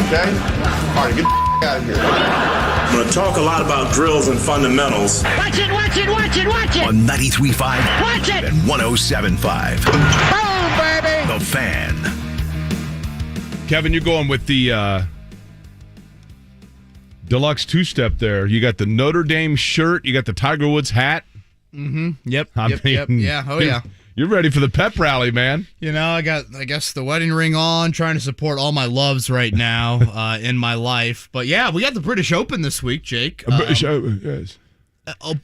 okay? All right, get the out of here. I'm going to talk a lot about drills and fundamentals. Watch it, watch it, watch it, watch it. On 93.5 Watch it. and 107.5. Boom, baby. The Fan. Kevin, you're going with the deluxe two-step there. You got the Notre Dame shirt. You got the Tiger Woods hat. Mm-hmm. Yep. Yep. Yeah. Oh, yeah. You're ready for the pep rally, man. You know, I guess, the wedding ring on, trying to support all my loves right now in my life. But, yeah, we got the British Open this week, Jake. British Open, yes.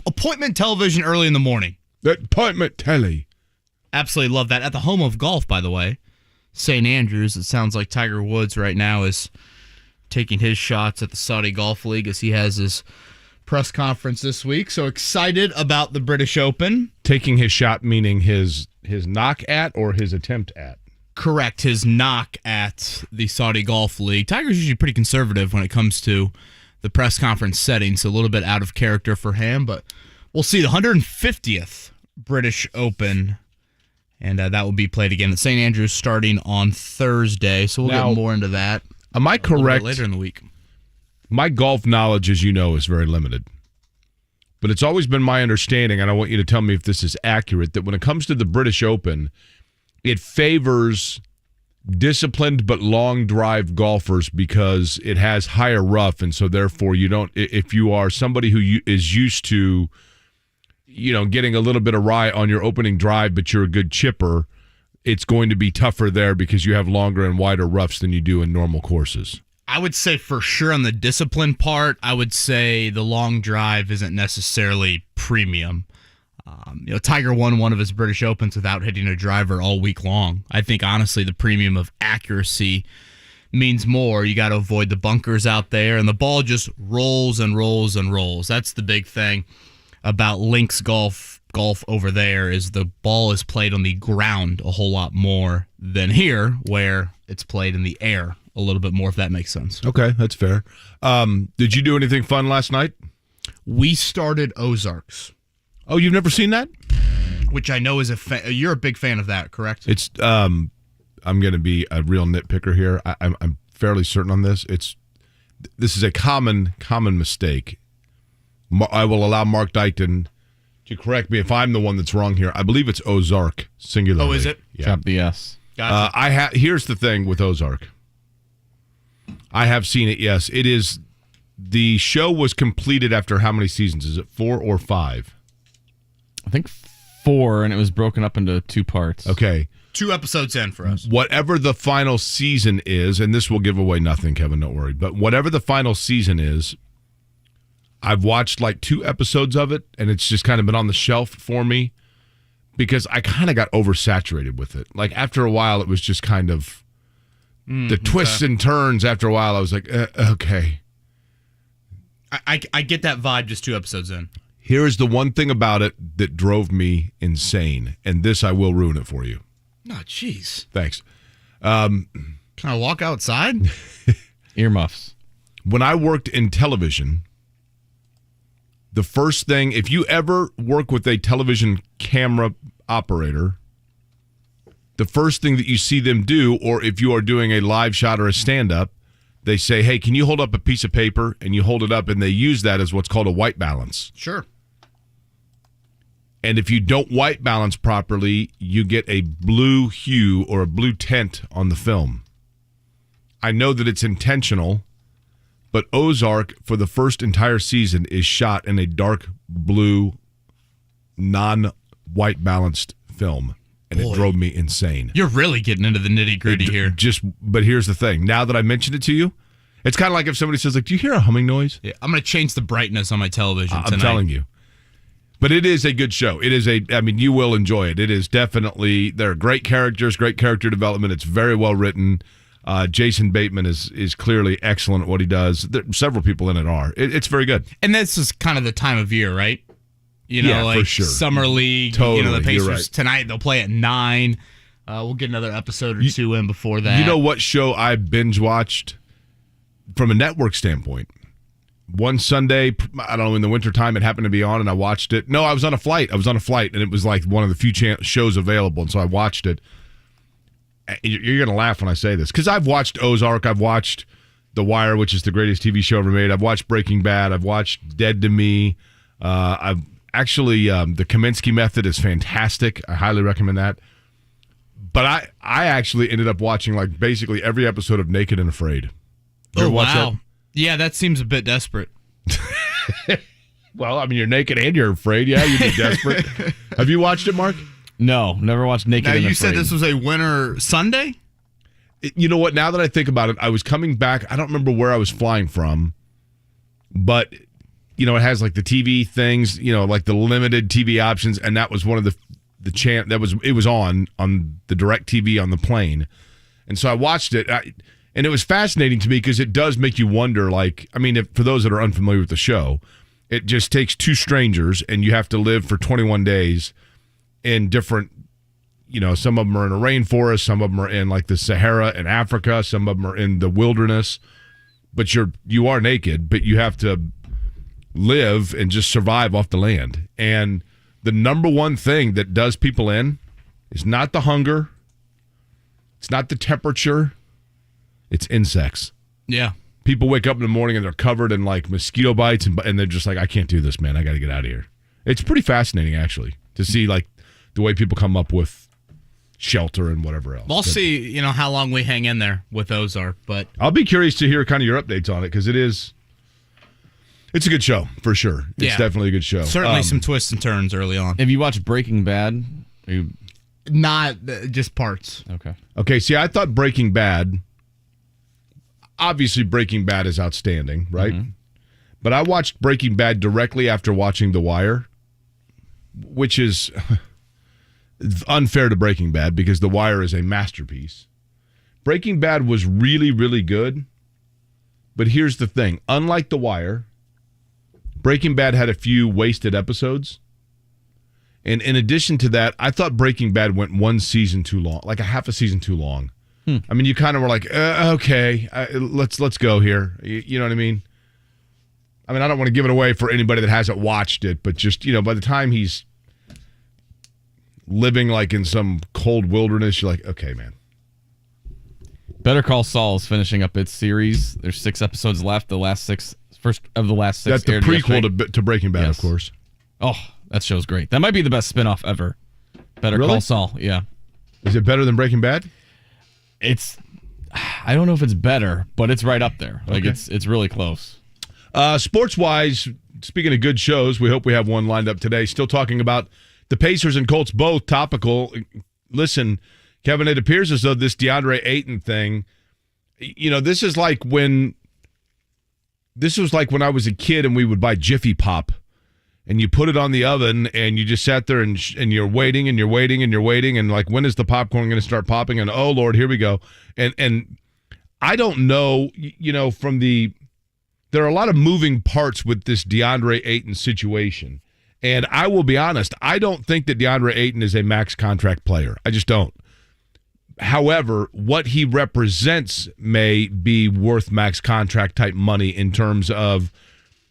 Appointment television early in the morning. That appointment telly. Absolutely love that. At the home of golf, by the way, St. Andrews. It sounds like Tiger Woods right now is taking his shots at the Saudi Golf League as he has his press conference this week. So excited about the British Open. Taking his shot meaning his knock at or his attempt at? Correct. His knock at the Saudi Golf League. Tiger's usually pretty conservative when it comes to the press conference setting, so a little bit out of character for him. But we'll see the 150th British Open, and that will be played again at St. Andrews starting on Thursday. So we'll get more into that. Am I correct? Later in the week. My golf knowledge, as you know, is very limited. But it's always been my understanding, and I want you to tell me if this is accurate, that when it comes to the British Open, it favors disciplined but long drive golfers because it has higher rough, and so therefore you don't, if you are somebody who is used to, getting a little bit awry on your opening drive, but you're a good chipper, it's going to be tougher there because you have longer and wider roughs than you do in normal courses. I would say for sure on the discipline part, I would say the long drive isn't necessarily premium. Tiger won one of his British Opens without hitting a driver all week long. I think, honestly, the premium of accuracy means more. You got to avoid the bunkers out there, and the ball just rolls and rolls and rolls. That's the big thing about links golf over there is the ball is played on the ground a whole lot more than here, where it's played in the air a little bit more, if that makes sense. Okay, that's fair. Did you do anything fun last night? We started Ozarks. Oh, you've never seen that? Which I know is you're a big fan of that, correct? It's I'm going to be a real nitpicker here. I'm fairly certain on this. This is a common mistake. I will allow Mark Dykton to correct me if I'm the one that's wrong here. I believe it's Ozark, singularly. Oh, is it? Yeah. Drop the S. Gotcha. Here's the thing with Ozark. I have seen it, yes. It is, the show was completed after how many seasons? Is it 4 or 5? I think 4, and it was broken up into 2 parts. Okay. 2 episodes in for us. Whatever the final season is, and this will give away nothing, Kevin, don't worry, but whatever the final season is, I've watched like 2 episodes of it, and it's just kind of been on the shelf for me because I kind of got oversaturated with it. Like after a while, it was just kind of the twists and turns. After a while, I was like, okay. I get that vibe just 2 episodes in. Here is the one thing about it that drove me insane, and this I will ruin it for you. Oh, jeez. Thanks. Can I walk outside? Earmuffs. When I worked in television, the first thing, if you ever work with a television camera operator, the first thing that you see them do, or if you are doing a live shot or a stand-up, they say, hey, can you hold up a piece of paper? And you hold it up, and they use that as what's called a white balance. Sure. And if you don't white balance properly, you get a blue hue or a blue tint on the film. I know that it's intentional, but Ozark, for the first entire season, is shot in a dark blue, non-white balanced film. And it drove me insane. You're really getting into the nitty-gritty here. But here's the thing. Now that I mentioned it to you, it's kind of like if somebody says, like, do you hear a humming noise? Yeah, I'm going to change the brightness on my television tonight. I'm telling you. But it is a good show. You will enjoy it. It is definitely, there are great characters, great character development. It's very well written. Jason Bateman is clearly excellent at what he does. Several people in it are. It's very good. And this is kind of the time of year, right? Like for sure. Summer League. Totally, the Pacers right. Tonight, they'll play at 9. We'll get another episode or 2 in before that. You know what show I binge watched from a network standpoint? One Sunday, I don't know, in the wintertime, it happened to be on, and I watched it. No, I was on a flight, and it was like one of the few shows available, and so I watched it. You're going to laugh when I say this, because I've watched Ozark, I've watched The Wire, which is the greatest TV show ever made. I've watched Breaking Bad. I've watched Dead to Me. I've actually, the Kaminsky Method is fantastic. I highly recommend that. But I actually ended up watching like basically every episode of Naked and Afraid. Oh, wow. That? Yeah, that seems a bit desperate. Well, I mean, you're naked and you're afraid. Yeah, you'd be desperate. Have you watched it, Mark? No, never watched Naked and Afraid. Now, you said this was a winter Sunday? You know what? Now that I think about it, I was coming back. I don't remember where I was flying from, but, you know, it has like the TV things, you know, like the limited TV options, and that was one of the it was on the direct TV on the plane. And so I watched it, and it was fascinating to me because it does make you wonder, like, I mean, for those that are unfamiliar with the show, it just takes two strangers, and you have to live for 21 days in different, you know, some of them are in a rainforest, some of them are in like the Sahara in Africa, some of them are in the wilderness, but you are naked, but you have to live and just survive off the land. And the number one thing that does people in is not the hunger, it's not the temperature, it's insects. Yeah. People wake up in the morning and they're covered in like mosquito bites and they're just like, I can't do this, man. I got to get out of here. It's pretty fascinating, actually, to see like the way people come up with shelter and whatever else. We'll see, you know, how long we hang in there with Ozark, but I'll be curious to hear kind of your updates on it because it's a good show for sure. It's definitely a good show. Certainly some twists and turns early on. Have you watched Breaking Bad? Not just parts. Okay. See, I thought Breaking Bad. Obviously, Breaking Bad is outstanding, right? Mm-hmm. But I watched Breaking Bad directly after watching The Wire, which is unfair to Breaking Bad because The Wire is a masterpiece. Breaking Bad was really, really good. But here's the thing. Unlike The Wire, Breaking Bad had a few wasted episodes. And in addition to that, I thought Breaking Bad went one season too long, like a half a season too long. I mean, you kind of were like, okay, let's go here. You know what I mean? I mean, I don't want to give it away for anybody that hasn't watched it, but just, you know, by the time he's living like in some cold wilderness, you're like, okay, man. Better Call Saul is finishing up its series. There's 6 episodes left. First of the last 6. That's the prequel to Breaking Bad, yes. Of course. Oh, that show's great. That might be the best spinoff ever. Better Call Saul, yeah. Is it better than Breaking Bad? I don't know if it's better, but it's right up there. Like it's really close. Sports-wise, speaking of good shows, we hope we have one lined up today. Still talking about the Pacers and Colts, both topical. Listen, Kevin, it appears as though this Deandre Ayton thing, you know, this was like when I was a kid and we would buy Jiffy Pop. And you put it on the oven, and you just sat there, and you're waiting, and you're waiting, and you're waiting, and like, when is the popcorn going to start popping? And oh Lord, here we go. And I don't know, you know, there are a lot of moving parts with this DeAndre Ayton situation, and I will be honest, I don't think that DeAndre Ayton is a max contract player. I just don't. However, what he represents may be worth max contract type money in terms of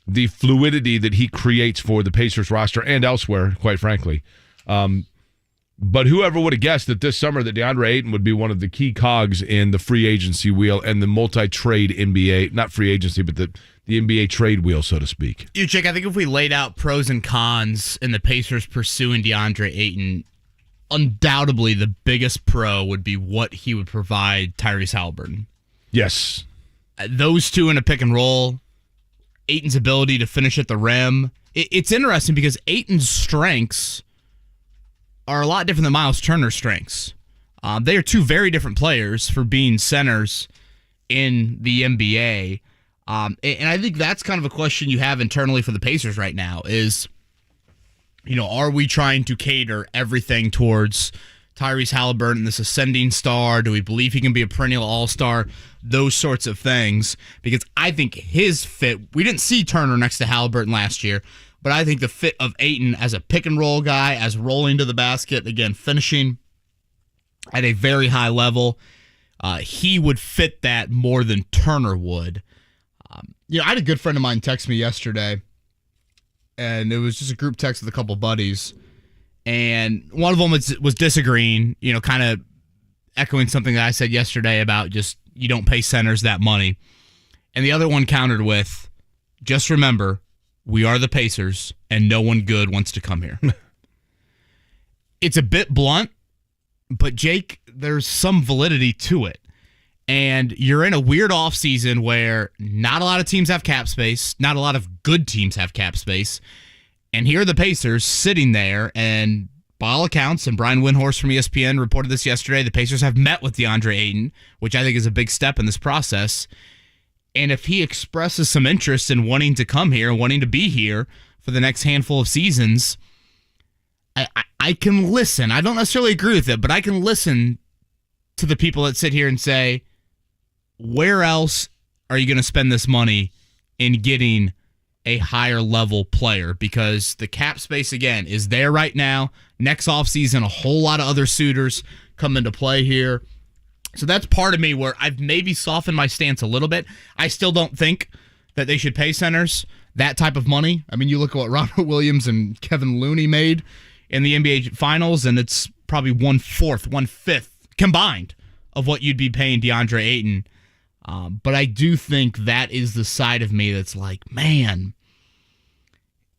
the fluidity that he creates for the Pacers roster and elsewhere, quite frankly. But whoever would have guessed that this summer that DeAndre Ayton would be one of the key cogs in the free agency wheel and the multi-trade NBA, not free agency, but the NBA trade wheel, so to speak. Jake, I think if we laid out pros and cons in the Pacers pursuing DeAndre Ayton, undoubtedly the biggest pro would be what he would provide Tyrese Haliburton. Yes. Those two in a pick and roll, Ayton's ability to finish at the rim. It's interesting because Ayton's strengths are a lot different than Myles Turner's strengths. They are two very different players for being centers in the NBA. And I think that's kind of a question you have internally for the Pacers right now is, you know, are we trying to cater everything towards Tyrese Haliburton, this ascending star? Do we believe he can be a perennial all-star? Those sorts of things. Because I think his fit, we didn't see Turner next to Haliburton last year, but I think the fit of Ayton as a pick-and-roll guy, as rolling to the basket, again, finishing at a very high level, he would fit that more than Turner would. You know, I had a good friend of mine text me yesterday, and it was just a group text with a couple buddies, and one of them was disagreeing, you know, kind of echoing something that I said yesterday about just you don't pay centers that money. And the other one countered with, just remember, we are the Pacers, and no one good wants to come here. It's a bit blunt, but Jake, there's some validity to it. And you're in a weird offseason where not a lot of teams have cap space, not a lot of good teams have cap space. And here are the Pacers sitting there, and by all accounts, and Brian Windhorst from ESPN reported this yesterday, the Pacers have met with Deandre Ayton, which I think is a big step in this process. And if he expresses some interest in wanting to come here and wanting to be here for the next handful of seasons, I can listen. I don't necessarily agree with it, but I can listen to the people that sit here and say, where else are you going to spend this money in getting a higher level player? Because the cap space, again, is there right now. Next offseason, a whole lot of other suitors come into play here. So that's part of me where I've maybe softened my stance a little bit. I still don't think that they should pay centers that type of money. I mean, you look at what Robert Williams and Kevin Looney made in the NBA Finals, and it's probably 1/4, 1/5 combined of what you'd be paying Deandre Ayton. But I do think that is the side of me that's like, man,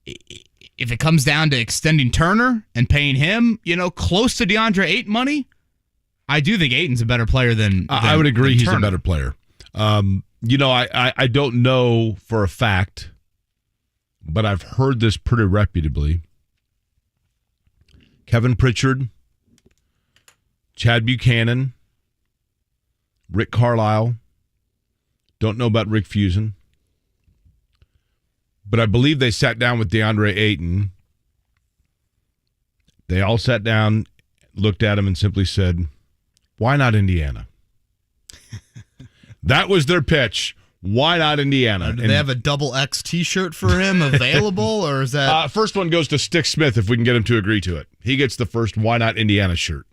if it comes down to extending Turner and paying him, close to Deandre Ayton money, I do think Ayton's a better player than I would agree he's Turner. a better player. I don't know for a fact, but I've heard this pretty reputably. Kevin Pritchard, Chad Buchanan, Rick Carlisle. Don't know about Rick Fuson. But I believe they sat down with DeAndre Ayton. They all sat down, looked at him, and simply said, why not Indiana? That was their pitch. Why not Indiana? Do they have a double X T-shirt for him available, or is that... First one goes to Stick Smith if we can get him to agree to it. He gets the first Why Not Indiana shirt.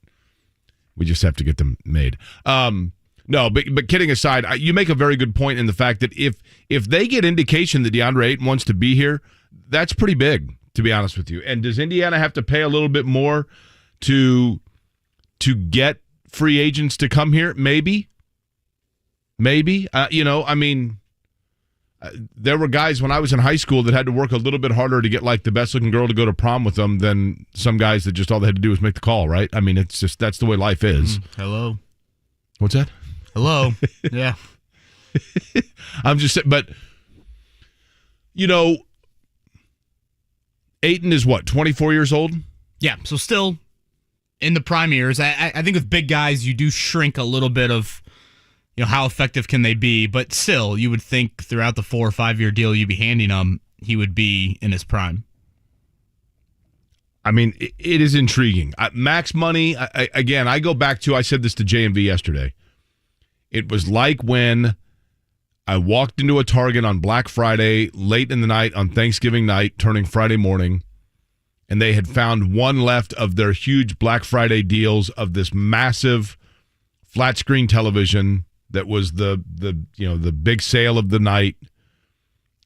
We just have to get them made. No, but kidding aside, you make a very good point in the fact that if they get indication that DeAndre Ayton wants to be here, that's pretty big, to be honest with you. And does Indiana have to pay a little bit more to get free agents to come here? Maybe. There were guys when I was in high school that had to work a little bit harder to get like the best looking girl to go to prom with them than some guys that just all they had to do was make the call, right? I mean, it's just that's the way life is. Hello. What's that? Hello. Yeah. I'm just saying, but Ayton is what, 24 years old? Yeah, so still in the prime years. I think with big guys, you do shrink a little bit of, how effective can they be? But still, you would think throughout the 4 or 5 year deal you'd be handing him, he would be in his prime. I mean, it is intriguing. Max money, again, I go back to, I said this to JMV yesterday. It was like when I walked into a Target on Black Friday, late in the night, on Thanksgiving night, turning Friday morning, and they had found one left of their huge Black Friday deals of this massive flat screen television that was the big sale of the night.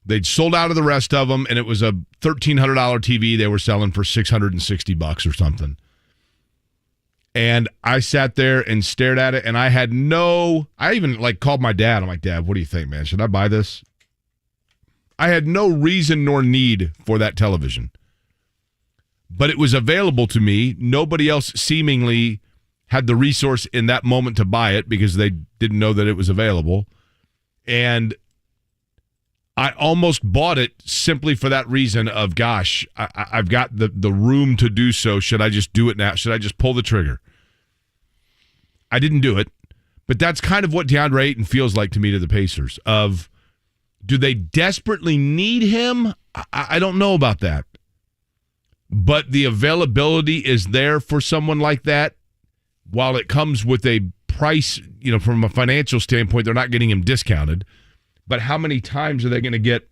They'd sold out of the rest of them, and it was a $1,300 TV they were selling for $660 or something. And I sat there and stared at it, and I even called my dad. I'm like, Dad, what do you think, man? Should I buy this? I had no reason nor need for that television. But it was available to me. Nobody else seemingly had the resource in that moment to buy it because they didn't know that it was available. And I almost bought it simply for that reason of, gosh, I've got the room to do so. Should I just do it now? Should I just pull the trigger? I didn't do it. But that's kind of what DeAndre Ayton feels like to me to the Pacers. Of, do they desperately need him? I don't know about that. But the availability is there for someone like that. While it comes with a price, from a financial standpoint, they're not getting him discounted. But how many times are they going to get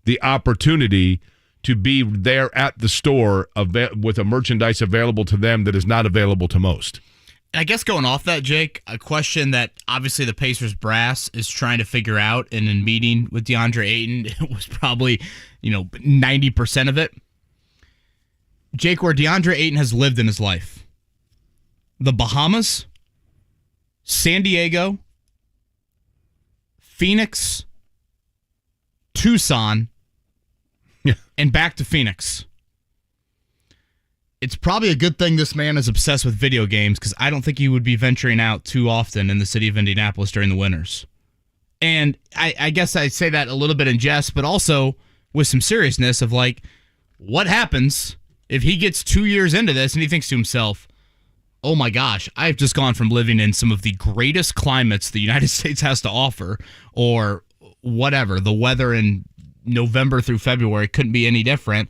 the opportunity to be there at the store with a merchandise available to them that is not available to most? I guess going off that, Jake, a question that obviously the Pacers brass is trying to figure out and in meeting with DeAndre Ayton, it was probably, 90% of it. Jake, where DeAndre Ayton has lived in his life, the Bahamas, San Diego, Phoenix, Tucson, and back to Phoenix. It's probably a good thing this man is obsessed with video games because I don't think he would be venturing out too often in the city of Indianapolis during the winters. And I guess I say that a little bit in jest, but also with some seriousness of like, what happens if he gets 2 years into this and he thinks to himself, oh my gosh, I've just gone from living in some of the greatest climates the United States has to offer, or whatever, the weather in November through February couldn't be any different,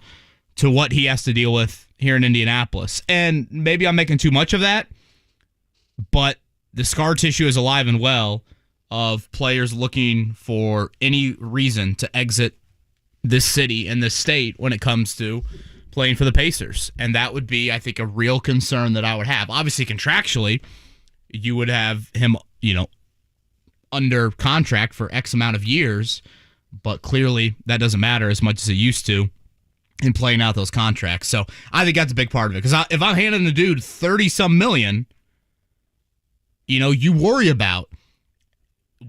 to what he has to deal with here in Indianapolis. And maybe I'm making too much of that, but the scar tissue is alive and well of players looking for any reason to exit this city and this state when it comes to playing for the Pacers. And that would be, I think, a real concern that I would have. Obviously, contractually, you would have him, under contract for X amount of years, but clearly that doesn't matter as much as it used to in playing out those contracts. So I think that's a big part of it. Because if I'm handing the dude 30-some million, you worry about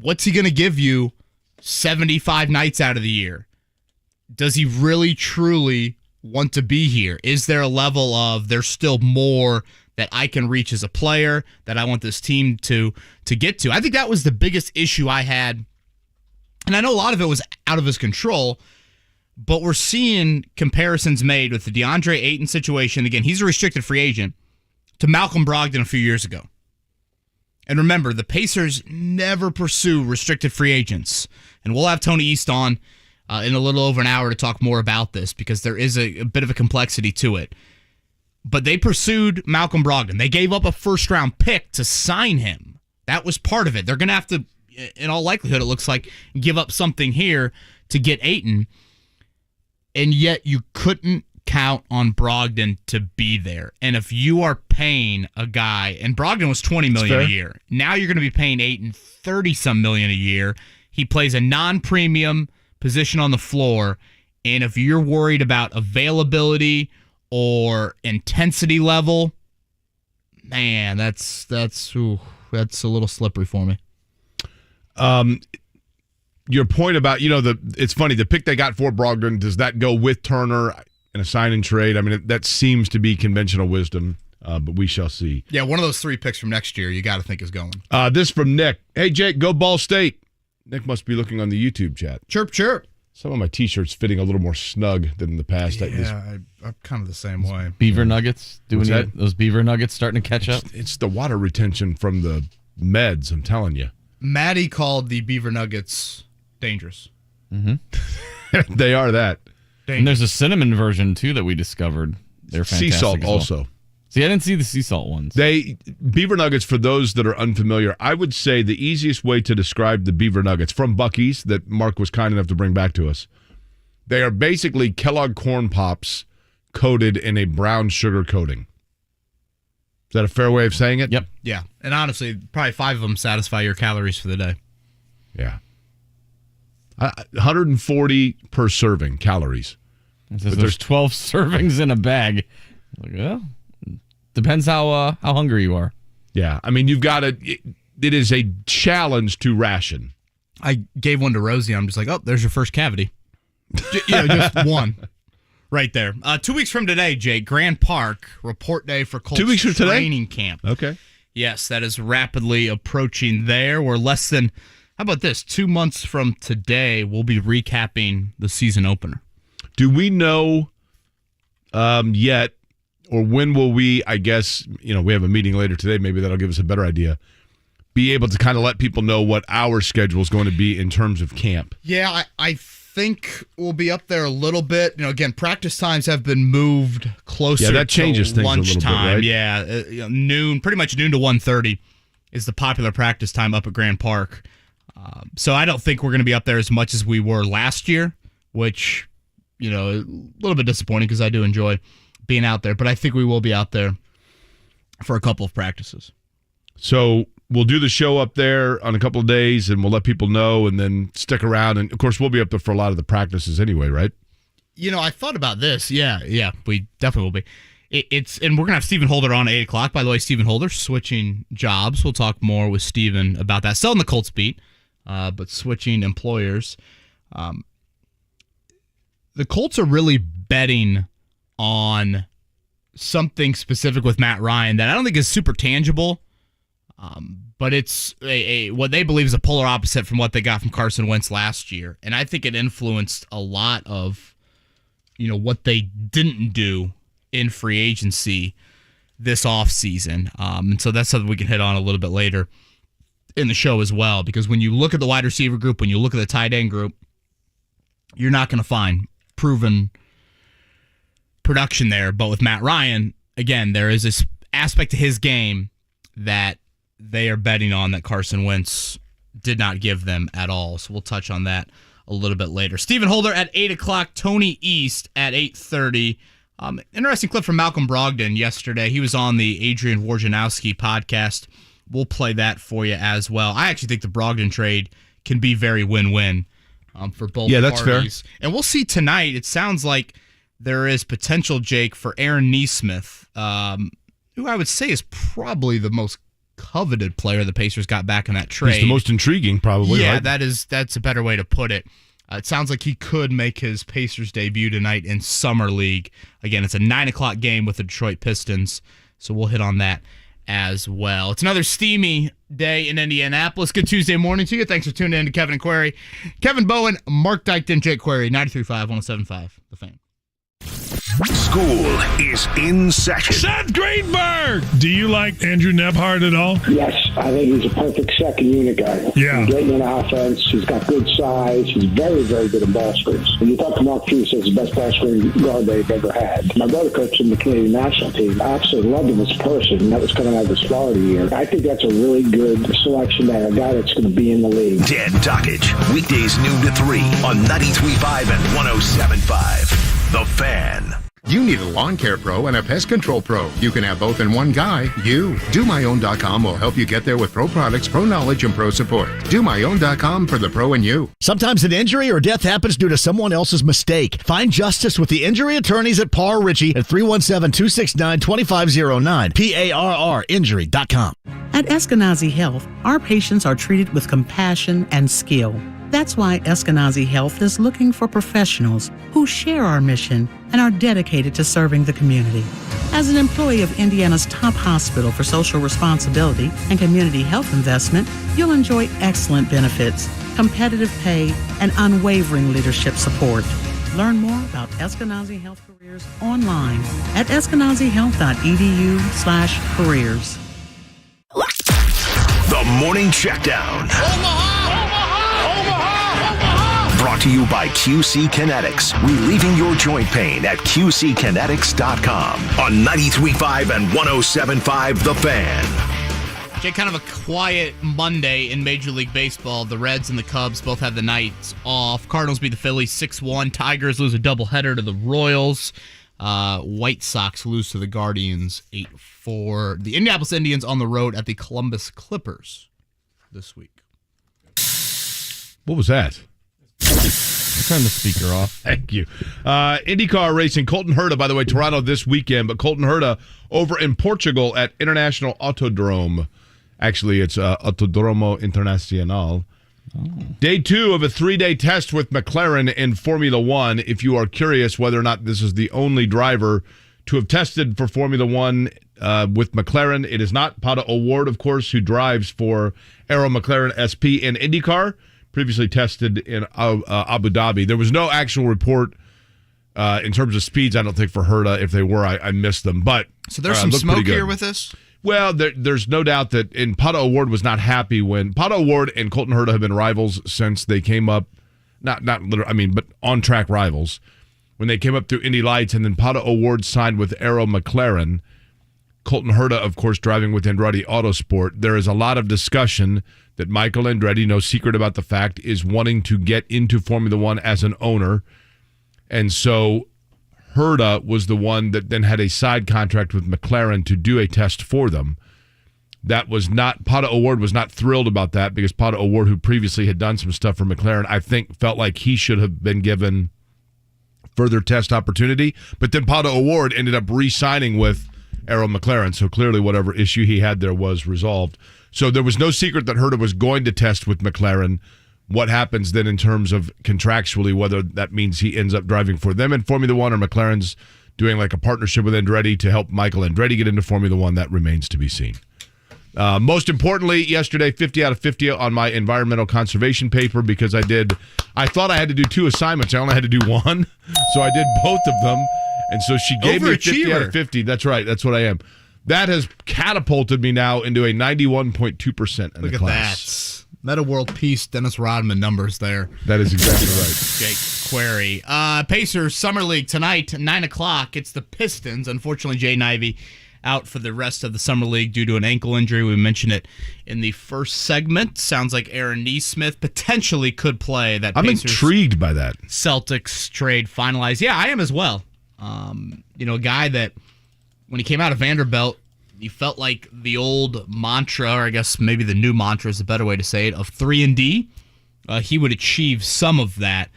what's he going to give you 75 nights out of the year? Does he really, truly want to be here? Is there a level of there's still more that I can reach as a player that I want this team to get to? I think that was the biggest issue I had. And I know a lot of it was out of his control, but we're seeing comparisons made with the Deandre Ayton situation. Again, he's a restricted free agent, to Malcolm Brogdon a few years ago. And remember, the Pacers never pursue restricted free agents. And we'll have Tony East on in a little over an hour to talk more about this because there is a bit of a complexity to it. But they pursued Malcolm Brogdon. They gave up a first-round pick to sign him. That was part of it. They're going to have to, in all likelihood, it looks like, give up something here to get Ayton. And yet you couldn't count on Brogdon to be there. And if you are paying a guy, and Brogdon was $20 million a year, now you're going to be paying Ayton $30-some million a year. He plays a non-premium position on the floor, and if you're worried about availability or intensity level, man, that's a little slippery for me. Your point about, it's funny, the pick they got for Brogdon, does that go with Turner in a sign and trade? I mean, that seems to be conventional wisdom, but we shall see. Yeah, one of those 3 picks from next year you got to think is going. This from Nick. Hey, Jake, go Ball State. Nick must be looking on the YouTube chat. Chirp, chirp. Some of my T-shirts fitting a little more snug than in the past. I'm kind of the same way. Beaver Nuggets? Those Beaver Nuggets starting to catch up? It's the water retention from the meds, I'm telling you. Maddie called the Beaver Nuggets dangerous. Mm-hmm. They are that. And there's a cinnamon version, too, that we discovered. They're fantastic. Sea salt well. also. See, I didn't see the sea salt ones. Beaver Nuggets, for those that are unfamiliar, I would say the easiest way to describe the Beaver Nuggets from Buc-ee's that Mark was kind enough to bring back to us, they are basically Kellogg Corn Pops coated in a brown sugar coating. Is that a fair way of saying it? Yep. Yeah. And honestly, probably 5 of them satisfy your calories for the day. Yeah. 140 per serving calories. It says there's 12 servings in a bag. Well, depends how hungry you are. Yeah. I mean, you've got to, it is a challenge to ration. I gave one to Rosie. I'm just like, oh, there's your first cavity. Just one. Right there. 2 weeks from today, Jake, Grand Park, report day for Colts 2 weeks from today? training camp. Okay. Yes, that is rapidly approaching there. We're less than, how about this? 2 months from today, we'll be recapping the season opener. Do we know yet, or when will we, I guess, we have a meeting later today, maybe that'll give us a better idea, be able to kind of let people know what our schedule is going to be in terms of camp? Yeah, I think we'll be up there a little bit. Again, practice times have been moved closer that changes to things lunchtime. A little bit, right? Yeah, noon, pretty much noon to 1:30 is the popular practice time up at Grand Park. So I don't think we're going to be up there as much as we were last year, which, a little bit disappointing because I do enjoy being out there. But I think we will be out there for a couple of practices. So we'll do the show up there on a couple of days, and we'll let people know, and then stick around. And, of course, we'll be up there for a lot of the practices anyway, right? I thought about this. Yeah, we definitely will be. And we're going to have Stephen Holder on at 8 o'clock. By the way, Stephen Holder switching jobs. We'll talk more with Stephen about that. Still in the Colts beat, but switching employers. the Colts are really betting on something specific with Matt Ryan that I don't think is super tangible, but it's what they believe is a polar opposite from what they got from Carson Wentz last year. And I think it influenced a lot of, what they didn't do in free agency this offseason. And so that's something we can hit on a little bit later in the show as well, because when you look at the wide receiver group, when you look at the tight end group, you're not going to find proven production there. But with Matt Ryan, again, there is this aspect to his game that they are betting on that Carson Wentz did not give them at all. So we'll touch on that a little bit later. Stephen Holder at 8 o'clock, Tony East at 8:30. Interesting clip from Malcolm Brogdon yesterday. He was on the Adrian Wojnarowski podcast. We'll play that for you as well. I actually think the Brogdon trade can be very win-win for both parties. Yeah, that's fair. And we'll see tonight. It sounds like there is potential, Jake, for Aaron Nesmith, who I would say is probably the most coveted player the Pacers got back in that trade. He's the most intriguing, probably. Yeah, right? that's a better way to put it. It sounds like he could make his Pacers debut tonight in Summer League. Again, it's a 9 o'clock game with the Detroit Pistons, so we'll hit on that as well. It's another steamy day in Indianapolis. Good Tuesday morning to you. Thanks for tuning in to Kevin and Query. Kevin Bowen, Mark Dykton, Jake Query, 93.5, 107.5, The Fan. School is in session. Seth Greenberg! Do you like Andrew Nebhart at all? Yes, I think he's a perfect second unit guy. Yeah. He's getting in offense. He's got good size. He's very, very good in ball screens. When you talk to Mark Hughes, it's the best ball screen guard they've ever had. My brother coached in the Canadian national team. I absolutely loved him as a person. That was coming out of his Florida year. I think that's a really good selection there, a guy that's going to be in the league. Dan Dockage, weekdays noon to 3 on 93.5 and 107.5. The Fan. You need a lawn care pro and a pest control pro. You can have both in one guy. You. DoMyOwn.com will help you get there with pro products, pro knowledge, and pro support. DoMyOwn.com for the pro in you. Sometimes an injury or death happens due to someone else's mistake. Find justice with the injury attorneys at Parr Ritchie at 317-269-2509. PARRinjury.com. At Eskenazi Health, our patients are treated with compassion and skill. That's why Eskenazi Health is looking for professionals who share our mission and are dedicated to serving the community. As an employee of Indiana's top hospital for social responsibility and community health investment, you'll enjoy excellent benefits, competitive pay, and unwavering leadership support. Learn more about Eskenazi Health Careers online at eskenazihealth.edu/careers. The Morning Checkdown. Brought to you by QC Kinetics, relieving your joint pain at QCkinetics.com on 93.5 and 107.5 The Fan. Jay, kind of a quiet Monday in Major League Baseball. The Reds and the Cubs both have the nights off. Cardinals beat the Phillies 6-1. Tigers lose a doubleheader to the Royals. White Sox lose to the Guardians 8-4. The Indianapolis Indians on the road at the Columbus Clippers this week. What was that? Turn the speaker off. Thank you. IndyCar racing. Colton Herta, by the way, Toronto this weekend, but Colton Herta over in Portugal at International Autodrome. Actually, it's Autodromo Internacional. Oh. Day 2 of a 3-day test with McLaren in Formula One. If you are curious whether or not this is the only driver to have tested for Formula One with McLaren, it is not. Pato O'Ward, of course, who drives for Arrow McLaren SP in IndyCar, previously tested in Abu Dhabi. There was no actual report in terms of speeds, I don't think, for Herta. If they were, I missed them. But so there's some smoke here with this? Well, there's no doubt that Pato O'Ward was not happy when Pato O'Ward and Colton Herta have been rivals since they came up, not literally, I mean, but on-track rivals. When they came up through Indy Lights, and then Pato O'Ward signed with Arrow McLaren. Colton Herta, of course, driving with Andretti Autosport. There is a lot of discussion that Michael Andretti, no secret about the fact, is wanting to get into Formula One as an owner. And so Herta was the one that then had a side contract with McLaren to do a test for them. That was not, Pato O'Ward was not thrilled about that, because Pato O'Ward, who previously had done some stuff for McLaren, I think felt like he should have been given further test opportunity. But then Pato O'Ward ended up re-signing with Arrow McLaren, so clearly whatever issue he had there was resolved. So there was no secret that Herta was going to test with McLaren, what happens then in terms of contractually, whether that means he ends up driving for them in Formula One or McLaren's doing like a partnership with Andretti to help Michael Andretti get into Formula One. That remains to be seen. Most importantly, yesterday, 50 out of 50 on my environmental conservation paper because I thought I had to do 2 assignments. I only had to do 1, so I did both of them. And so she gave me 50 out of 50. That's right. That's what I am. That has catapulted me now into a 91.2% in the class. Look at that. Meta World Peace, Dennis Rodman numbers there. That is exactly right. Jake Query. Pacers Summer League tonight, 9 o'clock. It's the Pistons. Unfortunately, Jay Ivey out for the rest of the Summer League due to an ankle injury. We mentioned it in the first segment. Sounds like Aaron Nesmith potentially could play. That I'm Pacers intrigued by that. Celtics trade finalized. Yeah, I am as well. A guy that when he came out of Vanderbilt, you felt like the old mantra, or I guess maybe the new mantra is a better way to say it, of 3-and-D. He would achieve some of that.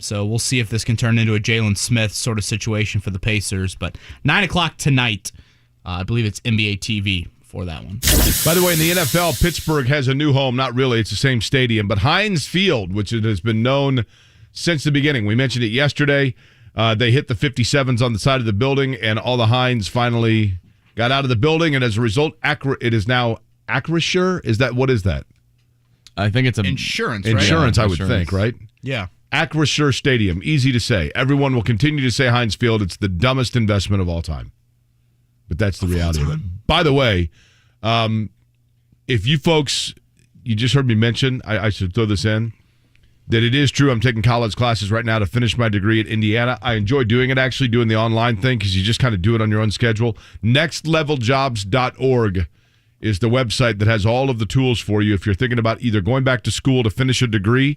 So we'll see if this can turn into a Jalen Smith sort of situation for the Pacers. But 9 o'clock tonight, I believe it's NBA TV for that one. By the way, in the NFL, Pittsburgh has a new home. Not really, it's the same stadium. But Heinz Field, which it has been known since the beginning. We mentioned it yesterday. They hit the 57s on the side of the building, and all the Heinz finally got out of the building, and as a result, it is now Acrisure. What is that? I think it's insurance, right? Insurance, I would think, right? Yeah. Acrisure Stadium, easy to say. Everyone will continue to say Heinz Field. It's the dumbest investment of all time. But that's the reality of it. By the way, if you folks, you just heard me mention, I should throw this in, that it is true I'm taking college classes right now to finish my degree at Indiana. I enjoy doing it, actually, doing the online thing, because you just kind of do it on your own schedule. Nextleveljobs.org is the website that has all of the tools for you if you're thinking about either going back to school to finish a degree,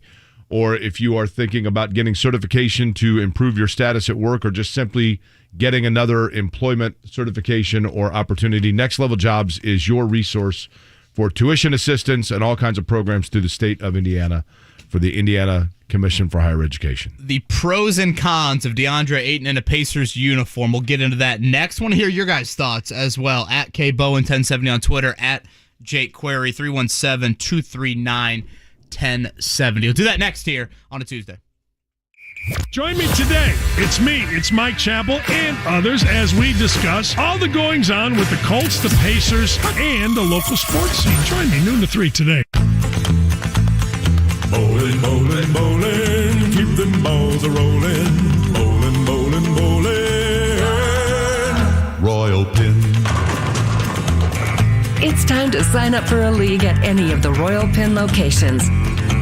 or if you are thinking about getting certification to improve your status at work, or just simply getting another employment certification or opportunity. Next Level Jobs is your resource for tuition assistance and all kinds of programs through the state of Indiana for the Indiana Commission for Higher Education. The pros and cons of Deandre Ayton in a Pacers uniform. We'll get into that next. Want to hear your guys' thoughts as well. At KBowen1070 on Twitter, at Jake Query, 317-239-1070. We'll do that next here on a Tuesday. Join me today. It's me, it's Mike Chappell, and others as we discuss all the goings-on with the Colts, the Pacers, and the local sports scene. Join me noon to 3 today. Bowling, bowling, bowling, keep them balls a-rolling. Bowling, bowling, bowling, Royal Pin. It's time to sign up for a league at any of the Royal Pin locations.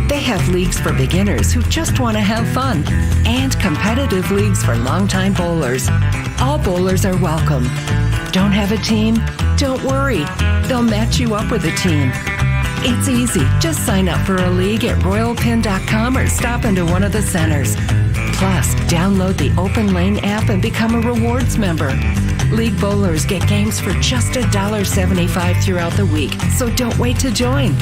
They have leagues for beginners who just want to have fun, and competitive leagues for longtime bowlers. All bowlers are welcome. Don't have a team? Don't worry. They'll match you up with a team. It's easy. Just sign up for a league at royalpin.com or stop into one of the centers. Plus, download the Open Lane app and become a rewards member. League bowlers get games for just $1.75 throughout the week, so don't wait to join.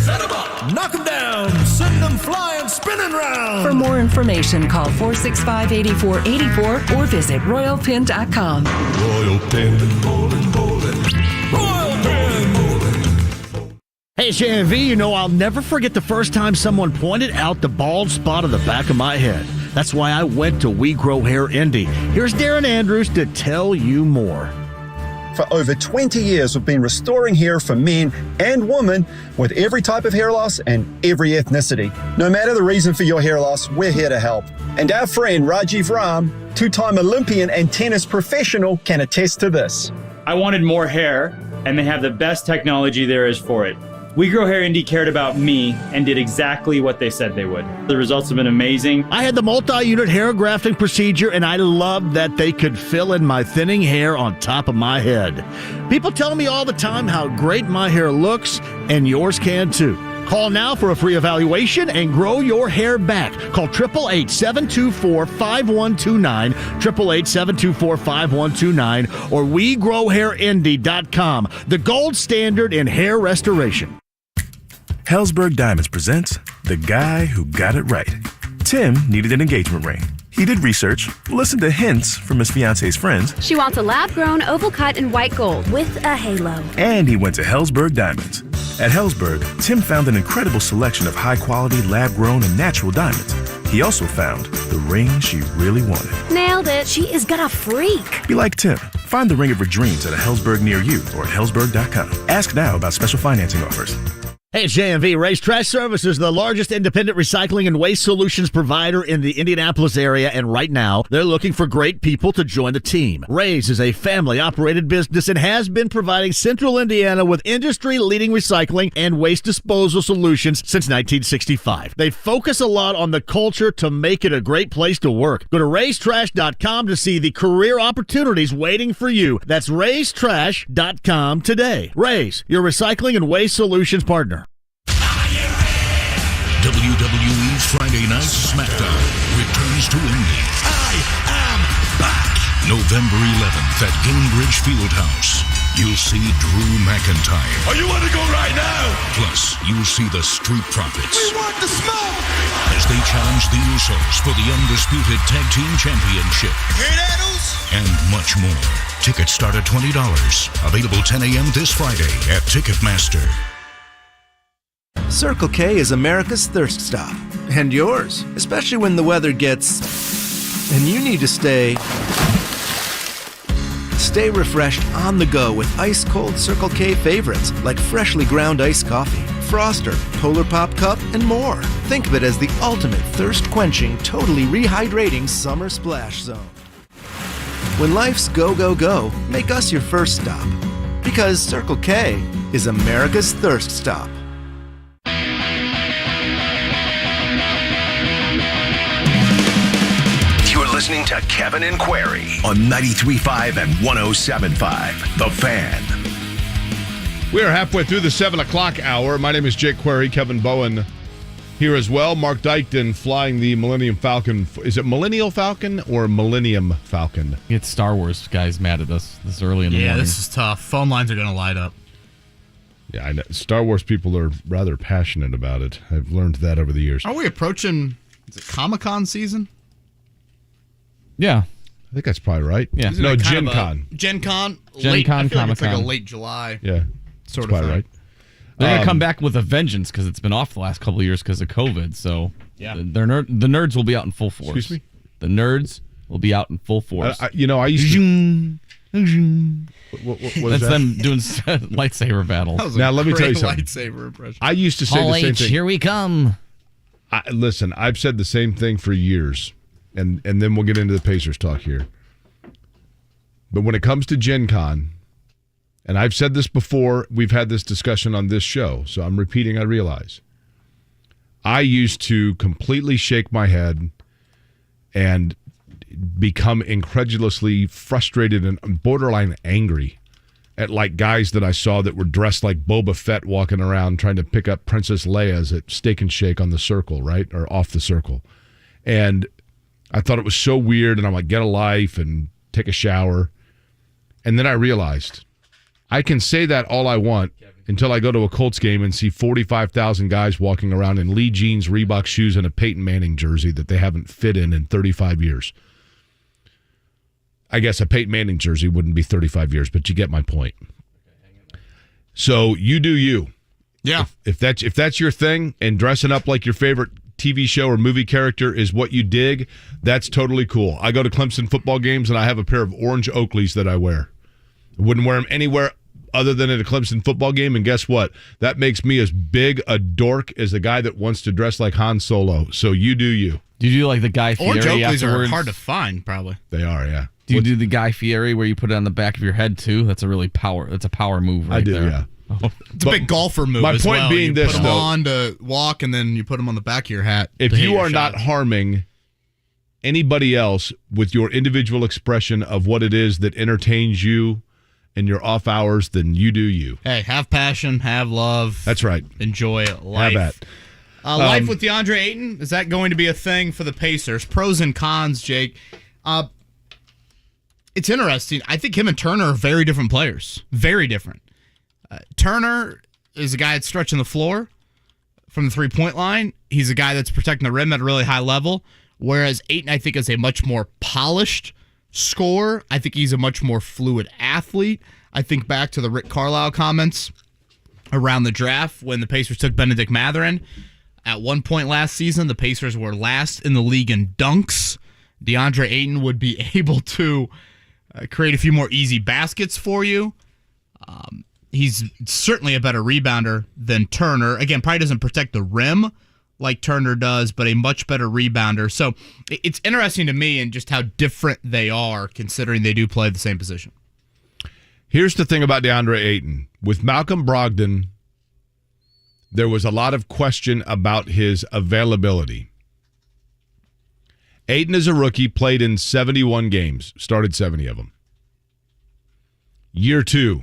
Set 'em up, knock 'em down, send them flying, spinning round. For more information, call 465-8484 or visit royalpin.com. Royal Pin, bowling, bowling, Royal Pin, bowling. Hey, JMV, I'll never forget the first time someone pointed out the bald spot on the back of my head. That's why I went to We Grow Hair Indy. Here's Darren Andrews to tell you more. For over 20 years, we've been restoring hair for men and women with every type of hair loss and every ethnicity. No matter the reason for your hair loss, we're here to help. And our friend Rajiv Ram, two-time Olympian and tennis professional, can attest to this. I wanted more hair, and they have the best technology there is for it. We Grow Hair Indy cared about me and did exactly what they said they would. The results have been amazing. I had the multi-unit hair grafting procedure, and I loved that they could fill in my thinning hair on top of my head. People tell me all the time how great my hair looks, and yours can too. Call now for a free evaluation and grow your hair back. Call 888-724-5129, 888-724-5129, or WeGrowHairIndy.com, the gold standard in hair restoration. Helzberg Diamonds presents The Guy Who Got It Right. Tim needed an engagement ring. He did research, listened to hints from his fiance's friends. She wants a lab-grown, oval cut, and white gold with a halo. And he went to Helzberg Diamonds. At Helzberg, Tim found an incredible selection of high-quality, lab-grown, and natural diamonds. He also found the ring she really wanted. Nailed it. She is gonna freak. Be like Tim. Find the ring of her dreams at a Helzberg near you or at Helzberg.com. Ask now about special financing offers. Hey, it's JMV. Ray's Trash Services, the largest independent recycling and waste solutions provider in the Indianapolis area, and right now, they're looking for great people to join the team. Ray's is a family-operated business and has been providing Central Indiana with industry-leading recycling and waste disposal solutions since 1965. They focus a lot on the culture to make it a great place to work. Go to raystrash.com to see the career opportunities waiting for you. That's raystrash.com today. Ray's, your recycling and waste solutions partner. WWE's Friday Night SmackDown returns to Indy. I am back! November 11th at Gainbridge Fieldhouse. You'll see Drew McIntyre. Oh, you want to go right now? Plus, you'll see the Street Profits. We want the smoke! As they challenge the Usos for the Undisputed Tag Team Championship. Hear that, Us? And much more. Tickets start at $20. Available 10 a.m. this Friday at Ticketmaster. Circle K is America's thirst stop. And yours, especially when the weather gets... and you need to stay refreshed on the go with ice-cold Circle K favorites like freshly ground iced coffee, Froster, Polar Pop Cup, and more. Think of it as the ultimate thirst-quenching, totally rehydrating summer splash zone. When life's go, go, go, make us your first stop. Because Circle K is America's thirst stop. Listening to Kevin and Query on 93.5 and 107.5. The Fan. We are halfway through the 7 o'clock hour. My name is Jake Query. Kevin Bowen here as well. Mark Dykton flying the Millennium Falcon. Is it Millennial Falcon or Millennium Falcon? It's Star Wars guys mad at us this early in the morning. Yeah, this is tough. Phone lines are going to light up. Yeah, I know. Star Wars people are rather passionate about it. I've learned that over the years. Are we approaching, is it Comic-Con season? Yeah. I think that's probably right. Yeah. No, Gen Con. Gen Con? Gen Con, I feel like it's like a Comic-Con. late July. Yeah. Sort that's of probably right. They're going to come back with a vengeance because it's been off the last couple of years because of COVID. So yeah. the nerds will be out in full force. Excuse me? The nerds will be out in full force. I used to... What That's is that? them doing lightsaber battles. That was Now, a let me tell you great something. lightsaber impression. I used to say Hall the same H, thing. here we come. Listen, I've said the same thing for years, and then we'll get into the Pacers talk here. But when it comes to Gen Con, and I've said this before, we've had this discussion on this show, so I'm repeating, I realize. I used to completely shake my head and become incredulously frustrated and borderline angry at like guys that I saw that were dressed like Boba Fett walking around trying to pick up Princess Leia's at Steak and Shake on the Circle, right? Or off the Circle. And I thought it was so weird, and I'm like, get a life and take a shower. And then I realized I can say that all I want until I go to a Colts game and see 45,000 guys walking around in Lee Jeans, Reebok shoes, and a Peyton Manning jersey that they haven't fit in 35 years. I guess a Peyton Manning jersey wouldn't be 35 years, but you get my point. So you do you. Yeah. If that's your thing and dressing up like your favorite TV show or movie character is what you dig, that's totally cool. I go to Clemson football games and I have a pair of orange Oakleys that I wear. I wouldn't wear them anywhere other than at a Clemson football game, and guess what? That makes me as big a dork as the guy that wants to dress like Han Solo. So you do you. Do you do like the Guy Orange Fieri Oakleys are afterwards? hard to find, probably. They are, yeah. Do you do the Guy Fieri where you put it on the back of your head too? That's a power move right I do, there. yeah. It's a big golfer move. My as point well. being you this, put them though, on to walk, and then you put them on the back of your hat. If to hit you your are not shot. harming anybody else with your individual expression of what it is that entertains you in your off hours, then you do you. Hey, have passion, have love. That's right. Enjoy life. Have at. Life with Deandre Ayton, is that going to be a thing for the Pacers? Pros and cons, Jake. It's interesting. I think him and Turner are very different players. Very different. Turner is a guy that's stretching the floor from the three-point line. He's a guy that's protecting the rim at a really high level, whereas Ayton, I think, is a much more polished scorer. I think he's a much more fluid athlete. I think back to the Rick Carlisle comments around the draft when the Pacers took Benedict Mathurin. At one point last season, the Pacers were last in the league in dunks. Deandre Ayton would be able to create a few more easy baskets for you. He's certainly a better rebounder than Turner. Again, probably doesn't protect the rim like Turner does, but a much better rebounder. So it's interesting to me and just how different they are considering they do play the same position. Here's the thing about DeAndre Ayton. With Malcolm Brogdon, there was a lot of question about his availability. Ayton is a rookie, played in 71 games, started 70 of them. Year 2,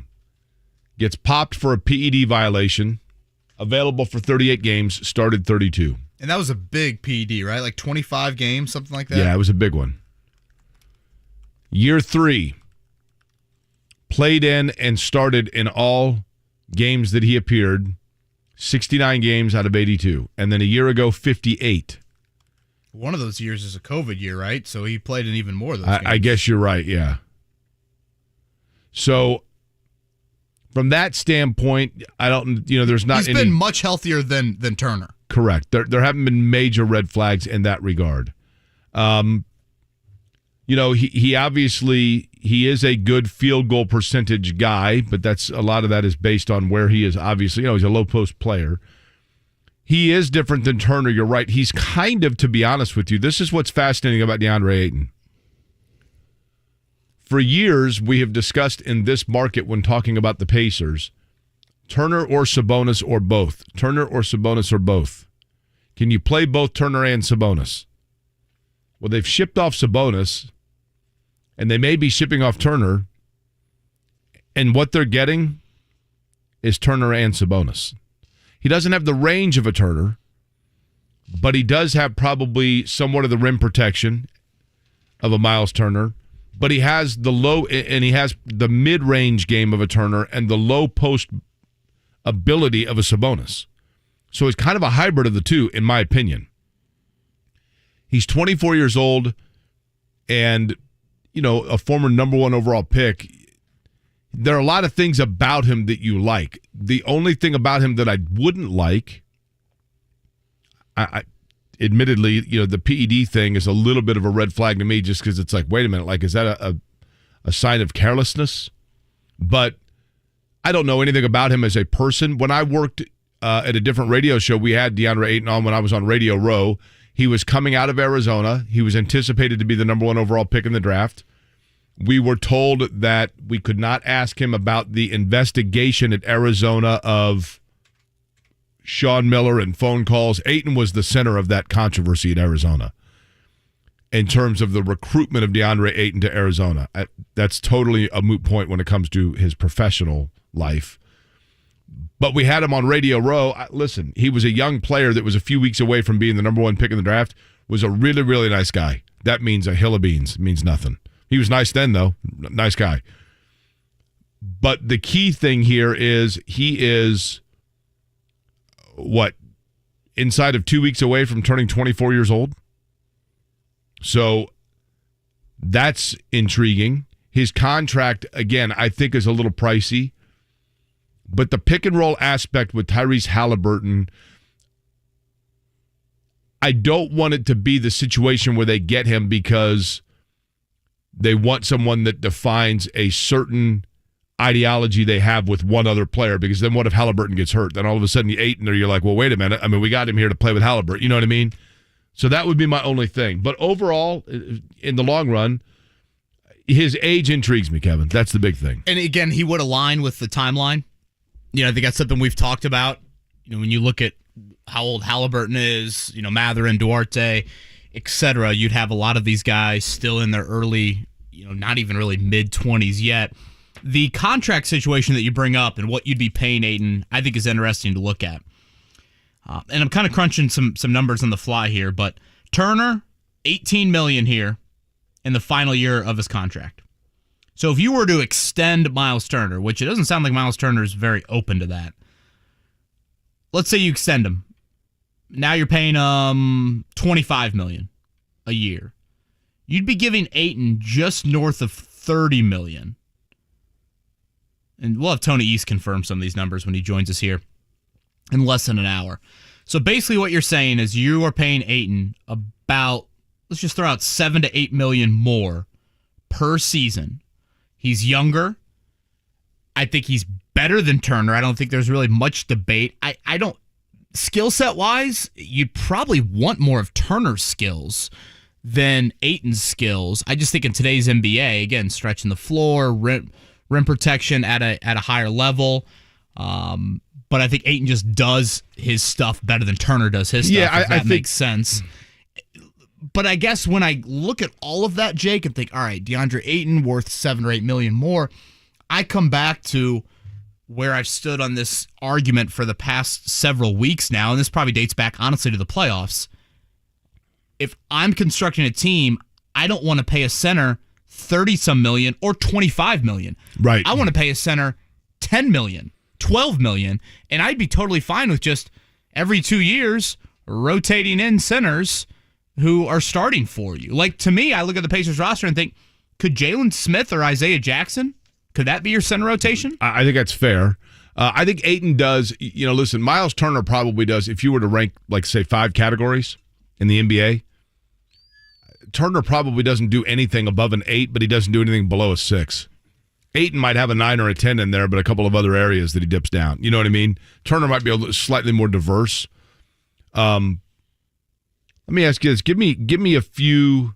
gets popped for a PED violation, available for 38 games, started 32. And that was a big PED, right? Like 25 games, something like that? Yeah, it was a big one. Year 3, played in and started in all games that he appeared, 69 games out of 82. And then a year ago, 58. One of those years is a COVID year, right? So he played in even more of those games. I guess you're right, yeah. So from that standpoint, I don't, there's not He's been much healthier than Turner. Correct. There haven't been major red flags in that regard. He obviously, he is a good field goal percentage guy, but a lot of that is based on where he is. Obviously, he's a low post player. He is different than Turner. You're right. He's kind of, to be honest with you, this is what's fascinating about DeAndre Ayton. For years, we have discussed in this market when talking about the Pacers, Turner or Sabonis or both. Turner or Sabonis or both. Can you play both Turner and Sabonis? Well, they've shipped off Sabonis, and they may be shipping off Turner, and what they're getting is Turner and Sabonis. He doesn't have the range of a Turner, but he does have probably somewhat of the rim protection of a Myles Turner, but he has the low, and he has the mid-range game of a Turner and the low post ability of a Sabonis. So he's kind of a hybrid of the two, in my opinion. He's 24 years old and, a former number 1 overall pick. There are a lot of things about him that you like. The only thing about him that I wouldn't like, I admittedly, the PED thing is a little bit of a red flag to me just because it's like, wait a minute, like, is that a sign of carelessness? But I don't know anything about him as a person. When I worked at a different radio show, we had DeAndre Ayton on when I was on Radio Row. He was coming out of Arizona. He was anticipated to be the number 1 overall pick in the draft. We were told that we could not ask him about the investigation at Arizona of Sean Miller and phone calls. Ayton was the center of that controversy at Arizona in terms of the recruitment of DeAndre Ayton to Arizona. That's totally a moot point when it comes to his professional life. But we had him on Radio Row. Listen, he was a young player that was a few weeks away from being the number 1 pick in the draft, was a really, really nice guy. That means a hill of beans. It means nothing. He was nice then, though. Nice guy. But the key thing here is he is, inside of 2 weeks away from turning 24 years old? So that's intriguing. His contract, again, I think is a little pricey. But the pick and roll aspect with Tyrese Halliburton, I don't want it to be the situation where they get him because they want someone that defines a certain ideology they have with one other player, because then what if Halliburton gets hurt? Then all of a sudden you Ayton, or you're like, well, wait a minute. I mean, we got him here to play with Halliburton. You know what I mean? So that would be my only thing. But overall, in the long run, his age intrigues me, Kevin. That's the big thing. And again, he would align with the timeline. I think that's something we've talked about. When you look at how old Halliburton is, Mathurin, Duarte, etc., you'd have a lot of these guys still in their early, not even really mid-20s yet. The contract situation that you bring up and what you'd be paying Ayton, I think is interesting to look at. And I'm kind of crunching some numbers on the fly here, but Turner, $18 million here in the final year of his contract. So if you were to extend Myles Turner, which it doesn't sound like Myles Turner is very open to that. Let's say you extend him. Now you're paying $25 million a year. You'd be giving Ayton just north of $30 million And we'll have Tony East confirm some of these numbers when he joins us here in less than an hour. So basically what you're saying is you are paying Ayton about, let's just throw out $7 to $8 million more per season. He's younger. I think he's better than Turner. I don't think there's really much debate. I don't, skill set wise, you'd probably want more of Turner's skills than Ayton's skills. I just think in today's NBA, again, stretching the floor, rim protection at a higher level. But I think Ayton just does his stuff better than Turner does his stuff. If that makes sense. But I guess when I look at all of that, Jake, and think, all right, DeAndre Ayton worth $7 or $8 million more, I come back to where I've stood on this argument for the past several weeks now, and this probably dates back, honestly, to the playoffs. If I'm constructing a team, I don't want to pay a center $30-some million or $25 million. Right. I want to pay a center $10 million, $12 million, and I'd be totally fine with just every 2 years rotating in centers who are starting for you. Like, to me, I look at the Pacers roster and think, could Jalen Smith or Isaiah Jackson, could that be your center rotation? I think that's fair. I think Ayton does, listen, Myles Turner probably does, if you were to rank, like, say, 5 categories in the NBA, Turner probably doesn't do anything above an 8, but he doesn't do anything below a 6. Ayton might have a 9 or a 10 in there, but a couple of other areas that he dips down. You know what I mean? Turner might be a little slightly more diverse. Let me ask you this. Give me a few.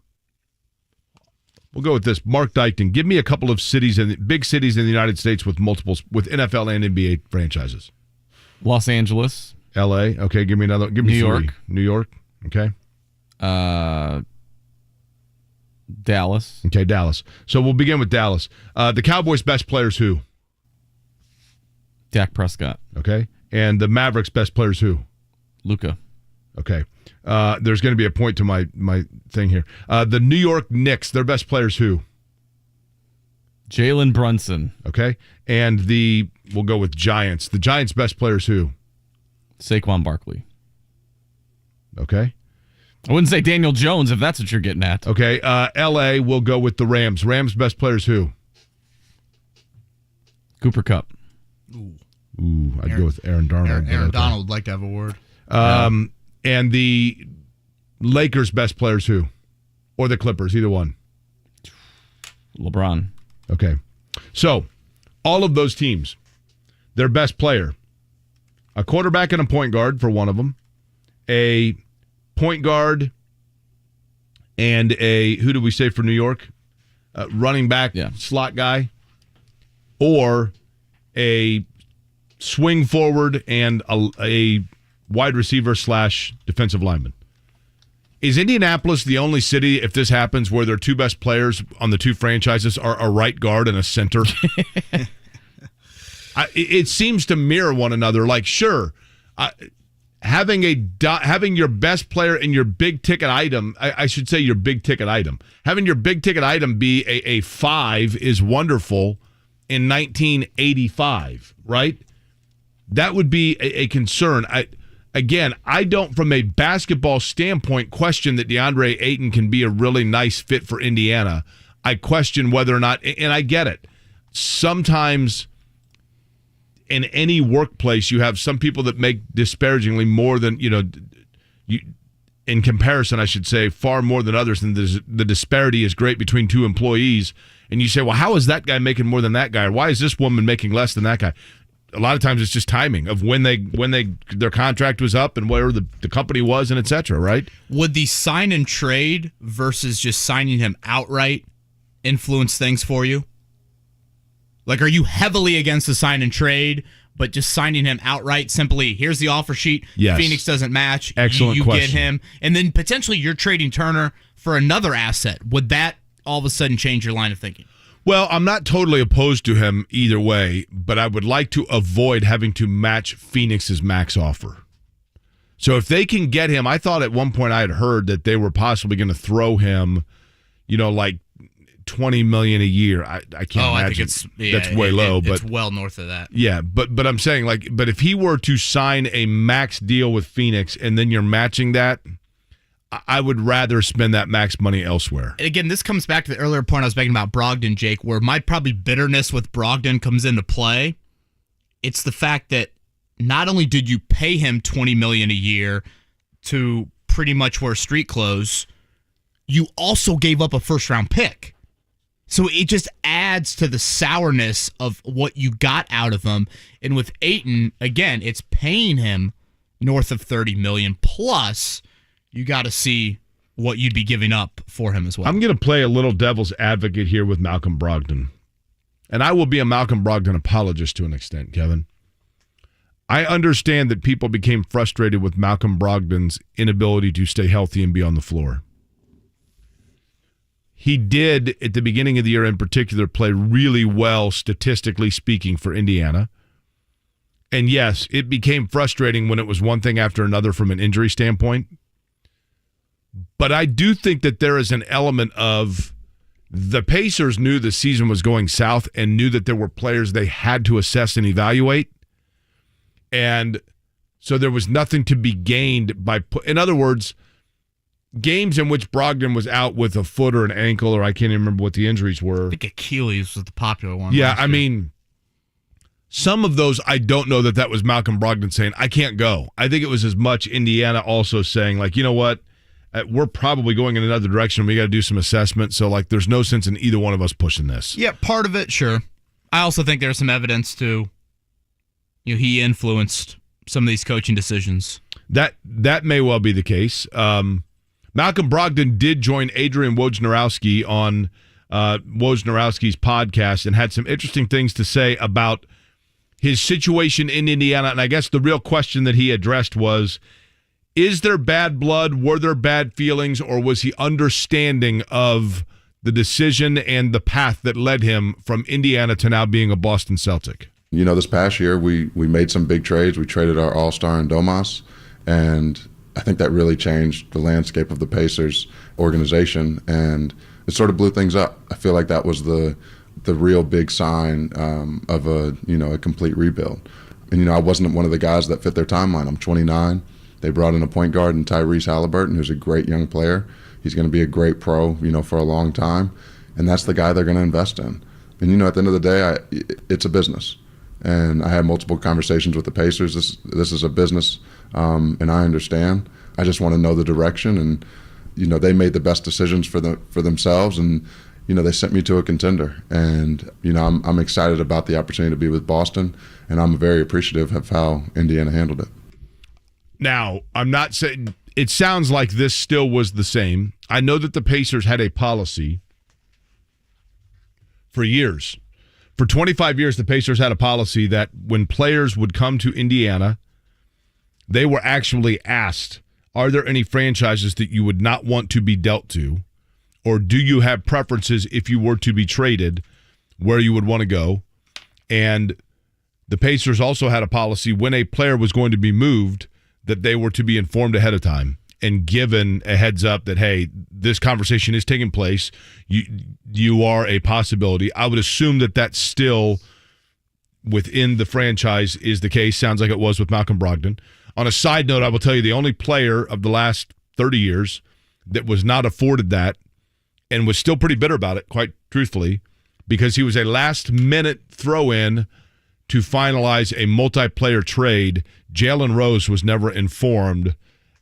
We'll go with this. Mark Dykton. Give me a couple of big cities in the United States with NFL and NBA franchises. Los Angeles, L.A. Okay, give me another. Give me New York. 3. New York. Okay. Dallas. Okay, Dallas. So we'll begin with Dallas. The Cowboys' best players who? Dak Prescott. Okay. And the Mavericks' best players who? Luka. Okay. There's going to be a point to my thing here. The New York Knicks, their best players who? Jalen Brunson. Okay. And we'll go with Giants. The Giants' best players who? Saquon Barkley. Okay. I wouldn't say Daniel Jones if that's what you're getting at. Okay. L.A. will go with the Rams. Rams' best players who? Cooper Kupp. Ooh, I'd go with Aaron Donald. Aaron Donald would like to have a word. And the Lakers' best players who? Or the Clippers, either one. LeBron. Okay. So, all of those teams, their best player, a quarterback and a point guard for one of them, a point guard and who do we say for New York? Running back, slot guy, or a swing forward and a wide receiver / defensive lineman. Is Indianapolis the only city, if this happens, where their 2 best players on the 2 franchises are a right guard and a center? It seems to mirror one another. Like, sure, having your best player in your big ticket item, I should say your big ticket item. Having your big ticket item be a 5 is wonderful in 1985, right? That would be a concern. I don't, from a basketball standpoint, question that DeAndre Ayton can be a really nice fit for Indiana. I question whether or not, and I get it. Sometimes in any workplace, you have some people that make disparagingly more than, in comparison, I should say, far more than others, and the disparity is great between 2 employees. And you say, well, how is that guy making more than that guy? Why is this woman making less than that guy? A lot of times it's just timing of when their contract was up and where the company was and et cetera, right? Would the sign and trade versus just signing him outright influence things for you? Like, are you heavily against the sign and trade, but just signing him outright, simply, here's the offer sheet, yes. Phoenix doesn't match, excellent you question. Get him, and then potentially you're trading Turner for another asset. Would that all of a sudden change your line of thinking? Well, I'm not totally opposed to him either way, but I would like to avoid having to match Phoenix's max offer. So if they can get him, I thought at one point I had heard that they were possibly going to throw him, like $20 million a year. I can't imagine. I think that's way low, but it's well north of that. Yeah, but I'm saying but if he were to sign a max deal with Phoenix and then you're matching that, I would rather spend that max money elsewhere. And again, this comes back to the earlier point I was making about Brogdon, Jake, where my probably bitterness with Brogdon comes into play. It's the fact that not only did you pay him $20 million a year to pretty much wear street clothes, you also gave up a first-round pick. So it just adds to the sourness of what you got out of him. And with Ayton, again, it's paying him north of $30 million plus. You got to see what you'd be giving up for him as well. I'm going to play a little devil's advocate here with Malcolm Brogdon. And I will be a Malcolm Brogdon apologist to an extent, Kevin. I understand that people became frustrated with Malcolm Brogdon's inability to stay healthy and be on the floor. He did, at the beginning of the year in particular, play really well, statistically speaking, for Indiana. And yes, it became frustrating when it was one thing after another from an injury standpoint. But I do think that there is an element of the Pacers knew the season was going south and knew that there were players they had to assess and evaluate. And so there was nothing to be gained by, in other words, games in which Brogdon was out with a foot or an ankle, or I can't even remember what the injuries were. I think Achilles was the popular one. Yeah, I mean, some of those, I don't know that was Malcolm Brogdon saying, I can't go. I think it was as much Indiana also saying, like, you know what? We're probably going in another direction. We got to do some assessment. So, like, there's no sense in either one of us pushing this. Yeah, part of it, sure. I also think there's some evidence to, he influenced some of these coaching decisions. That may well be the case. Malcolm Brogdon did join Adrian Wojnarowski on Wojnarowski's podcast and had some interesting things to say about his situation in Indiana. And I guess the real question that he addressed was, is there bad blood? Were there bad feelings? Or was he understanding of the decision and the path that led him from Indiana to now being a Boston Celtic? This past year, we made some big trades. We traded our all-star in Domas, and I think that really changed the landscape of the Pacers organization, and it sort of blew things up. I feel like that was the real big sign of a complete rebuild. And, I wasn't one of the guys that fit their timeline. I'm 29. They brought in a point guard in Tyrese Halliburton, who's a great young player. He's going to be a great pro, for a long time, and that's the guy they're going to invest in. And, at the end of the day, it's a business. And I had multiple conversations with the Pacers. This is a business, and I understand. I just want to know the direction, and they made the best decisions for themselves, and they sent me to a contender. And I'm excited about the opportunity to be with Boston, and I'm very appreciative of how Indiana handled it. Now, I'm not saying it sounds like this still was the same. I know that the Pacers had a policy for years. For 25 years, the Pacers had a policy that when players would come to Indiana, they were actually asked, are there any franchises that you would not want to be dealt to? Or do you have preferences if you were to be traded where you would want to go? And the Pacers also had a policy when a player was going to be moved that they were to be informed ahead of time and given a heads up that, hey, this conversation is taking place. You are a possibility. I would assume that that's still within the franchise is the case. Sounds like it was with Malcolm Brogdon. On a side note, I will tell you the only player of the last 30 years that was not afforded that and was still pretty bitter about it, quite truthfully, because he was a last-minute throw-in to finalize a multiplayer trade. Jalen Rose was never informed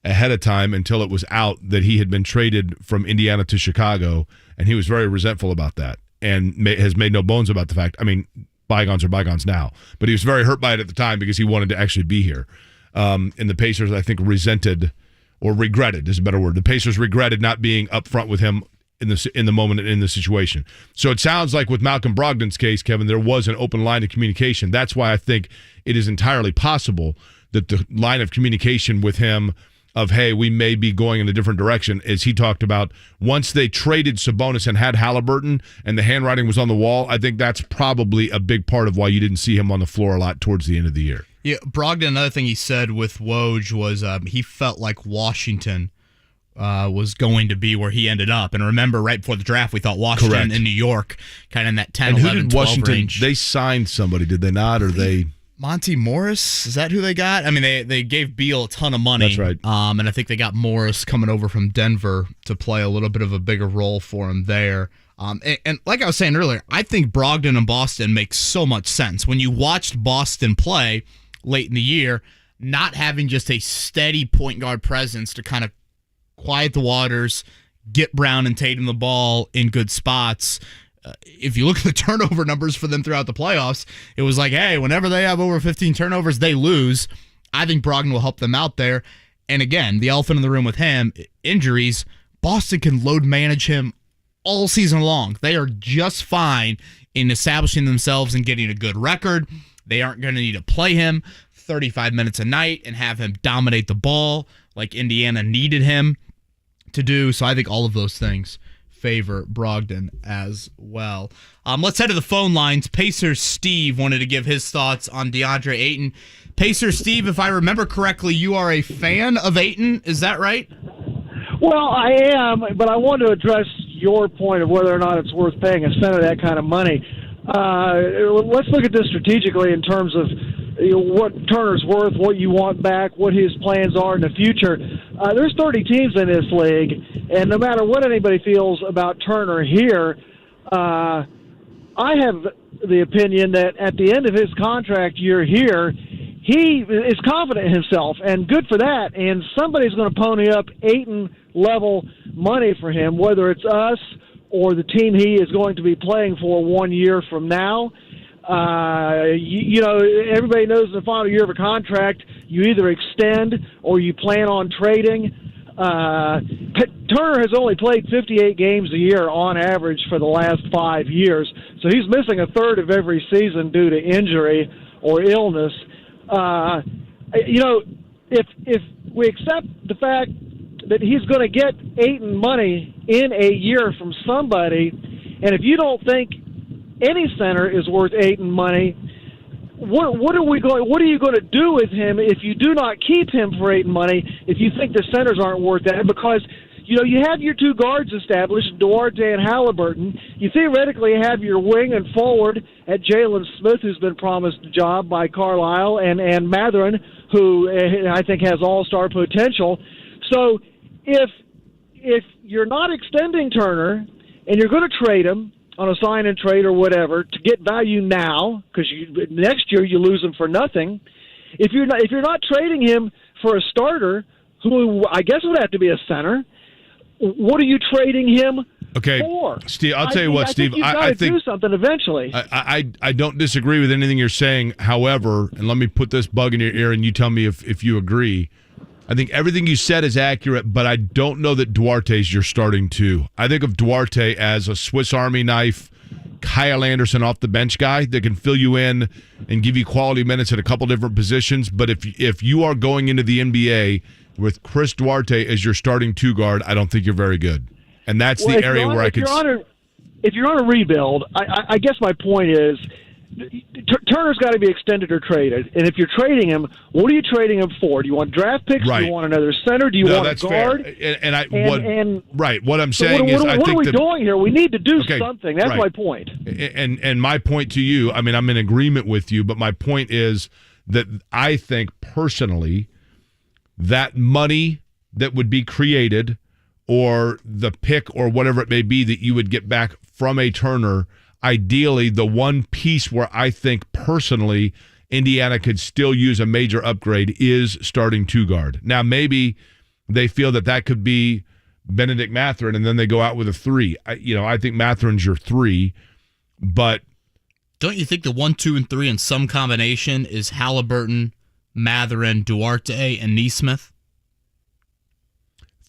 ahead of time until it was out that he had been traded from Indiana to Chicago, and he was very resentful about that and has made no bones about the fact. I mean, bygones are bygones now, but he was very hurt by it at the time because he wanted to actually be here. And the Pacers, I think, resented or regretted is a better word. The Pacers regretted not being upfront with him in the moment and in the situation. So it sounds like with Malcolm Brogdon's case, Kevin, there was an open line of communication. That's why I think it is entirely possible that the line of communication with him of, hey, we may be going in a different direction, as he talked about, once they traded Sabonis and had Halliburton and the handwriting was on the wall, I think that's probably a big part of why you didn't see him on the floor a lot towards the end of the year. Yeah, Brogdon, another thing he said with Woj was he felt like Washington was going to be where he ended up. And remember, right before the draft, we thought Washington Correct. and New York kind of in that 10, and 11, who did 12 Washington, range. They signed somebody, did they not? Or they? Monty Morris, is that who they got? I mean, they gave Beal a ton of money. That's right. And I think they got Morris coming over from Denver to play a little bit of a bigger role for him there. And like I was saying earlier, I think Brogdon and Boston makes so much sense. When you watched Boston play late in the year, not having just a steady point guard presence to kind of quiet the waters, get Brown and Tatum the ball in good spots. If you look at the turnover numbers for them throughout the playoffs, it was like, hey, whenever they have over 15 turnovers, they lose. I think Brogdon will help them out there. And again, the elephant in the room with him, injuries, Boston can load manage him all season long. They are just fine in establishing themselves and getting a good record. They aren't going to need to play him 35 minutes a night and have him dominate the ball like Indiana needed him to do. So I think all of those things favor Brogdon as well. Let's head to the phone lines. Pacers Steve wanted to give his thoughts on Deandre Ayton. Pacers Steve, if I remember correctly, you are a fan of Ayton. Is that right? Well, I am, but I want to address your point of whether or not it's worth paying a center that kind of money. Let's look at this strategically in terms of what Turner's worth, what you want back, what his plans are in the future. There's 30 teams in this league, and no matter what anybody feels about Turner here, I have the opinion that at the end of his contract year here, he is confident in himself, and good for that, and somebody's going to pony up Ayton-level money for him, whether it's us or the team he is going to be playing for 1 year from now. Everybody knows in the final year of a contract, you either extend or you plan on trading. Turner has only played 58 games a year on average for the last 5 years, so he's missing a third of every season due to injury or illness. If we accept the fact that he's going to get Ayton money in a year from somebody, and if you don't think any center is worth Ayton money, what are you going to do with him if you do not keep him for Ayton money? If you think the centers aren't worth that, because you have your two guards established, Duarte and Halliburton. You theoretically have your wing and forward at Jalen Smith, who's been promised a job by Carlisle, and Mathurin, who I think has all-star potential. So if you're not extending Turner and you're going to trade him on a sign and trade or whatever to get value now, because next year you lose him for nothing. If you're not trading him for a starter, who I guess would have to be a center, what are you trading him for? Steve, I'll tell you what, Steve. I think do something eventually. I don't disagree with anything you're saying. However, and let me put this bug in your ear, and you tell me if you agree. I think everything you said is accurate, but I don't know that Duarte's your starting two. I think of Duarte as a Swiss Army knife, Kyle Anderson off the bench guy that can fill you in and give you quality minutes at a couple different positions. But if you are going into the NBA with Chris Duarte as your starting two guard, I don't think you're very good. And that's the area where I could. If you're on a rebuild, I guess my point is, Turner's got to be extended or traded. And if you're trading him, what are you trading him for? Do you want draft picks? Right. Do you want another center? Do you want a guard? Fair. What I'm saying is, what are we doing here? We need to do something. That's my point. And my point to you, I mean, I'm in agreement with you, but my point is that I think personally that money that would be created or the pick or whatever it may be that you would get back from a Turner, ideally, the one piece where I think personally Indiana could still use a major upgrade is starting two guard. Now, maybe they feel that could be Benedict Mathurin, and then they go out with a three. I think Mathurin's your three, but don't you think the 1, 2, and 3 in some combination is Halliburton, Mathurin, Duarte, and Nesmith?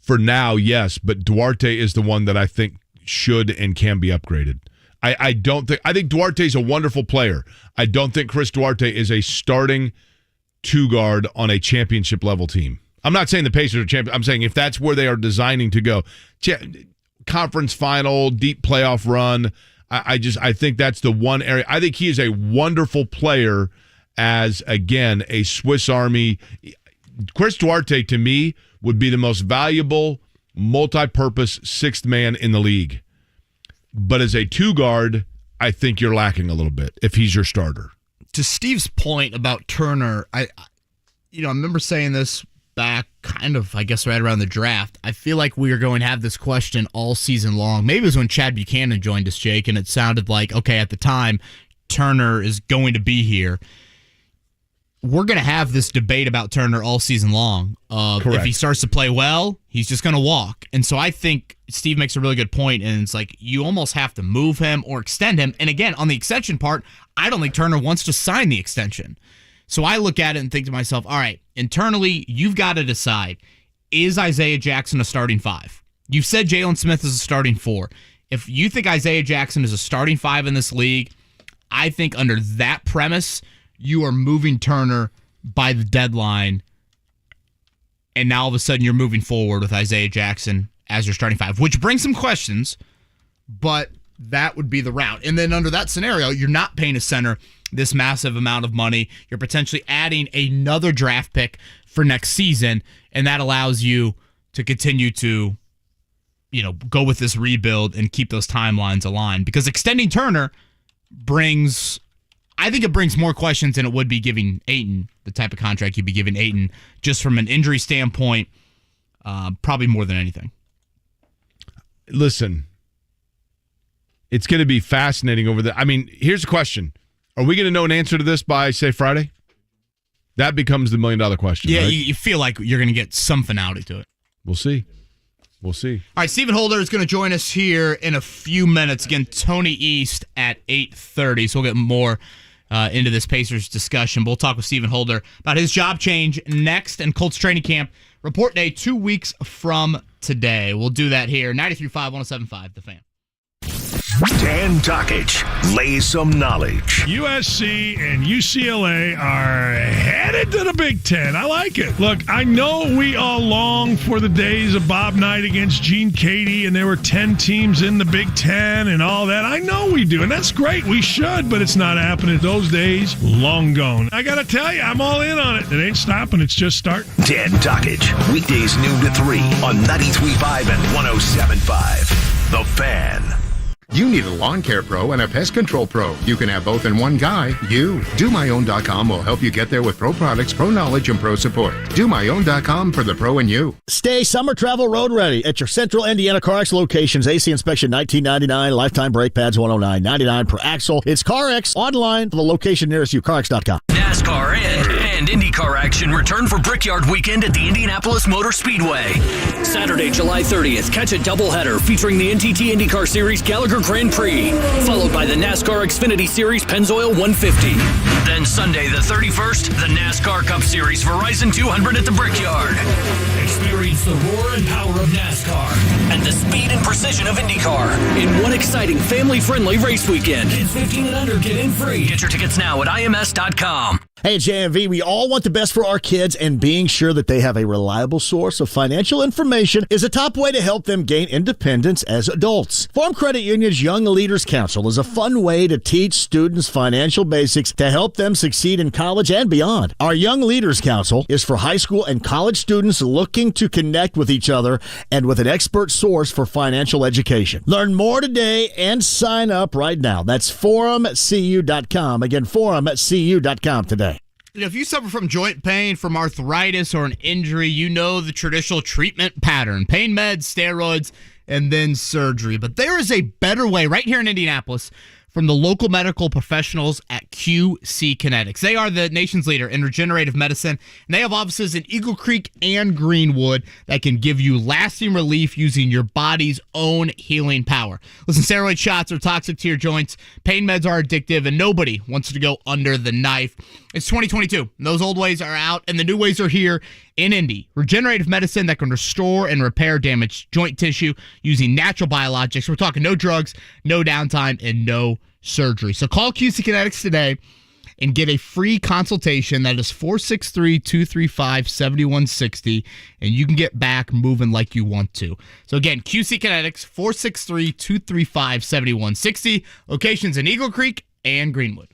For now, yes, but Duarte is the one that I think should and can be upgraded. I think Duarte's a wonderful player. I don't think Chris Duarte is a starting two guard on a championship level team. I'm not saying the Pacers are champions. I'm saying if that's where they are designing to go, conference final, deep playoff run, I think that's the one area. I think he is a wonderful player as, again, a Swiss Army. Chris Duarte, to me, would be the most valuable multi-purpose sixth man in the league. But as a two guard, I think you're lacking a little bit if he's your starter. To Steve's point about Turner, I remember saying this back kind of, I guess, right around the draft. I feel like we are going to have this question all season long. Maybe it was when Chad Buchanan joined us, Jake, and it sounded like, okay, at the time, Turner is going to be here. We're going to have this debate about Turner all season long. If he starts to play well, he's just going to walk. And so I think Steve makes a really good point, and it's like you almost have to move him or extend him. And again, on the extension part, I don't think Turner wants to sign the extension. So I look at it and think to myself, all right, internally, you've got to decide, is Isaiah Jackson a starting 5? You've said Jalen Smith is a starting 4. If you think Isaiah Jackson is a starting 5 in this league, I think under that premise, you are moving Turner by the deadline, and now all of a sudden you're moving forward with Isaiah Jackson as your starting 5, which brings some questions, but that would be the route. And then under that scenario, you're not paying a center this massive amount of money. You're potentially adding another draft pick for next season, and that allows you to continue to, go with this rebuild and keep those timelines aligned. Because extending Turner brings more questions than it would be giving Ayton the type of contract you'd be giving Ayton, just from an injury standpoint, probably more than anything. Listen, it's going to be fascinating over there. I mean, here's a question. Are we going to know an answer to this by, say, Friday? That becomes the million-dollar question, Yeah, right? you feel like you're going to get some finality to it. We'll see. We'll see. All right, Stephen Holder is going to join us here in a few minutes. Again, Tony East at 8:30, so we'll get more into this Pacers discussion. We'll talk with Stephen Holder about his job change next and Colts training camp report day 2 weeks from today. We'll do that here. 93.5, 107.5, The Fan. Dan Dockage lays some knowledge. USC and UCLA are headed to the Big Ten. I like it. Look, I know we all long for the days of Bob Knight against Gene Cady, and there were 10 teams in the Big Ten and all that. I know we do, and that's great. We should, but it's not happening. Those days, long gone. I got to tell you, I'm all in on it. It ain't stopping. It's just starting. Dan Dockage, weekdays noon to 3 on 93.5 and 107.5. The Fan. You need a lawn care pro and a pest control pro. You can have both in one guy. You. DoMyOwn.com will help you get there with pro products, pro knowledge, and pro support. DoMyOwn.com for the pro in you. Stay summer travel road ready at your Central Indiana CarX locations. AC inspection $19.99, lifetime brake pads $109.99 per axle. It's CarX online for the location nearest you, CarX.com. NASCAR and IndyCar action return for Brickyard Weekend at the Indianapolis Motor Speedway. Saturday, July 30th, catch a doubleheader featuring the NTT IndyCar Series Gallagher Grand Prix, followed by the NASCAR Xfinity Series Pennzoil 150. Then Sunday, the 31st, the NASCAR Cup Series Verizon 200 at the Brickyard. Experience the roar and power of NASCAR and the speed and precision of IndyCar in one exciting family-friendly race weekend. Kids 15 and under get in free. Get your tickets now at ims.com. Hey, JMV, we all want the best for our kids, and being sure that they have a reliable source of financial information is a top way to help them gain independence as adults. Farm Credit Union's Young Leaders Council is a fun way to teach students financial basics to help them succeed in college and beyond. Our Young Leaders Council is for high school and college students looking to connect with each other and with an expert source for financial education. Learn more today and sign up right now. That's forumcu.com. Again, forumcu.com today. If you suffer from joint pain, from arthritis, or an injury, you know the traditional treatment pattern: pain meds, steroids, and then surgery. But there is a better way right here in Indianapolis from the local medical professionals at QC Kinetics. They are the nation's leader in regenerative medicine, and they have offices in Eagle Creek and Greenwood that can give you lasting relief using your body's own healing power. Listen, steroid shots are toxic to your joints, pain meds are addictive, and nobody wants to go under the knife. It's 2022. Those old ways are out, and the new ways are here in Indy. Regenerative medicine that can restore and repair damaged joint tissue using natural biologics. We're talking no drugs, no downtime, and no surgery. So call QC Kinetics today and get a free consultation. That is 463-235-7160, and you can get back moving like you want to. So again, QC Kinetics, 463-235-7160. Locations in Eagle Creek and Greenwood.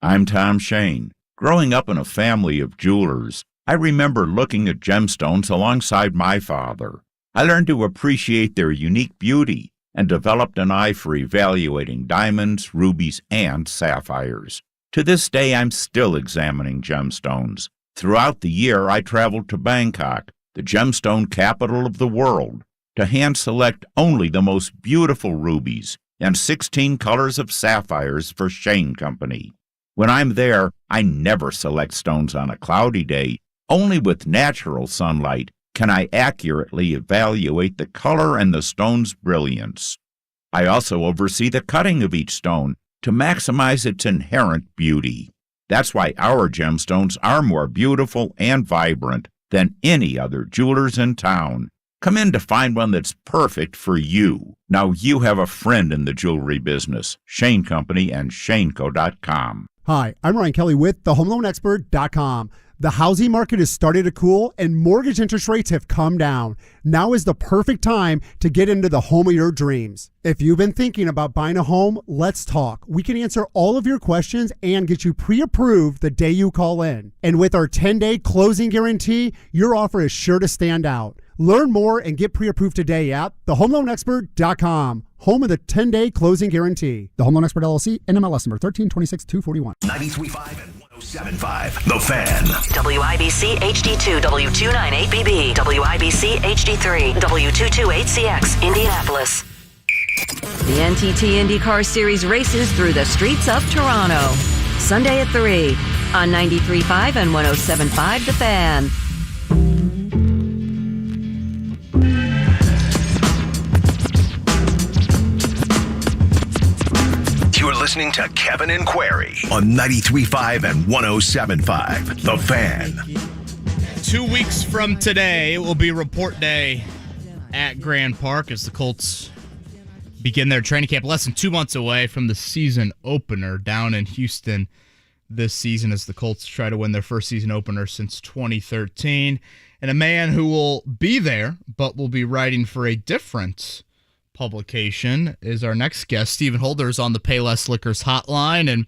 I'm Tom Shane. Growing up in a family of jewelers, I remember looking at gemstones alongside my father. I learned to appreciate their unique beauty and developed an eye for evaluating diamonds, rubies, and sapphires. To this day, I'm still examining gemstones. Throughout the year, I traveled to Bangkok, the gemstone capital of the world, to hand-select only the most beautiful rubies and 16 colors of sapphires for Shane Company. When I'm there, I never select stones on a cloudy day. Only with natural sunlight can I accurately evaluate the color and the stone's brilliance. I also oversee the cutting of each stone to maximize its inherent beauty. That's why our gemstones are more beautiful and vibrant than any other jewelers in town. Come in to find one that's perfect for you. Now you have a friend in the jewelry business. Shane Company and ShaneCo.com. Hi, I'm Ryan Kelly with thehomeloanexpert.com. The housing market has started to cool and mortgage interest rates have come down. Now is the perfect time to get into the home of your dreams. If you've been thinking about buying a home, let's talk. We can answer all of your questions and get you pre-approved the day you call in. And with our 10-day closing guarantee, your offer is sure to stand out. Learn more and get pre-approved today at thehomeloanexpert.com. Home of the 10-day closing guarantee. The Home Loan Expert LLC, NMLS number 1326241. 93.5 and 107.5. The Fan. WIBC HD2 W298BB. WIBC HD3 W228CX. Indianapolis. The NTT IndyCar Series races through the streets of Toronto. Sunday at 3 on 93.5 and 107.5 The Fan. You're listening to Kevin and Query on 93.5 and 107.5 The Fan. 2 weeks from today, it will be report day at Grand Park as the Colts begin their training camp. Less than 2 months away from the season opener down in Houston this season as the Colts try to win their first season opener since 2013. And a man who will be there but will be writing for a different publication is our next guest. Stephen Holder is on the Payless Liquors hotline. And,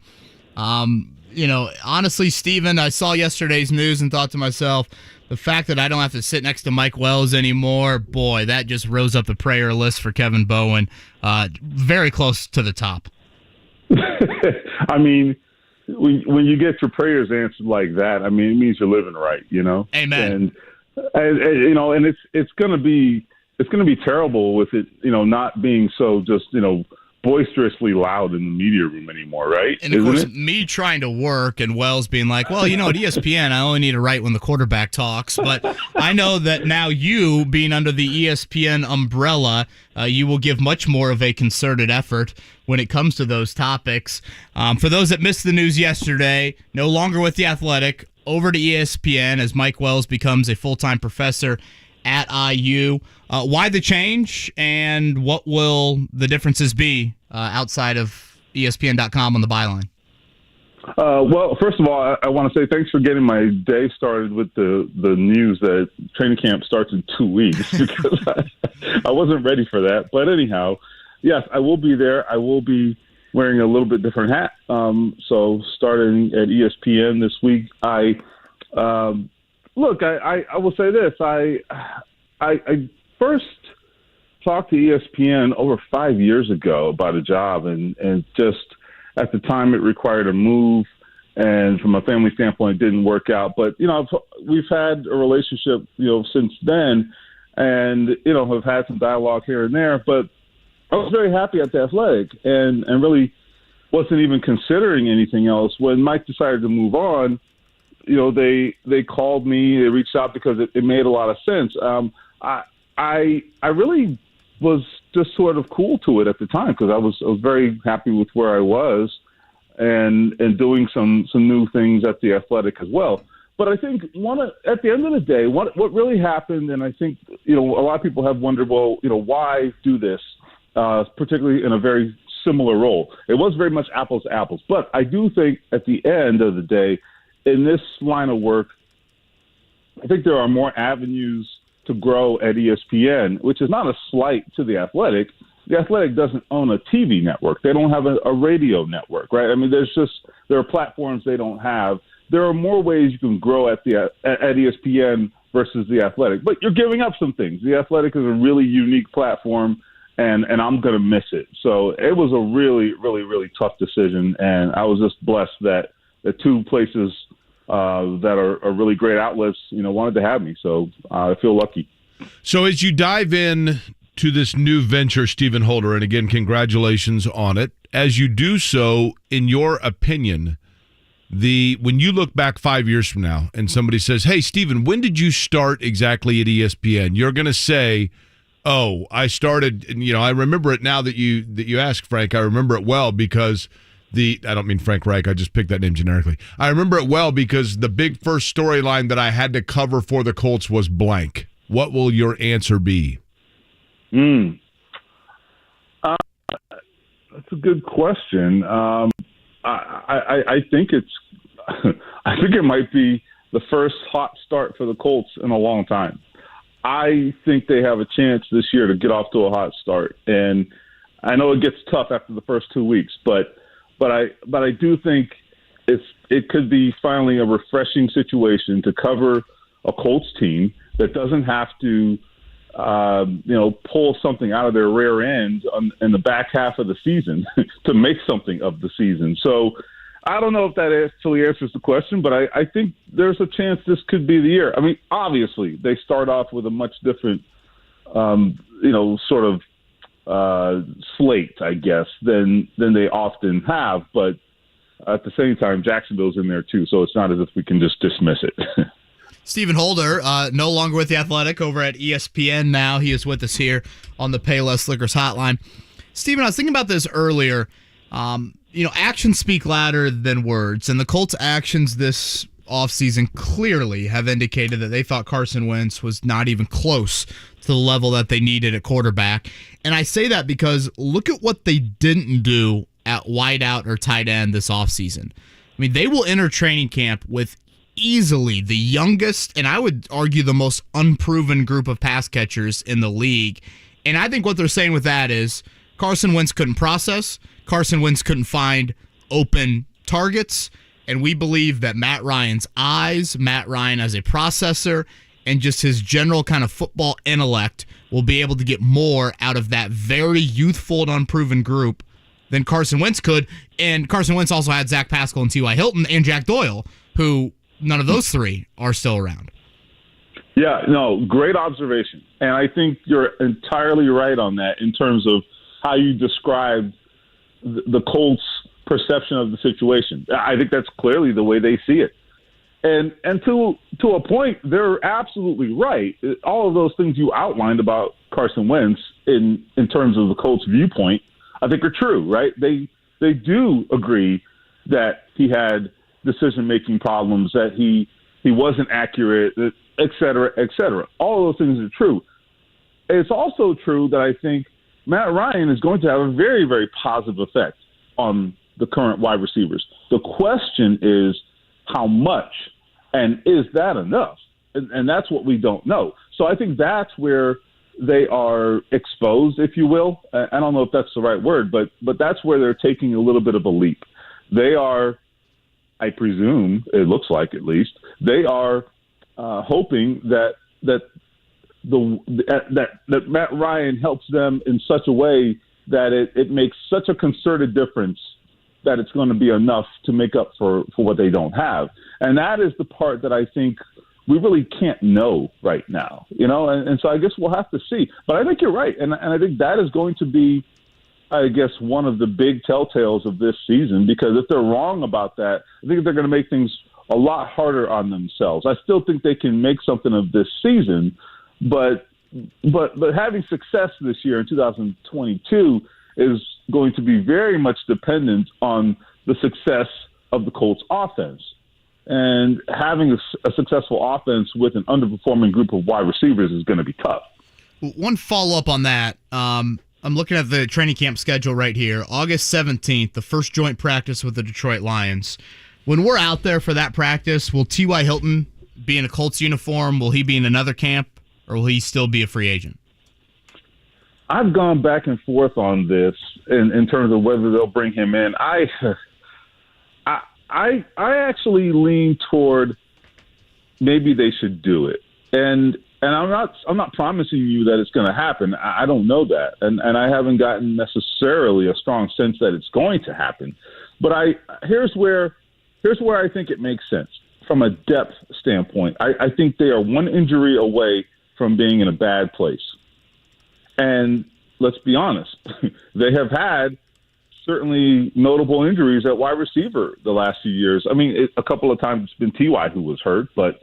honestly, Stephen, I saw yesterday's news and thought to myself, the fact that I don't have to sit next to Mike Wells anymore, boy, that just rose up the prayer list for Kevin Bowen. Very close to the top. I mean, when you get your prayers answered like that, I mean, it means you're living right, Amen. And it's going to be, it's going to be terrible with it, not being so just, boisterously loud in the media room anymore, right? And of course, me trying to work and Wells being like, well, at ESPN, I only need to write when the quarterback talks. But I know that now you, being under the ESPN umbrella, you will give much more of a concerted effort when it comes to those topics. For those that missed the news yesterday, no longer with The Athletic, over to ESPN as Mike Wells becomes a full-time professor at IU. Why the change, and what will the differences be outside of ESPN.com on the byline? Well, first of all, I want to say thanks for getting my day started with the news that training camp starts in 2 weeks, because I wasn't ready for that. But anyhow, yes, I will be there. I will be wearing a little bit different hat. So starting at ESPN this week, I will say this. I first talked to ESPN over 5 years ago about a job, and just at the time it required a move, and from a family standpoint it didn't work out. But, we've had a relationship, since then, and, have had some dialogue here and there. But I was very happy at The Athletic and really wasn't even considering anything else. When Mike decided to move on, they called me, they reached out because it made a lot of sense. I really was just sort of cool to it at the time, because I was very happy with where I was and doing some new things at The Athletic as well. But I think at the end of the day, what really happened, and I think, a lot of people have wondered, well, why do this, particularly in a very similar role. It was very much apples to apples. But I do think at the end of the day, in this line of work, I think there are more avenues to grow at ESPN, which is not a slight to The Athletic. The Athletic doesn't own a TV network. They don't have a radio network, right? I mean, there are platforms they don't have. There are more ways you can grow at ESPN versus The Athletic, but you're giving up some things. The Athletic is a really unique platform, and I'm going to miss it. So it was a really, really, really tough decision, and I was just blessed that the two places that are really great outlets, wanted to have me. So I feel lucky. So as you dive in to this new venture, Stephen Holder, and again, congratulations on it. As you do so, in your opinion, when you look back 5 years from now and somebody says, hey, Stephen, when did you start exactly at ESPN? You're going to say, oh, I started, I remember it now that you ask, Frank. I remember it well because I don't mean Frank Reich, I just picked that name generically. I remember it well because the big first storyline that I had to cover for the Colts was blank. What will your answer be? That's a good question. I think I think it might be the first hot start for the Colts in a long time. I think they have a chance this year to get off to a hot start, and I know it gets tough after the first 2 weeks, but I do think it could be finally a refreshing situation to cover a Colts team that doesn't have to pull something out of their rear end in the back half of the season to make something of the season. So I don't know if that actually answers the question, but I think there's a chance this could be the year. I mean, obviously, they start off with a much different, slate, I guess, than they often have. But at the same time, Jacksonville's in there too, so it's not as if we can just dismiss it. Stephen Holder, no longer with The Athletic, over at ESPN now. He is with us here on the Payless Liquors hotline. Stephen, I was thinking about this earlier. Actions speak louder than words, and the Colts' actions this offseason clearly have indicated that they thought Carson Wentz was not even close to the level that they needed at quarterback. And I say that because look at what they didn't do at wideout or tight end this offseason. I mean, they will enter training camp with easily the youngest, and I would argue the most unproven group of pass catchers in the league. And I think what they're saying with that is Carson Wentz couldn't process, Carson Wentz couldn't find open targets, and we believe that Matt Ryan's eyes, Matt Ryan as a processor, and just his general kind of football intellect will be able to get more out of that very youthful and unproven group than Carson Wentz could. And Carson Wentz also had Zach Pascal and T.Y. Hilton and Jack Doyle, who none of those three are still around. Yeah, no, great observation. And I think you're entirely right on that in terms of how you described the Colts' perception of the situation. I think that's clearly the way they see it. And to a point, they're absolutely right. All of those things you outlined about Carson Wentz in terms of the Colts' viewpoint, I think are true, right? They do agree that he had decision-making problems, that he wasn't accurate, et cetera, et cetera. All of those things are true. It's also true that I think Matt Ryan is going to have a very, very positive effect on the current wide receivers. The question is how much, and is that enough? And that's what we don't know. So I think that's where they are exposed, if you will. I don't know if that's the right word, but that's where they're taking a little bit of a leap. They are, I presume, it looks like at least, they are hoping that Matt Ryan helps them in such a way that it makes such a concerted difference that it's going to be enough to make up for what they don't have. And that is the part that I think we really can't know right now, and so I guess we'll have to see. But I think you're right, and I think that is going to be, I guess, one of the big telltales of this season, because if they're wrong about that, I think they're going to make things a lot harder on themselves. I still think they can make something of this season, but having success this year in 2022 is going to be very much dependent on the success of the Colts offense. And having a successful offense with an underperforming group of wide receivers is going to be tough. One follow-up on that. I'm looking at the training camp schedule right here. August 17th, the first joint practice with the Detroit Lions. When we're out there for that practice, will T.Y. Hilton be in a Colts uniform? Will he be in another camp? Or will he still be a free agent? I've gone back and forth on this in terms of whether they'll bring him in. I actually lean toward maybe they should do it. And And I'm not promising you that it's going to happen. I don't know that, and I haven't gotten necessarily a strong sense that it's going to happen. But here's where I think it makes sense from a depth standpoint. I think they are one injury away from being in a bad place. And let's be honest, they have had certainly notable injuries at wide receiver the last few years. I mean, a couple of times it's been T.Y. who was hurt, but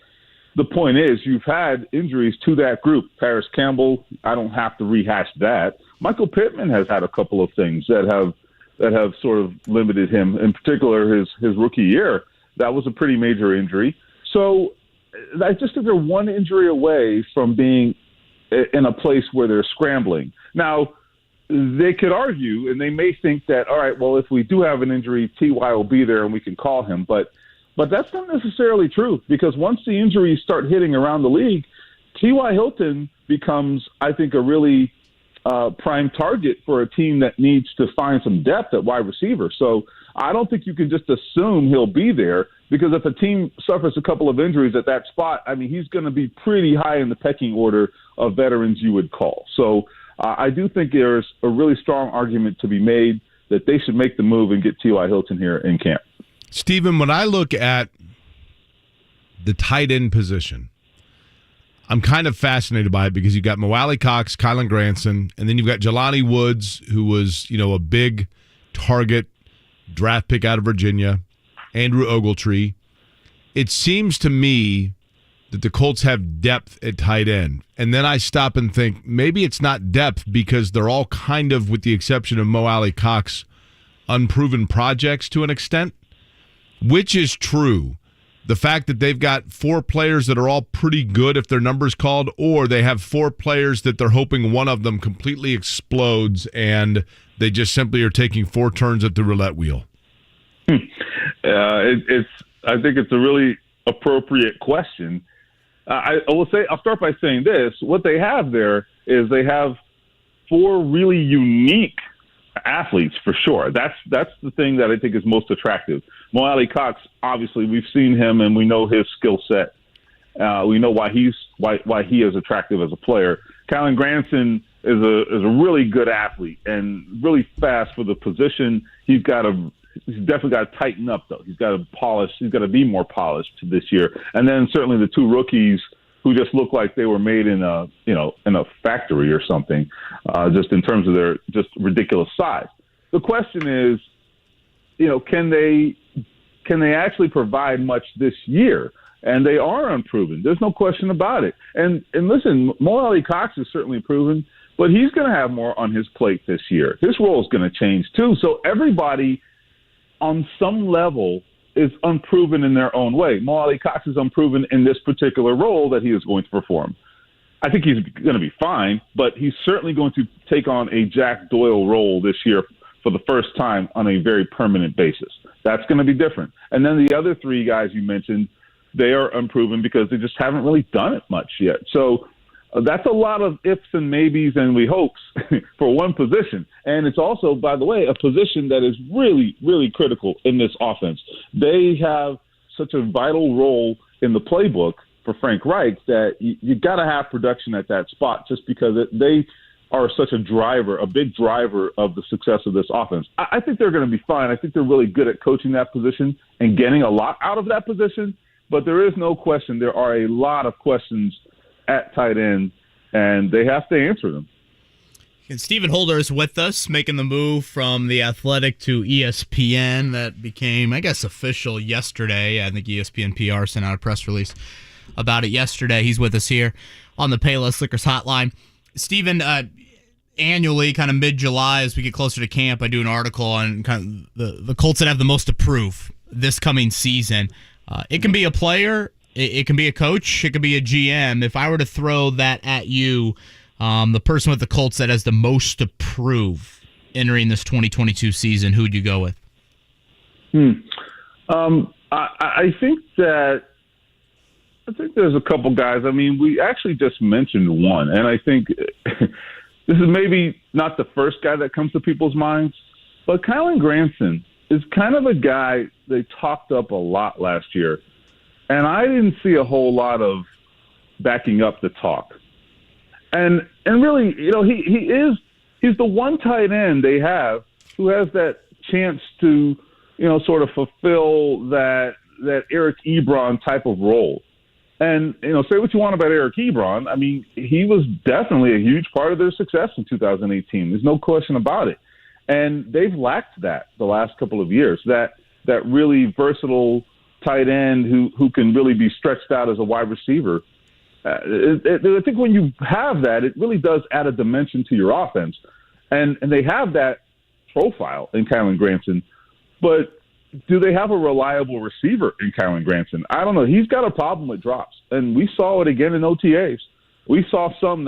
the point is you've had injuries to that group. Paris Campbell, I don't have to rehash that. Michael Pittman has had a couple of things that have sort of limited him, in particular his rookie year. That was a pretty major injury. So I just think they're one injury away from being in a place where they're scrambling. Now, they could argue, and they may think that, all right, well, if we do have an injury, T.Y. will be there and we can call him. But that's not necessarily true, because once the injuries start hitting around the league, T.Y. Hilton becomes, I think, a really prime target for a team that needs to find some depth at wide receiver. So I don't think you can just assume he'll be there, because if a team suffers a couple of injuries at that spot, I mean, he's going to be pretty high in the pecking order of veterans you would call. So I do think there's a really strong argument to be made that they should make the move and get T.Y. Hilton here in camp. Stephen, when I look at the tight end position, I'm kind of fascinated by it, because you've got Mo Alley-Cox, Kylan Granson, and then you've got Jelani Woods, who was, a big target draft pick out of Virginia, Andrew Ogletree. It seems to me that the Colts have depth at tight end. And then I stop and think, maybe it's not depth, because they're all kind of, with the exception of Mo Alley-Cox, unproven projects to an extent. Which is true? The fact that they've got 4 players that are all pretty good if their number's called, or they have 4 players that they're hoping one of them completely explodes and they just simply are taking 4 turns at the roulette wheel? I think it's a really appropriate question. I'll start by saying this. What they have there is they have 4 really unique athletes, for sure. That's the thing that I think is most attractive. Mo Alley-Cox, obviously, we've seen him and we know his skill set. We know why he is attractive as a player. Kylan Granson is a really good athlete and really fast for the position. He's definitely got to tighten up, though. He's got to polish. He's got to be more polished this year. And then certainly the 2 rookies who just look like they were made in a factory or something, just in terms of their just ridiculous size. The question is, can they actually provide much this year? And they are unproven. There's no question about it. And listen, Mo Alley-Cox is certainly proven, but he's going to have more on his plate this year. His role is going to change too. So everybody on some level is unproven in their own way. Mo Alley-Cox is unproven in this particular role that he is going to perform. I think he's going to be fine, but he's certainly going to take on a Jack Doyle role this year for the first time on a very permanent basis. That's going to be different. And then the other 3 guys you mentioned, they are unproven because they just haven't really done it much yet. So that's a lot of ifs and maybes and we hopes for one position. And it's also, by the way, a position that is really, really critical in this offense. They have such a vital role in the playbook for Frank Reich that you got to have production at that spot, just because they are such a driver, a big driver of the success of this offense. I think they're going to be fine. I think they're really good at coaching that position and getting a lot out of that position. But there is no question there are a lot of questions at tight end, and they have to answer them. And Stephen Holder is with us, making the move from The Athletic to ESPN. That became, I guess, official yesterday. I think ESPN PR sent out a press release about it yesterday. He's with us here on the Payless Liquors Hotline. Stephen, annually, kind of mid-July, as we get closer to camp, I do an article on kind of the Colts that have the most to prove this coming season. It can be a player, it can be a coach, it can be a GM. If I were to throw that at you, the person with the Colts that has the most to prove entering this 2022 season, who'd you go with? I think there's a couple guys. I mean, we actually just mentioned one, and I think this is maybe not the first guy that comes to people's minds, but Kylan Granson is kind of a guy they talked up a lot last year, and I didn't see a whole lot of backing up the talk. And really, he's the one tight end they have who has that chance to, sort of fulfill that Eric Ebron type of role. And, say what you want about Eric Ebron. I mean, he was definitely a huge part of their success in 2018. There's no question about it. And they've lacked that the last couple of years, that really versatile tight end who can really be stretched out as a wide receiver. I think when you have that, it really does add a dimension to your offense. And they have that profile in Kylen Granson. But do they have a reliable receiver in Kylen Granson? I don't know. He's got a problem with drops. And we saw it again in OTAs. We saw some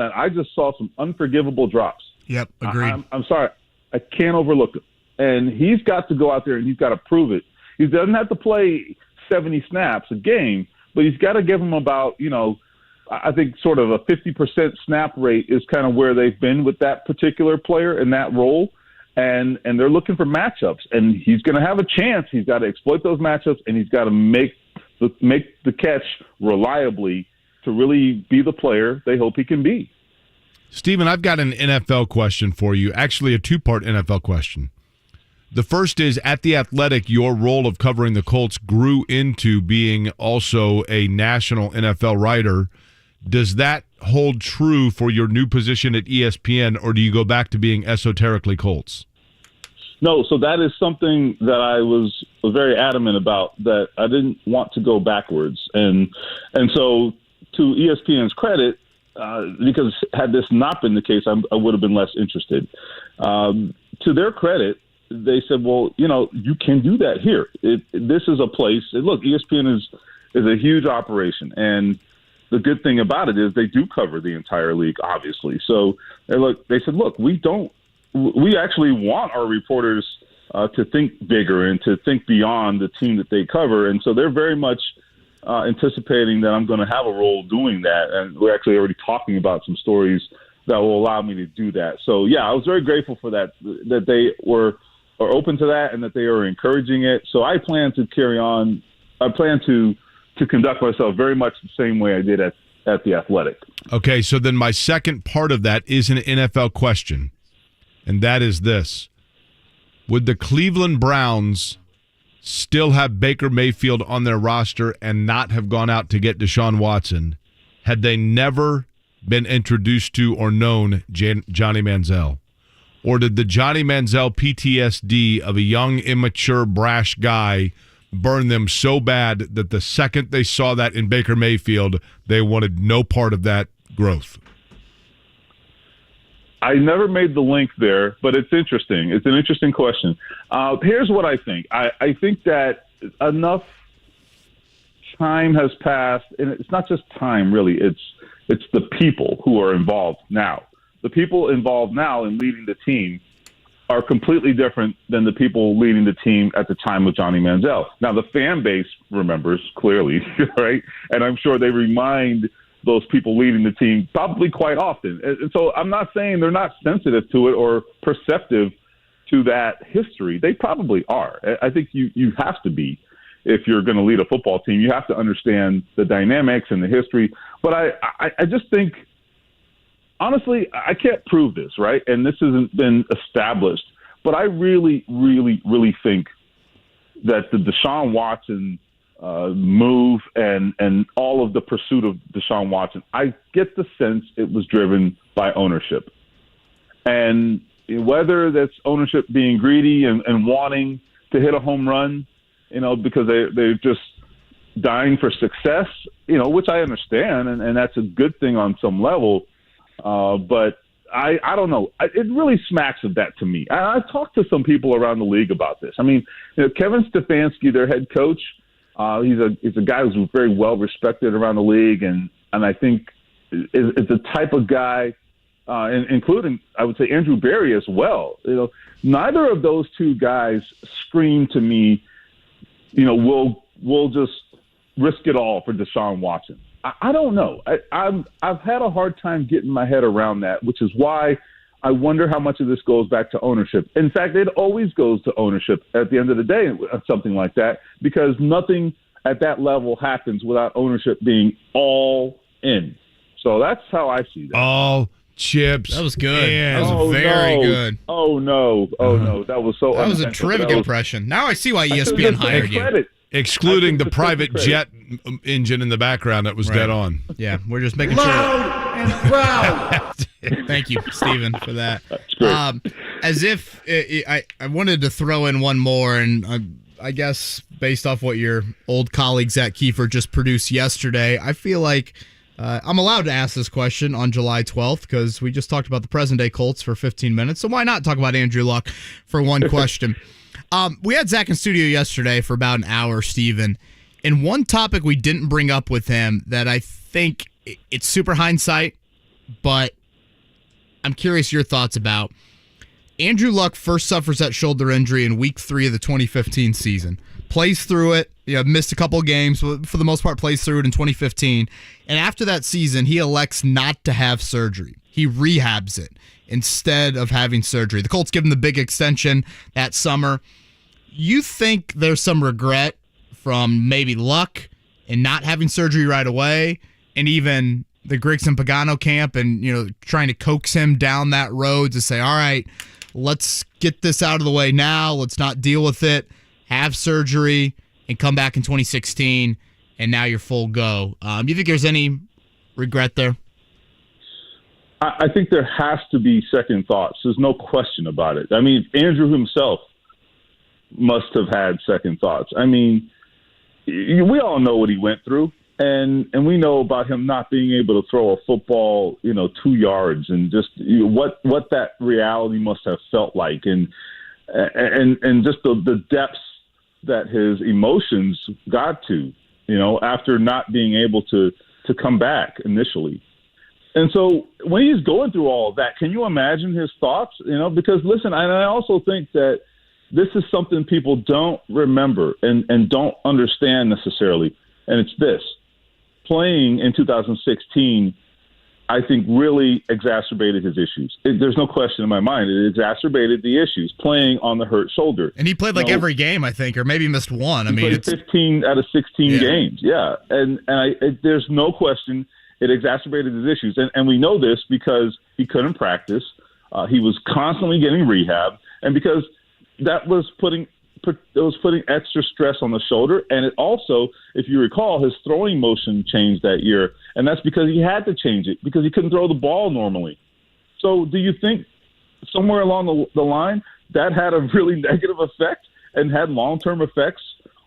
unforgivable drops. Yep, agreed. I'm sorry. I can't overlook him. And he's got to go out there and he's got to prove it. He doesn't have to play 70 snaps a game, but he's got to give him about, I think sort of a 50% snap rate is kind of where they've been with that particular player in that role. And they're looking for matchups. And he's going to have a chance. He's got to exploit those matchups, and he's got to make the catch reliably to really be the player they hope he can be. Steven, I've got an NFL question for you, actually a two-part NFL question. The first is, at The Athletic, your role of covering the Colts grew into being also a national NFL writer. Does that hold true for your new position at ESPN, or do you go back to being esoterically Colts? No, so that is something that I was very adamant about, that I didn't want to go backwards. And so to ESPN's credit, because had this not been the case, I would have been less interested. To their credit, they said, well, you can do that here. This is a place. Look, ESPN is a huge operation, and the good thing about it is they do cover the entire league, obviously. So they said, look, we actually want our reporters to think bigger and to think beyond the team that they cover, and so they're very much anticipating that I'm going to have a role doing that, and we're actually already talking about some stories that will allow me to do that. So, yeah, I was very grateful for that they are open to that and that they are encouraging it. So I plan to carry on. I plan to conduct myself very much the same way I did at The Athletic. Okay, so then my second part of that is an NFL question, and that is this. Would the Cleveland Browns still have Baker Mayfield on their roster and not have gone out to get Deshaun Watson had they never been introduced to or known Johnny Manziel? Or did the Johnny Manziel PTSD of a young, immature, brash guy burn them so bad that the second they saw that in Baker Mayfield, they wanted no part of that growth? I never made the link there, but it's interesting. It's an interesting question. Here's what I think. I think that enough time has passed, and it's not just time, really. It's the people who are involved now. The people involved now in leading the team are completely different than the people leading the team at the time of Johnny Manziel. Now, the fan base remembers clearly, right? And I'm sure they remind those people leading the team probably quite often. And so I'm not saying they're not sensitive to it or perceptive to that history. They probably are. I think you have to be if you're going to lead a football team. You have to understand the dynamics and the history. But I just think, honestly, I can't prove this, right? And this hasn't been established. But I really, really, really think that the Deshaun Watson move and all of the pursuit of Deshaun Watson, I get the sense it was driven by ownership. And whether that's ownership being greedy and wanting to hit a home run, because they're just dying for success, which I understand, and that's a good thing on some level. But I don't know. It really smacks of that to me. I've talked to some people around the league about this. I mean, Kevin Stefanski, their head coach, he's a guy who's very well respected around the league, and I think is the type of guy, including I would say Andrew Berry as well. Neither of those two guys scream to me, we'll just risk it all for Deshaun Watson. I don't know. I've had a hard time getting my head around that, which is why I wonder how much of this goes back to ownership. In fact, it always goes to ownership at the end of the day, something like that, because nothing at that level happens without ownership being all in. So that's how I see that. Oh, Chips. That was good. Man. That was very good. Oh, no. That was so That was a unintentional. terrific impression. Now I see why ESPN hired you. Excluding the private jet engine in the background that was dead on. Yeah, we're just making sure. Loud and proud. Thank you, Steven, for that. That's great. As if I wanted to throw in one more, and I guess based off what your old colleague Zach Kiefer just produced yesterday, I feel like I'm allowed to ask this question on July 12th because we just talked about the present-day Colts for 15 minutes, so why not talk about Andrew Luck for one question? We had Zach in studio yesterday for about an hour, Steven, and one topic we didn't bring up with him that I think it's super hindsight, but I'm curious your thoughts about. Andrew Luck first suffers that shoulder injury in week 3 of the 2015 season. Plays through it, missed a couple of games, but for the most part plays through it in 2015. And after that season, he elects not to have surgery. He rehabs it instead of having surgery. The Colts give him the big extension that summer. You think there's some regret from maybe Luck and not having surgery right away, and even the Griggs and Pagano camp and, trying to coax him down that road to say, all right, let's get this out of the way now. Let's not deal with it. Have surgery and come back in 2016, and now you're full go. Do you think there's any regret there? I think there has to be second thoughts. There's no question about it. I mean, Andrew himself must have had second thoughts. I mean, we all know what he went through, and we know about him not being able to throw a football, 2 yards, and just what that reality must have felt like, and just the depths that his emotions got to, after not being able to come back initially. And so when he's going through all of that, can you imagine his thoughts? Because listen, I also think that this is something people don't remember and don't understand necessarily. And it's this: playing in 2016, I think, really exacerbated his issues. There's no question in my mind. It exacerbated the issues, playing on the hurt shoulder. And he played every game, I think, or maybe missed one. He played 15 out of 16 games. Yeah. And there's no question it exacerbated his issues. And we know this because he couldn't practice. He was constantly getting rehab. And because that was putting extra stress on the shoulder. And it also, if you recall, his throwing motion changed that year. And that's because he had to change it because he couldn't throw the ball normally. So do you think somewhere along the line that had a really negative effect and had long-term effects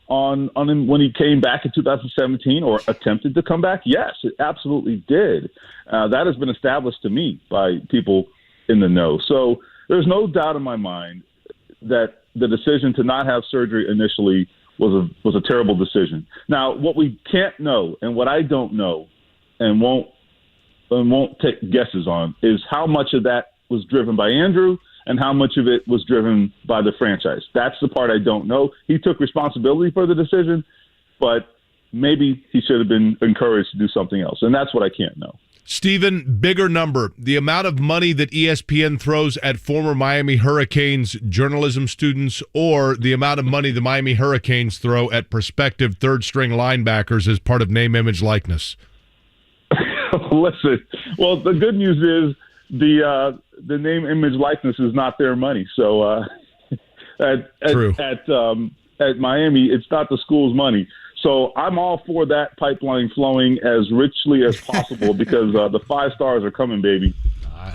on him when he came back in 2017 or attempted to come back? Yes, it absolutely did. That has been established to me by people in the know. So there's no doubt in my mind that the decision to not have surgery initially was a terrible decision. Now, what we can't know and what I don't know and won't take guesses on is how much of that was driven by Andrew and how much of it was driven by the franchise. That's the part I don't know. He took responsibility for the decision, but maybe he should have been encouraged to do something else, and that's what I can't know. Steven, bigger number, the amount of money that ESPN throws at former Miami Hurricanes journalism students or the amount of money the Miami Hurricanes throw at prospective third-string linebackers as part of name, image, likeness? Listen, well, the good news is the name, image, likeness is not their money. So at Miami, it's not the school's money. So I'm all for that pipeline flowing as richly as possible because the 5 stars are coming, baby.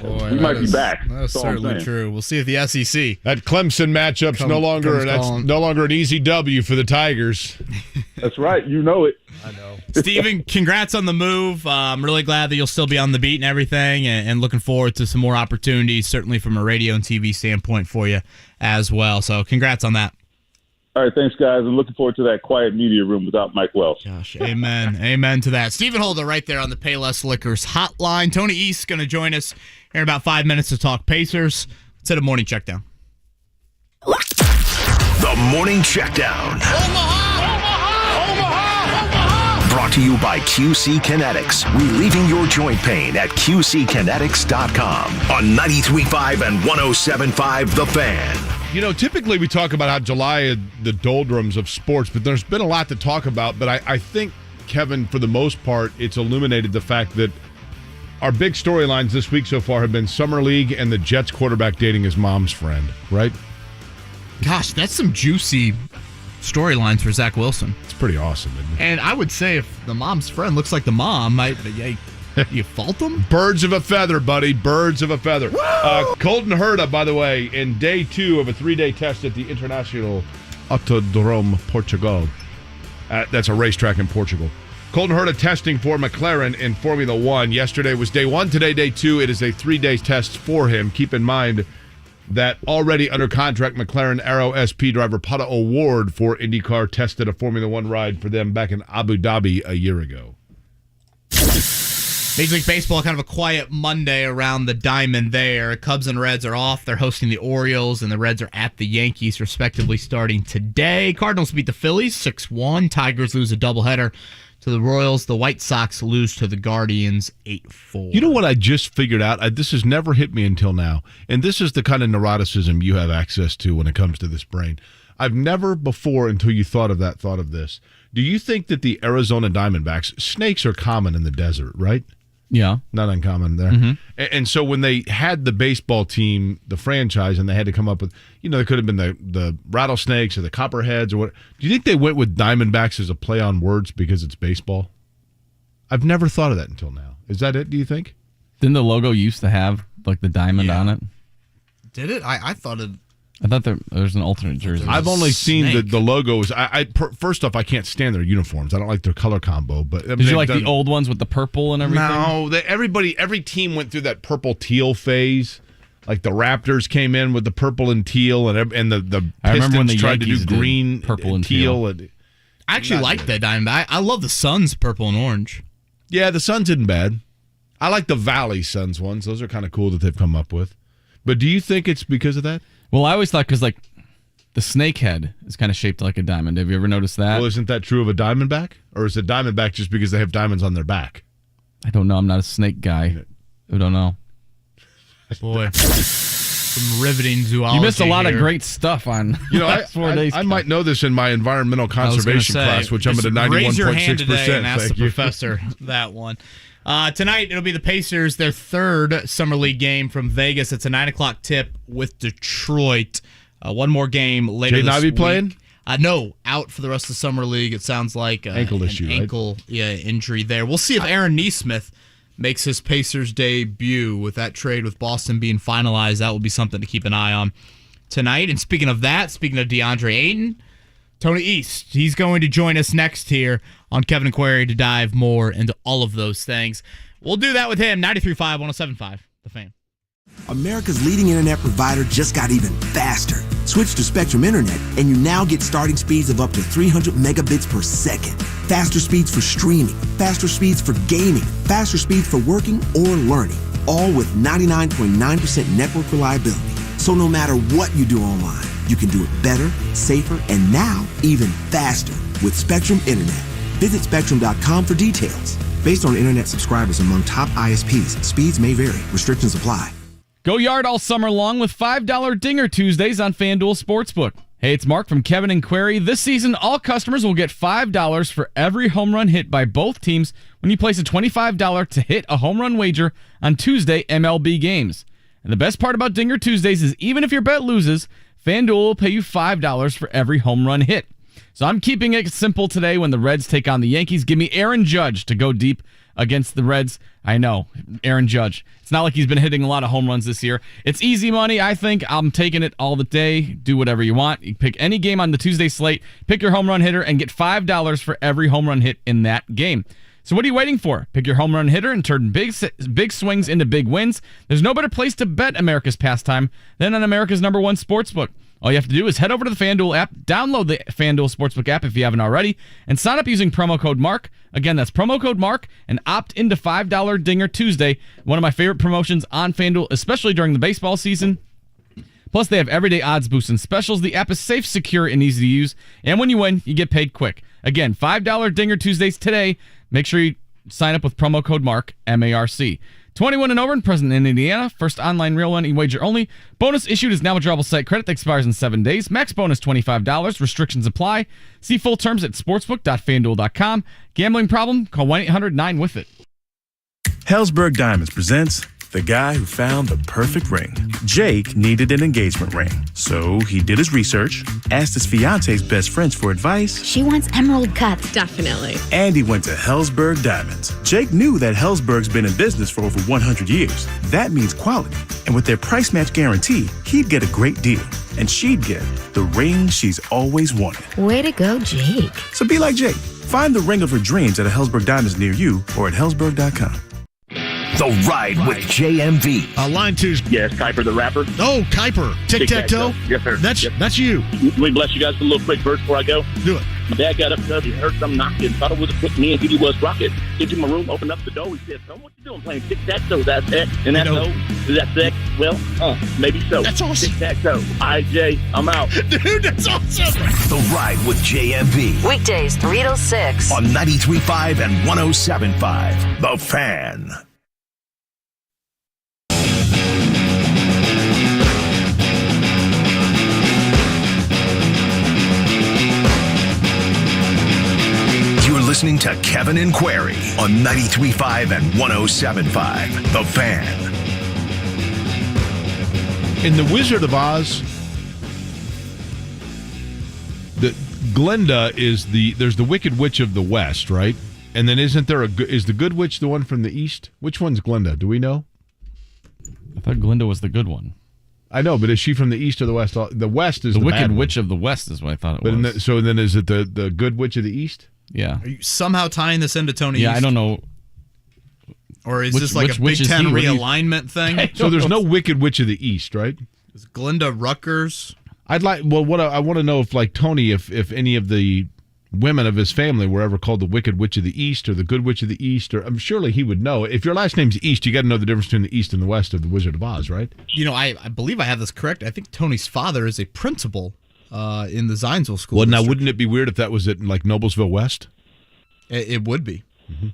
Boy, we might be back. That's certainly true. We'll see if the SEC. That Clemson matchup's no longer an easy W for the Tigers. That's right. You know it. I know. Steven, congrats on the move. I'm really glad that you'll still be on the beat and everything, and looking forward to some more opportunities, certainly from a radio and TV standpoint for you as well. So congrats on that. All right, thanks, guys. I'm looking forward to that quiet media room without Mike Wells. Gosh, amen. Amen to that. Steven Holder right there on the Payless Liquors hotline. Tony East going to join us here in about 5 minutes to talk Pacers. Let's hit a morning checkdown. The Morning Checkdown. Brought to you by QC Kinetics. Relieving your joint pain at QCkinetics.com. On 93.5 and 107.5 The Fan. You know, typically we talk about how July is the doldrums of sports, but there's been a lot to talk about. But I think Kevin, for the most part, it's illuminated the fact that our big storylines this week so far have been Summer League and the Jets quarterback dating his mom's friend, right? Gosh, that's some juicy storylines for Zach Wilson. It's pretty awesome, isn't it? And I would say if the mom's friend looks like the mom, you fault them? Birds of a feather, buddy. Birds of a feather. Colton Herta, by the way, in day 2 of a 3-day test at the International Autodrome Portugal. That's a racetrack in Portugal. Colton Herta testing for McLaren in Formula 1. Yesterday was day 1, today day 2. It is a 3-day test for him. Keep in mind that already under contract McLaren Aero SP driver Pada O'Ward for IndyCar tested a Formula 1 ride for them back in Abu Dhabi a year ago. Major League Baseball, kind of a quiet Monday around the diamond there. Cubs and Reds are off. They're hosting the Orioles, and the Reds are at the Yankees, respectively, starting today. Cardinals beat the Phillies 6-1. Tigers lose a doubleheader to the Royals. The White Sox lose to the Guardians 8-4. You know what I just figured out? This has never hit me until now, and this is the kind of neuroticism you have access to when it comes to this brain. I've never before, until you thought of this. Do you think that the Arizona Diamondbacks, snakes are common in the desert, right? Yeah. Not uncommon there. Mm-hmm. And so when they had the baseball team, the franchise, and they had to come up with, there could have been the rattlesnakes or the copperheads or what. Do you think they went with Diamondbacks as a play on words because it's baseball? I've never thought of that until now. Is that it, do you think? Didn't the logo used to have like the diamond on it? Did it? I thought it. I thought there's an alternate jersey. I've only seen the logos. First off, I can't stand their uniforms. I don't like their color combo. But did you like the old ones with the purple and everything? No, every team went through that purple teal phase. Like the Raptors came in with the purple and teal, and the Pistons tried to do green, purple and teal. I actually like that Diamondback. I love the Suns purple and orange. Yeah, the Suns isn't bad. I like the Valley Suns ones. Those are kind of cool that they've come up with. But do you think it's because of that? Well, I always thought because the snake head is kind of shaped like a diamond. Have you ever noticed that? Well, isn't that true of a Diamondback? Or is it Diamondback just because they have diamonds on their back? I don't know. I'm not a snake guy. I don't know. Boy, some riveting zoology. You missed a lot of great stuff on I might know this in my environmental conservation class, which I'm at a 91.6%. Raise your hand today and ask Thank the you. professor that one. Tonight, it'll be the Pacers, their third Summer League game from Vegas. It's a 9 o'clock tip with Detroit. One more game later this week. playing? No, out for the rest of the Summer League. It sounds like ankle issue, right? Injury there. We'll see if Aaron Nesmith makes his Pacers debut with that trade with Boston being finalized. That will be something to keep an eye on tonight. And speaking of DeAndre Ayton, Tony East, he's going to join us next here on Kevin and Query to dive more into all of those things. We'll do that with him. 93.5, 107.5, The Fan. America's leading internet provider just got even faster. Switch to Spectrum Internet, and you now get starting speeds of up to 300 megabits per second. Faster speeds for streaming, faster speeds for gaming, faster speeds for working or learning, all with 99.9% network reliability. So no matter what you do online, you can do it better, safer, and now even faster with Spectrum Internet. Visit Spectrum.com for details. Based on internet subscribers among top ISPs, speeds may vary. Restrictions apply. Go yard all summer long with $5 Dinger Tuesdays on FanDuel Sportsbook. Hey, it's Mark from Kevin and Query. This season, all customers will get $5 for every home run hit by both teams when you place a $25 to hit a home run wager on Tuesday MLB games. And the best part about Dinger Tuesdays is even if your bet loses, FanDuel will pay you $5 for every home run hit. So I'm keeping it simple today when the Reds take on the Yankees. Give me Aaron Judge to go deep against the Reds. I know, Aaron Judge. It's not like he's been hitting a lot of home runs this year. It's easy money, I think. I'm taking it all the day. Do whatever you want. You pick any game on the Tuesday slate, pick your home run hitter, and get $5 for every home run hit in that game. So what are you waiting for? Pick your home run hitter and turn big swings into big wins. There's no better place to bet America's pastime than on America's #1 sportsbook. All you have to do is head over to the FanDuel app, download the FanDuel Sportsbook app if you haven't already, and sign up using promo code MARK. Again, that's promo code MARK, and opt into $5 Dinger Tuesday, one of my favorite promotions on FanDuel, especially during the baseball season. Plus, they have everyday odds boosts and specials. The app is safe, secure, and easy to use, and when you win, you get paid quick. Again, $5 Dinger Tuesdays today. Make sure you sign up with promo code MARK, M-A-R-C. 21 and over and present in Indiana. First online real money wager only. Bonus issued is now withdrawable site credit that expires in 7 days. Max bonus $25. Restrictions apply. See full terms at sportsbook.fanduel.com. Gambling problem? Call 1-800-9-WITH-IT. Helzberg Diamonds presents the guy who found the perfect ring. Jake needed an engagement ring, so he did his research, asked his fiance's best friends for advice. She wants emerald cuts. Definitely. And he went to Helzberg Diamonds. Jake knew that Helzberg's been in business for over 100 years. That means quality. And with their price match guarantee, he'd get a great deal. And she'd get the ring she's always wanted. Way to go, Jake. So be like Jake. Find the ring of her dreams at a Helzberg Diamonds near you or at Helzberg.com. The Ride with JMV. Line 2's Yes, Kuiper the rapper. Oh, Kuiper. Tic-tac-toe? Yes, sir. That's you. Let me bless you guys with a little quick verse before I go. Do it. My dad got up there, he heard something knocking, thought it was a quick me, and he was rocket. Into my room, opened up the door, he said, "Son, what you doing playing tic-tac-toe? That's it? And that's no? Is that sex? Well, maybe so." That's awesome. Tic-tac-toe. All right, Jay, I'm out. Dude, that's awesome. The Ride with JMV. Weekdays 3 to 6. On 93.5 and 107.5. The Fan. Listening to Kevin and Query on 93.5 and 107.5. The Fan. In The Wizard of Oz, Glinda is there's the Wicked Witch of the West, right? And then isn't there is the Good Witch the one from the East? Which one's Glinda? Do we know? I thought Glinda was the good one. I know, but is she from the East or the West? The West is the Wicked bad Witch one. of the West is what I thought it was. So then is it the Good Witch of the East? Yeah. Are you somehow tying this into Tony Yeah, East? I don't know. Or is this like a Big Ten realignment thing? So there's no Wicked Witch of the East, right? Is Glinda Rutgers? I want to know if, like Tony, if any of the women of his family were ever called the Wicked Witch of the East or the Good Witch of the East, or I'm surely he would know. If your last name's East, you got to know the difference between the East and the West of the Wizard of Oz, right? You know, I believe I have this correct. I think Tony's father is a principal in the Zionsville School. Well, now District. wouldn't it be weird if that was at like Noblesville West? It would be. Mm-hmm.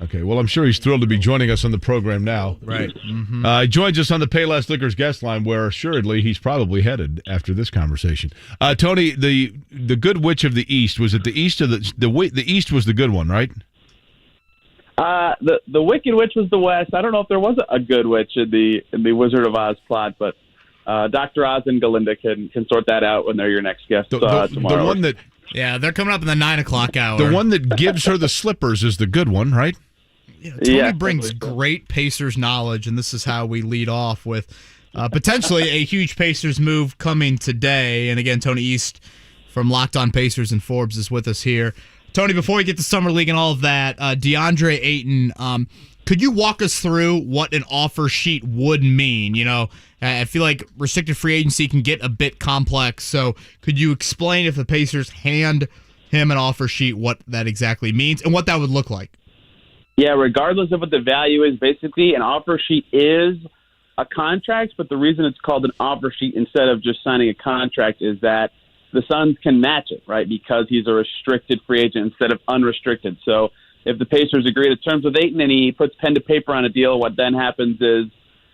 Okay, well, I'm sure he's thrilled to be joining us on the program now. Right. Mm-hmm. He joins us on the Payless Liquors guest line, where assuredly he's probably headed after this conversation. Tony, the Good Witch of the East, was it the East or the East was the good one, right? The Wicked Witch was the West. I don't know if there was a good witch in the Wizard of Oz plot, but Dr. Oz and Galinda can sort that out when they're your next guest tomorrow. The one that. Yeah, they're coming up in the 9 o'clock hour. The one that gives her the slippers is the good one, right? Yeah, Tony brings great Pacers knowledge, and this is how we lead off with potentially a huge Pacers move coming today. And again, Tony East from Locked On Pacers and Forbes is with us here. Tony, before we get to Summer League and all of that, Deandre Ayton, could you walk us through what an offer sheet would mean? You know, I feel like restricted free agency can get a bit complex. So could you explain, if the Pacers hand him an offer sheet, what that exactly means and what that would look like? Yeah, regardless of what the value is, basically an offer sheet is a contract, but the reason it's called an offer sheet instead of just signing a contract is that the Suns can match it, right, because he's a restricted free agent instead of unrestricted. So if the Pacers agree to terms with Ayton and he puts pen to paper on a deal, what then happens is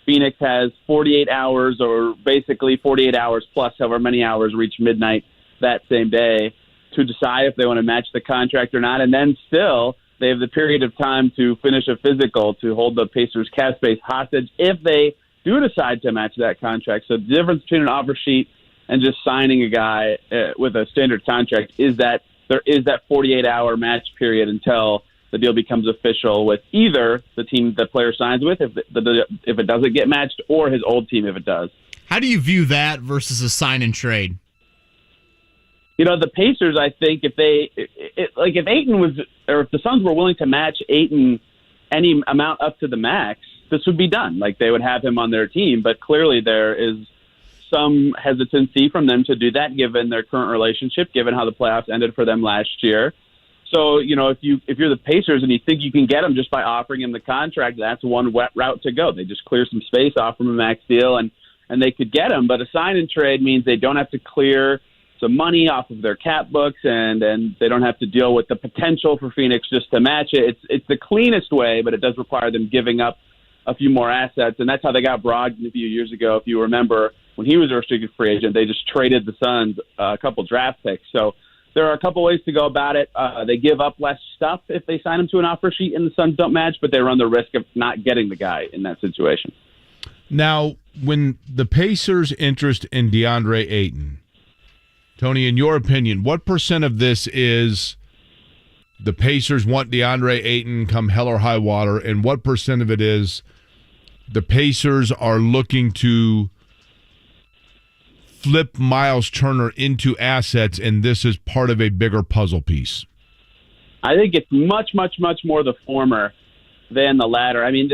Phoenix has 48 hours, or basically 48 hours plus however many hours reach midnight that same day, to decide if they want to match the contract or not. And then still, they have the period of time to finish a physical to hold the Pacers' cap space hostage if they do decide to match that contract. So the difference between an offer sheet and just signing a guy with a standard contract is that there is that 48-hour match period until the deal becomes official with either the team the player signs with, if it doesn't get matched, or his old team if it does. How do you view that versus a sign and trade? You know, the Pacers, I think, if Ayton was, or if the Suns were willing to match Ayton any amount up to the max, this would be done. Like, they would have him on their team. But clearly there is some hesitancy from them to do that, given their current relationship, given how the playoffs ended for them last year. So, you know, if you're the Pacers and you think you can get him just by offering him the contract, that's one wet route to go. They just clear some space, offer him a max deal, and they could get him. But a sign and trade means they don't have to clear some money off of their cap books, and they don't have to deal with the potential for Phoenix just to match it. It's the cleanest way, but it does require them giving up a few more assets, and that's how they got Brogdon a few years ago. If you remember, when he was a restricted free agent, they just traded the Suns a couple draft picks. So there are a couple ways to go about it. They give up less stuff if they sign him to an offer sheet and the Suns don't match, but they run the risk of not getting the guy in that situation. Now, when the Pacers' interest in Deandre Ayton, Tony, in your opinion, what percent of this is the Pacers want DeAndre Ayton come hell or high water, and what percent of it is the Pacers are looking to flip Myles Turner into assets, and this is part of a bigger puzzle piece? I think it's much, much, much more the former than the latter. I mean,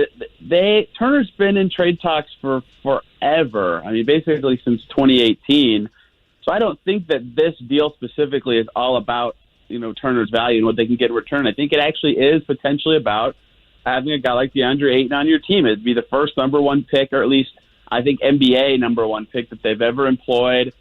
Turner's been in trade talks for forever. I mean, basically since 2018. So I don't think that this deal specifically is all about, Turner's value and what they can get in return. I think it actually is potentially about having a guy like DeAndre Ayton on your team. It'd be the first number one pick, or at least I think NBA number one pick that they've ever employed.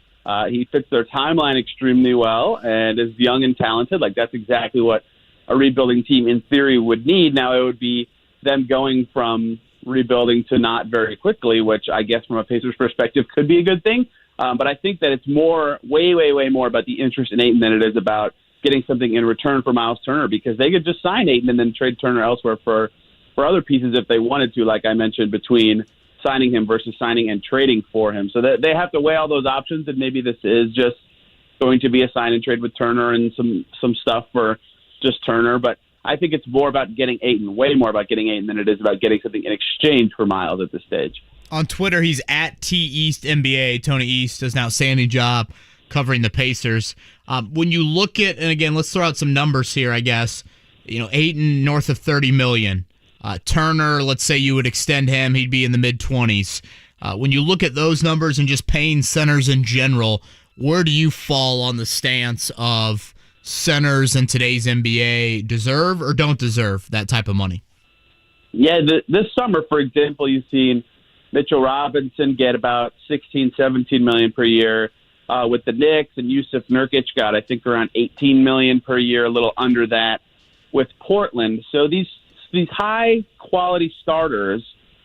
He fits their timeline extremely well and is young and talented. Like, that's exactly what a rebuilding team in theory would need. Now, it would be them going from rebuilding to not very quickly, which I guess from a Pacers perspective could be a good thing. But I think that it's way more about the interest in Ayton than it is about getting something in return for Myles Turner, because they could just sign Ayton and then trade Turner elsewhere for other pieces if they wanted to, like I mentioned, between signing him versus signing and trading for him. So that they have to weigh all those options, and maybe this is just going to be a sign and trade with Turner and some stuff for just Turner. But I think it's more about getting Ayton, way more about getting Ayton than it is about getting something in exchange for Myles at this stage. On Twitter, he's at TEastNBA. Tony East does an outstanding job covering the Pacers. When you look at, and again, let's throw out some numbers here, I guess. Ayton north of $30 million. Turner, let's say you would extend him, he'd be in the mid-20s. When you look at those numbers and just paying centers in general, where do you fall on the stance of centers in today's NBA deserve or don't deserve that type of money? Yeah, this summer, for example, you've seen Mitchell Robinson get about $16-17 million per year with the Knicks, and Yusuf Nurkic got, I think, around $18 million per year, a little under that with Portland. So these high-quality starters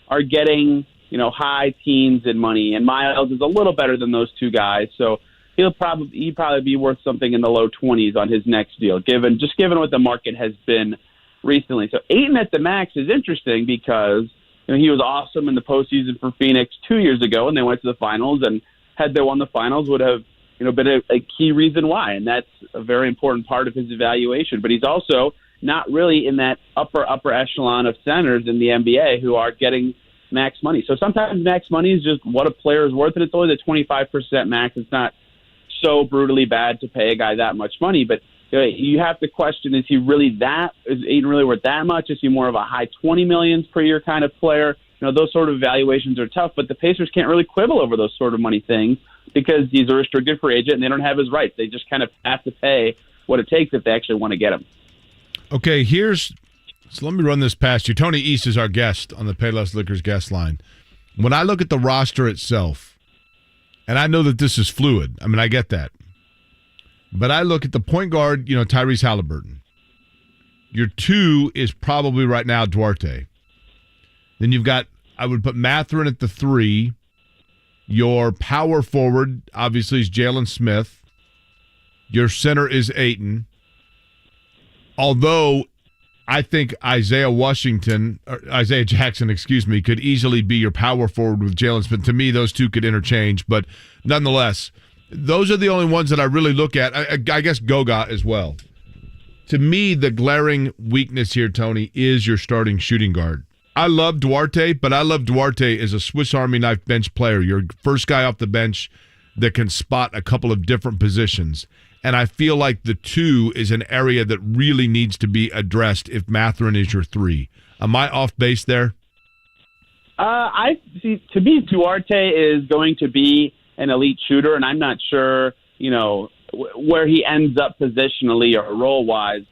are getting, high teens in money, and Myles is a little better than those two guys. So he'd probably be worth something in the low 20s on his next deal, given what the market has been recently. So Ayton at the max is interesting because he was awesome in the postseason for Phoenix 2 years ago, and they went to the finals. And had they won the finals, would have been a key reason why. And that's a very important part of his evaluation. But he's also not really in that upper echelon of centers in the NBA who are getting max money. So sometimes max money is just what a player is worth, and it's only the 25% max. It's not so brutally bad to pay a guy that much money. But you have to question: is Ayton really worth that much? Is he more of a high 20 millions per year kind of player? Those sort of evaluations are tough, but the Pacers can't really quibble over those sort of money things because he's a restricted free agent and they don't have his rights. They just kind of have to pay what it takes if they actually want to get him. Okay, so let me run this past you. Tony East is our guest on the Payless Liquors guest line. When I look at the roster itself, and I know that this is fluid, I mean, I get that. But I look at the point guard, Tyrese Halliburton. Your two is probably right now Duarte. Then you've got, I would put Mathurin at the 3. Your power forward, obviously, is Jalen Smith. Your center is Ayton. Although I think Isaiah Jackson, could easily be your power forward with Jalen Smith. To me, those two could interchange. But nonetheless, those are the only ones that I really look at. I guess Goga as well. To me, the glaring weakness here, Tony, is your starting shooting guard. I love Duarte, but I love Duarte as a Swiss Army knife bench player. You're first guy off the bench that can spot a couple of different positions. And I feel like the 2 is an area that really needs to be addressed if Mathurin is your 3. Am I off base there? I see. To me, Duarte is going to be an elite shooter, and I'm not sure, where he ends up positionally or role-wise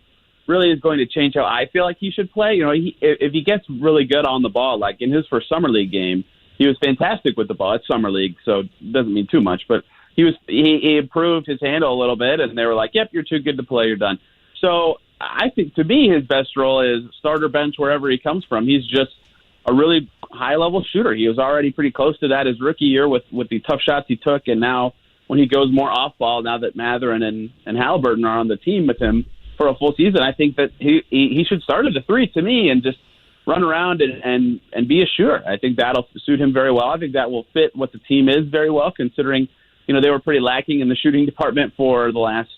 really is going to change how I feel like he should play. If he gets really good on the ball, like in his first Summer League game, he was fantastic with the ball. It's Summer League, so it doesn't mean too much, but he improved his handle a little bit, and they were like, yep, you're too good to play, you're done. So I think, to me, his best role is starter bench wherever he comes from. He's just a really high-level shooter. He was already pretty close to that his rookie year with the tough shots he took, and now when he goes more off-ball, now that Mathurin and Halliburton are on the team with him for a full season, I think that he should start at the 3 to me and just run around and be a shooter. I think that'll suit him very well. I think that will fit what the team is very well, considering, they were pretty lacking in the shooting department for the last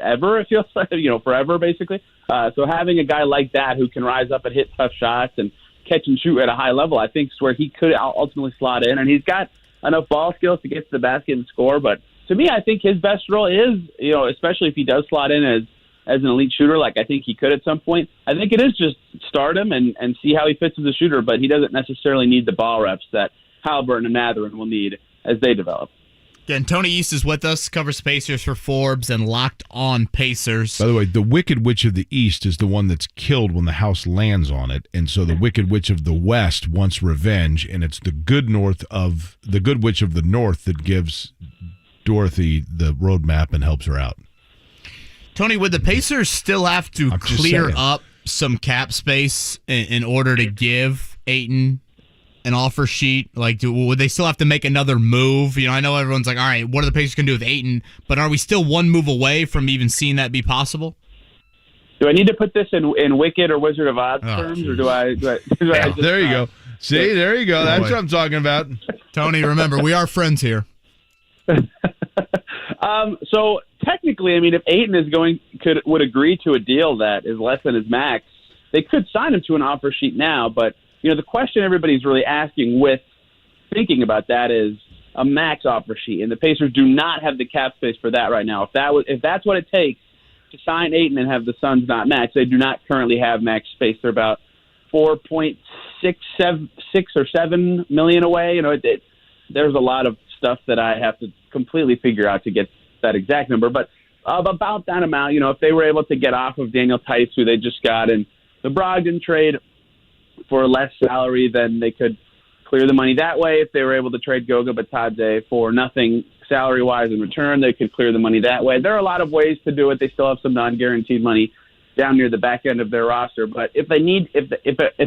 ever, it feels like, forever, basically. So having a guy like that who can rise up and hit tough shots and catch and shoot at a high level, I think is where he could ultimately slot in. And he's got enough ball skills to get to the basket and score. But to me, I think his best role is, especially if he does slot in as an elite shooter, like I think he could at some point, I think it is just start him and see how he fits as a shooter, but he doesn't necessarily need the ball reps that Halliburton and Mathurin will need as they develop. Again, Tony East is with us, covers Pacers for Forbes and Locked On Pacers. By the way, the Wicked Witch of the East is the one that's killed when the house lands on it, and so the Wicked Witch of the West wants revenge, and it's the Good Witch of the North that gives Dorothy the roadmap and helps her out. Tony, would the Pacers still have to clear up some cap space in order to give Ayton an offer sheet? Like, would they still have to make another move? I know everyone's like, all right, what are the Pacers going to do with Ayton? But are we still one move away from even seeing that be possible? Do I need to put this in Wicked or Wizard of Oz terms, or do I just, there you go. See, there you go. That's what I'm talking about. Tony, remember, we are friends here. So technically, if Ayton would agree to a deal that is less than his max, they could sign him to an offer sheet now. But the question everybody's really asking with thinking about that is a max offer sheet, and the Pacers do not have the cap space for that right now. If that's what it takes to sign Ayton and have the Suns not max, they do not currently have max space. They're about 4.6 or 7 million away. There's a lot of stuff that I have to completely figure out to get that exact number, but about that amount, if they were able to get off of Daniel Tice, who they just got in the Brogdon trade for less salary, then they could clear the money that way. If they were able to trade Goga Batadze for nothing salary-wise in return, they could clear the money that way. There are a lot of ways to do it. They still have some non-guaranteed money down near the back end of their roster, but if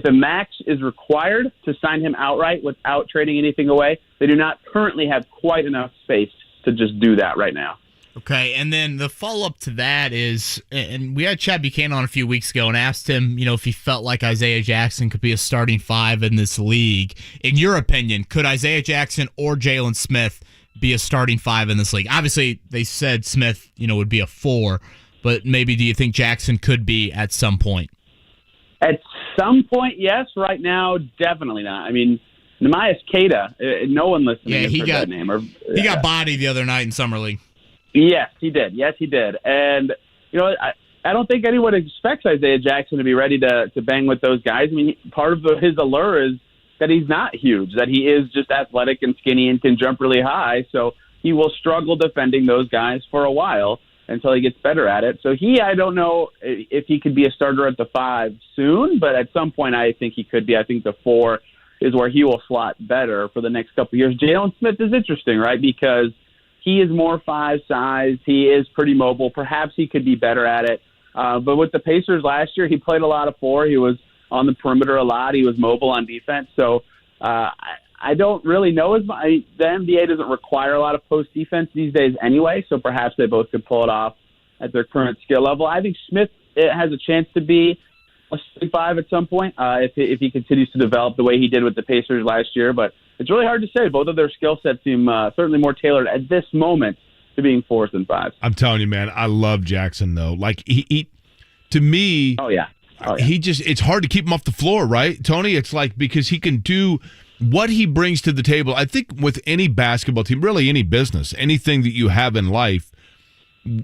a max is required to sign him outright without trading anything away, they do not currently have quite enough space to just do that right now. Okay, and then the follow-up to that is, and we had Chad Buchanan on a few weeks ago and asked him, if he felt like Isaiah Jackson could be a starting 5 in this league. In your opinion, could Isaiah Jackson or Jalen Smith be a starting 5 in this league? Obviously, they said Smith, would be a 4, but maybe do you think Jackson could be at some point? At some point, yes. Right now, definitely not. Nehemiah Queta, no one listening has heard that name. He got bodied the other night in Summer League. Yes, he did. And, I don't think anyone expects Isaiah Jackson to be ready to bang with those guys. Part of his allure is that he's not huge, that he is just athletic and skinny and can jump really high. So he will struggle defending those guys for a while until he gets better at it. So I don't know if he could be a starter at the 5 soon, but at some point I think he could be. I think the 4 is where he will slot better for the next couple of years. Jalen Smith is interesting, right? Because he is more 5 size. He is pretty mobile. Perhaps he could be better at it. But with the Pacers last year, he played a lot of 4. He was on the perimeter a lot. He was mobile on defense. So I don't really know as much. The NBA doesn't require a lot of post defense these days anyway, so perhaps they both could pull it off at their current skill level. I think Smith has a chance to be a 5 at some point if he continues to develop the way he did with the Pacers last year. But it's really hard to say. Both of their skill sets seem certainly more tailored at this moment to being 4s than 5s. I'm telling you, man, I love Jackson, though. Like, he to me... Oh, yeah. It's hard to keep him off the floor, right, Tony? It's like, because he can do what he brings to the table. I think with any basketball team, really any business, anything that you have in life,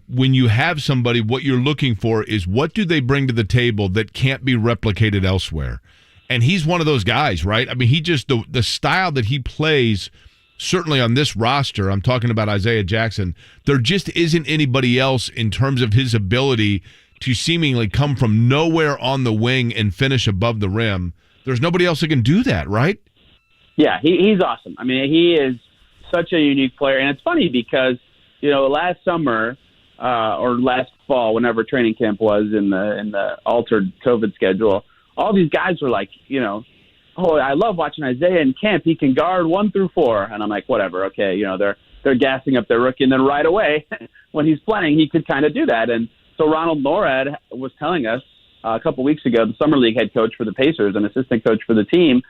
when you have somebody, what you're looking for is what do they bring to the table that can't be replicated elsewhere? And he's one of those guys, right? He just, the style that he plays, certainly on this roster, I'm talking about Isaiah Jackson, there just isn't anybody else in terms of his ability to seemingly come from nowhere on the wing and finish above the rim. There's nobody else that can do that, right? Yeah, he's awesome. He is such a unique player. And it's funny because, last summer or last fall, whenever training camp was in the altered COVID schedule, all these guys were like, oh, I love watching Isaiah in camp. He can guard 1 through 4. And I'm like, whatever. Okay. They're gassing up their rookie. And then right away when he's playing, he could kind of do that. And so Ronald Norad was telling us a couple weeks ago, the summer league head coach for the Pacers and assistant coach for the team,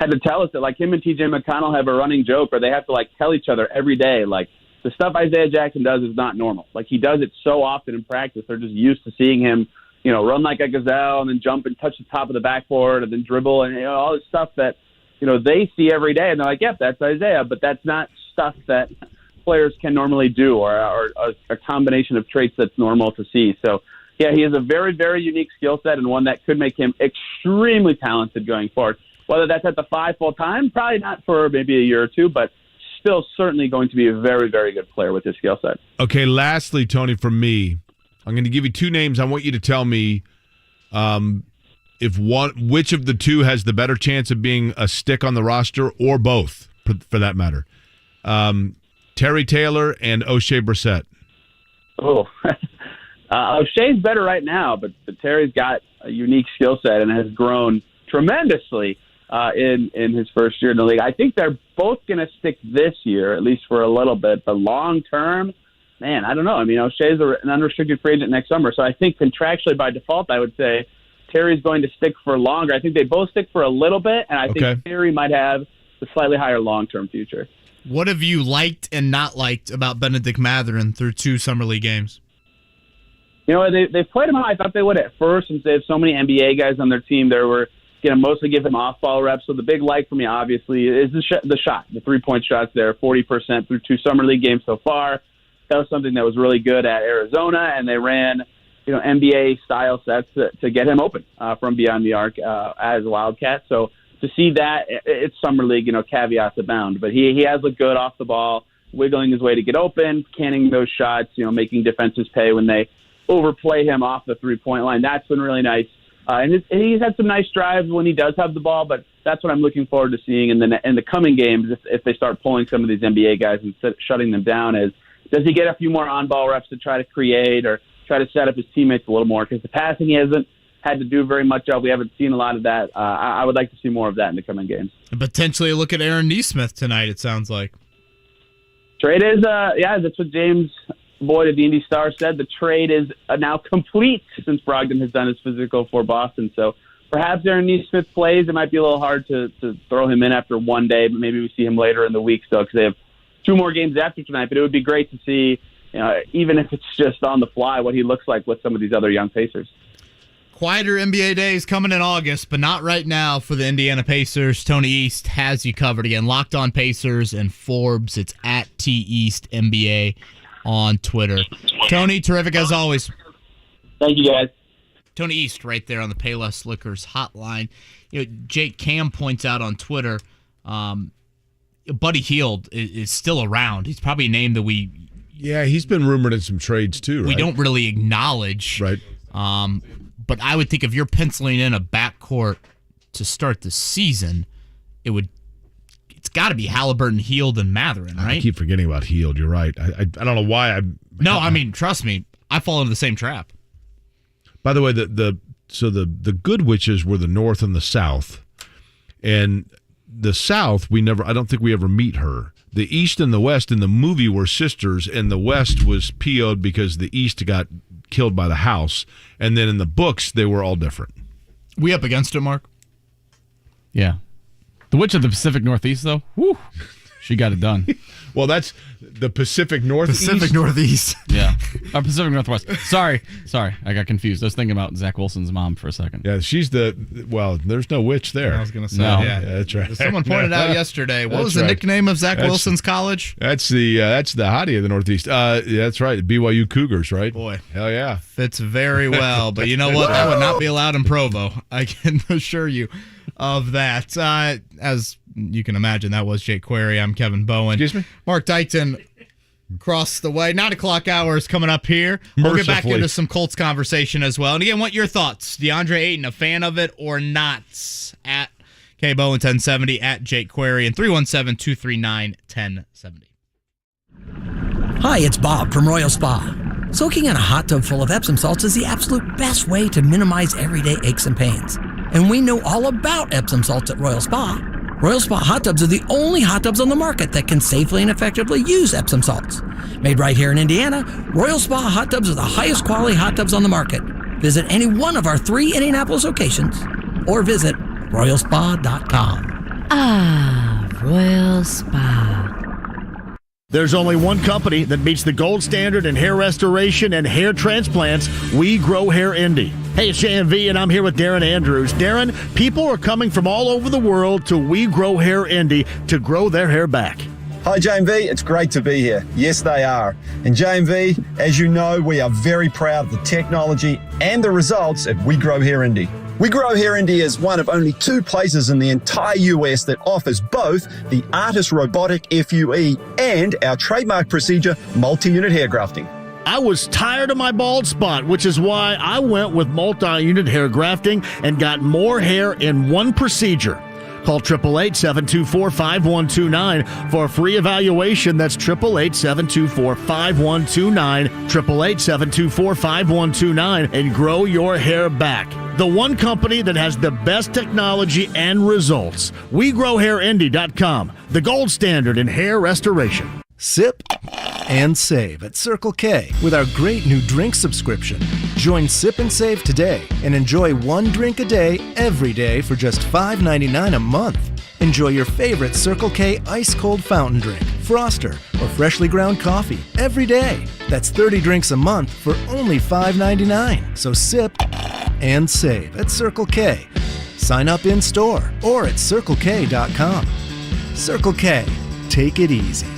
had to tell us that like him and TJ McConnell have a running joke, or they have to like tell each other every day, like the stuff Isaiah Jackson does is not normal. Like he does it so often in practice. They're just used to seeing him, run like a gazelle and then jump and touch the top of the backboard and then dribble and all this stuff that, they see every day. And they're like, yep, that's Isaiah, but that's not stuff that players can normally do or a combination of traits that's normal to see. So, yeah, he has a very, very unique skill set and one that could make him extremely talented going forward. Whether that's at the 5 full time, probably not for maybe a year or two, but still certainly going to be a very, very good player with his skill set. Okay, lastly, Tony, from me, I'm going to give you 2 names. I want you to tell me which of the 2 has the better chance of being a stick on the roster, or both, for that matter. Terry Taylor and O'Shea Brissett. Oh, O'Shea's better right now, but Terry's got a unique skill set and has grown tremendously in his first year in the league. I think they're both going to stick this year, at least for a little bit. But long term, man, I don't know. I mean, O'Shea's an unrestricted free agent next summer, so I think contractually by default, I would say Terry's going to stick for longer. I think they both stick for a little bit, and I think Terry might have the slightly higher long-term future. What have you liked and not liked about Benedict Mathurin through 2 summer league games? They played him how I thought they would at first, since they have so many NBA guys on their team. They were going to mostly give him off-ball reps. So the big like for me, obviously, is the shot, the 3-point shots there, 40% through 2 summer league games so far. That was something that was really good at Arizona, and they ran NBA-style sets to get him open from beyond the arc as a Wildcat. So to see that, it's summer league, caveats abound. But he has looked good off the ball, wiggling his way to get open, canning those shots, making defenses pay when they overplay him off the 3-point line. That's been really nice. And he's had some nice drives when he does have the ball, but that's what I'm looking forward to seeing in the coming games if they start pulling some of these NBA guys and shutting them down. Does he get a few more on-ball reps to try to create or try to set up his teammates a little more? Because the passing he hasn't had to do very much of. We haven't seen a lot of that. I would like to see more of that in the coming games. And potentially look at Aaron Nesmith tonight, it sounds like. Trade is, that's what James Boyd of the Indy Star said. The trade is now complete since Brogdon has done his physical for Boston. So perhaps Aaron Nesmith plays. It might be a little hard to throw him in after one day, but maybe we see him later in the week still because they have 2 more games after tonight. But it would be great to see, even if it's just on the fly, what he looks like with some of these other young Pacers. Quieter NBA days coming in August, but not right now for the Indiana Pacers. Tony East has you covered again. Locked On Pacers and Forbes. It's at TEastNBA on Twitter. Tony, terrific as always. Thank you, guys. Tony East right there on the Payless Liquors hotline. Jake Cam points out on Twitter, Buddy Hield is still around. He's probably a name that he's been rumored in some trades too, right? We don't really acknowledge. Right. But I would think if you're penciling in a backcourt to start the season, it's got to be Halliburton, Hield, and Mathurin, right? I keep forgetting about Hield. You're right. I don't know why. Trust me, I fall into the same trap. By the way, the good witches were the North and the South, and the South I don't think we ever meet her. The East and the West in the movie were sisters, and the West was PO'd because the East got killed by the house, and then in the books they were all different. We up against it, Mark? Yeah. The Witch of the Pacific Northeast, though, whew, she got it done. Well, that's the Pacific Northeast. Pacific Northeast. Yeah. Pacific Northwest. Sorry. I got confused. I was thinking about Zach Wilson's mom for a second. Yeah, she's there's no witch there. I was going to say, yeah, that's right. Someone pointed out yesterday, what was the nickname of Zach Wilson's college? That's the hottie of the Northeast. That's right, BYU Cougars, right? Boy. Hell yeah. Fits very well, but you know what? That would not be allowed in Provo. I can assure you of that. As you can imagine, that was Jake Query. I'm Kevin Bowen. Excuse me? Mark Dighton across the way. 9 o'clock hour is coming up here. We'll get back into some Colts conversation as well. And again, what your thoughts? Deandre Ayton, a fan of it or not? At KBowen 1070, at Jake Query, and 317-239-1070. Hi, it's Bob from Royal Spa. Soaking in a hot tub full of Epsom salts is the absolute best way to minimize everyday aches and pains. And we know all about Epsom salts at Royal Spa. Royal Spa hot tubs are the only hot tubs on the market that can safely and effectively use Epsom salts. Made right here in Indiana, Royal Spa hot tubs are the highest quality hot tubs on the market. Visit any one of our 3 Indianapolis locations or visit royalspa.com. Ah, Royal Spa. There's only one company that meets the gold standard in hair restoration and hair transplants. We Grow Hair Indy. Hey, it's JMV, and I'm here with Darren Andrews. Darren, people are coming from all over the world to We Grow Hair Indy to grow their hair back. Hi, JMV. It's great to be here. Yes, they are. And JMV, as you know, we are very proud of the technology and the results at We Grow Hair Indy. We Grow Hair Indy is one of only 2 places in the entire US that offers both the Artist Robotic FUE and our trademark procedure, multi-unit hair grafting. I was tired of my bald spot, which is why I went with multi-unit hair grafting and got more hair in one procedure. Call 888-724-5129 for a free evaluation. That's 888-724-5129, 888-724-5129, and grow your hair back. The one company that has the best technology and results. WeGrowHairIndy.com, the gold standard in hair restoration. Sip and save at Circle K with our great new drink subscription. Join Sip and Save today and enjoy 1 drink a day every day for just $5.99 a month. Enjoy your favorite Circle K ice cold fountain drink, Froster, or freshly ground coffee every day. That's 30 drinks a month for only $5.99. So sip and save at Circle K. Sign up in store or at CircleK.com. Circle K, take it easy.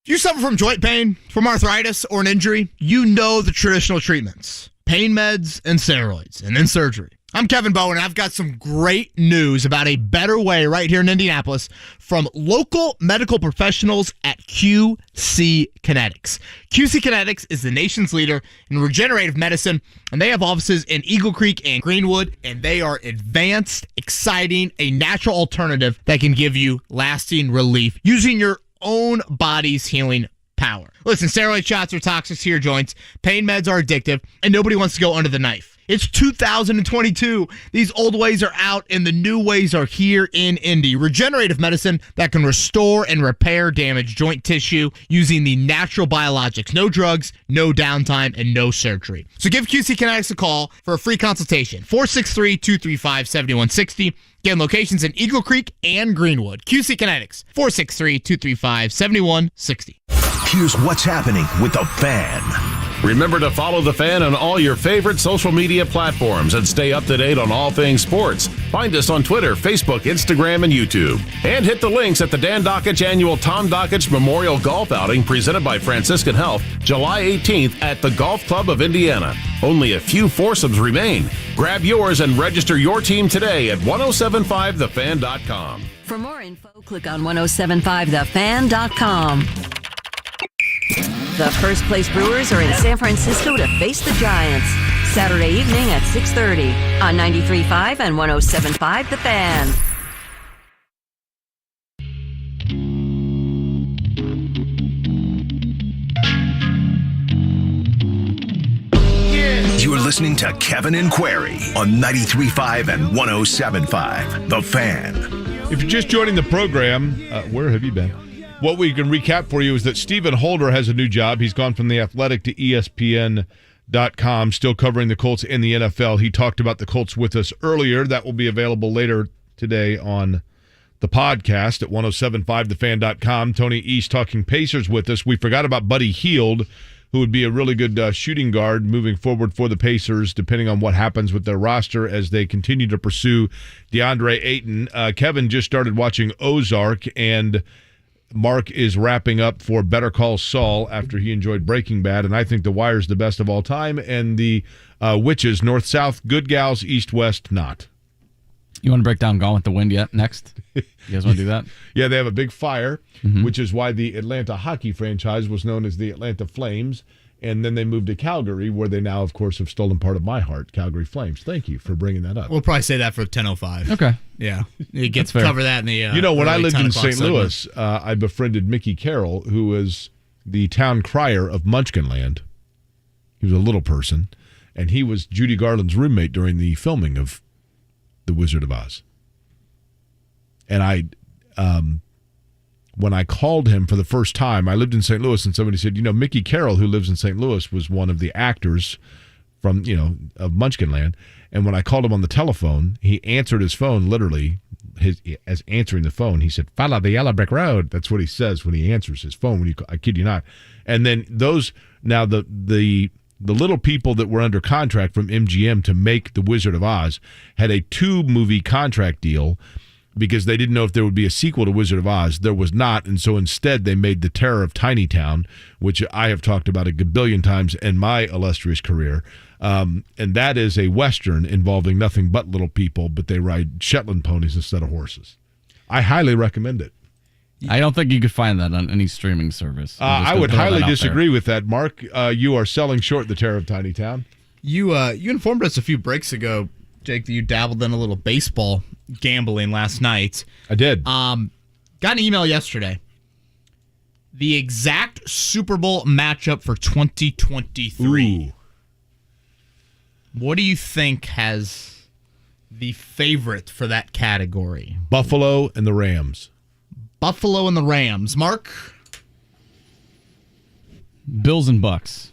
If you suffer from joint pain, from arthritis, or an injury, you know the traditional treatments. Pain meds and steroids, and then surgery. I'm Kevin Bowen, and I've got some great news about a better way right here in Indianapolis from local medical professionals at QC Kinetics. QC Kinetics is the nation's leader in regenerative medicine, and they have offices in Eagle Creek and Greenwood, and they are advanced, exciting, a natural alternative that can give you lasting relief using your own body's healing power. Listen, steroid shots are toxic to your joints, pain meds are addictive, and nobody wants to go under the knife. It's 2022. These old ways are out, and the new ways are here in Indy. Regenerative medicine that can restore and repair damaged joint tissue using the natural biologics. No drugs, no downtime, and no surgery. So give QC Kinetics a call for a free consultation. 463-235-7160. Again, locations in Eagle Creek and Greenwood. QC Kinetics, 463-235-7160. Here's what's happening with the Fan. Remember to follow the Fan on all your favorite social media platforms and stay up to date on all things sports. Find us on Twitter, Facebook, Instagram, and YouTube. And hit the links at the Dan Dockich Annual Tom Dockich Memorial Golf Outing presented by Franciscan Health, July 18th at the Golf Club of Indiana. Only a few foursomes remain. Grab yours and register your team today at 1075thefan.com. For more info, click on 1075thefan.com. The first place Brewers are in San Francisco to face the Giants. Saturday evening at 6:30 on 93.5 and 107.5 The Fan. You're listening to Kevin and Query on 93.5 and 107.5 The Fan. If you're just joining the program, where have you been? What we can recap for you is that Stephen Holder has a new job. He's gone from The Athletic to ESPN.com, still covering the Colts and the NFL. He talked about the Colts with us earlier. That will be available later today on the podcast at 1075thefan.com. Tony East talking Pacers with us. We forgot about Buddy Hield, who would be a really good shooting guard moving forward for the Pacers, depending on what happens with their roster as they continue to pursue Deandre Ayton. Kevin just started watching Ozark, and Mark is wrapping up for Better Call Saul after he enjoyed Breaking Bad, and I think The Wire's the best of all time, and the Witches, North-South, good gals, East-West, not. You want to break down Gone with the Wind yet next? You guys want to do that? Yeah, they have a big fire, which is why the Atlanta hockey franchise was known as the Atlanta Flames, and then they moved to Calgary, where they now, of course, have stolen part of my heart, Calgary Flames. Thank you for bringing that up. We'll probably say that for 10:05. Okay. Yeah. You get to cover that in the when I lived in St. segment. Louis, I befriended Mickey Carroll, who was the town crier of Munchkinland. He was a little person, and he was Judy Garland's roommate during the filming of The Wizard of Oz. And when I called him for the first time, I lived in St. Louis, and somebody said, Mickey Carroll, who lives in St. Louis, was one of the actors from, of Munchkinland. And when I called him on the telephone, he answered his phone literally as answering the phone. He said, "Follow the yellow brick road." That's what he says when he answers his phone. I kid you not. And then the little people that were under contract from MGM to make The Wizard of Oz had a 2-movie contract deal because they didn't know if there would be a sequel to Wizard of Oz. There was not, and so instead they made The Terror of Tiny Town, which I have talked about a gabillion times in my illustrious career. And that is a Western involving nothing but little people, but they ride Shetland ponies instead of horses. I highly recommend it. I don't think you could find that on any streaming service. I would highly disagree with that, Mark. You are selling short The Terror of Tiny Town. You informed us a few breaks ago, Jake, that you dabbled in a little baseball gambling last night. I did. Got an email yesterday. The exact Super Bowl matchup for 2023. Ooh. What do you think has the favorite for that category? Buffalo and the Rams. Buffalo and the Rams. Mark? Bills and Bucks.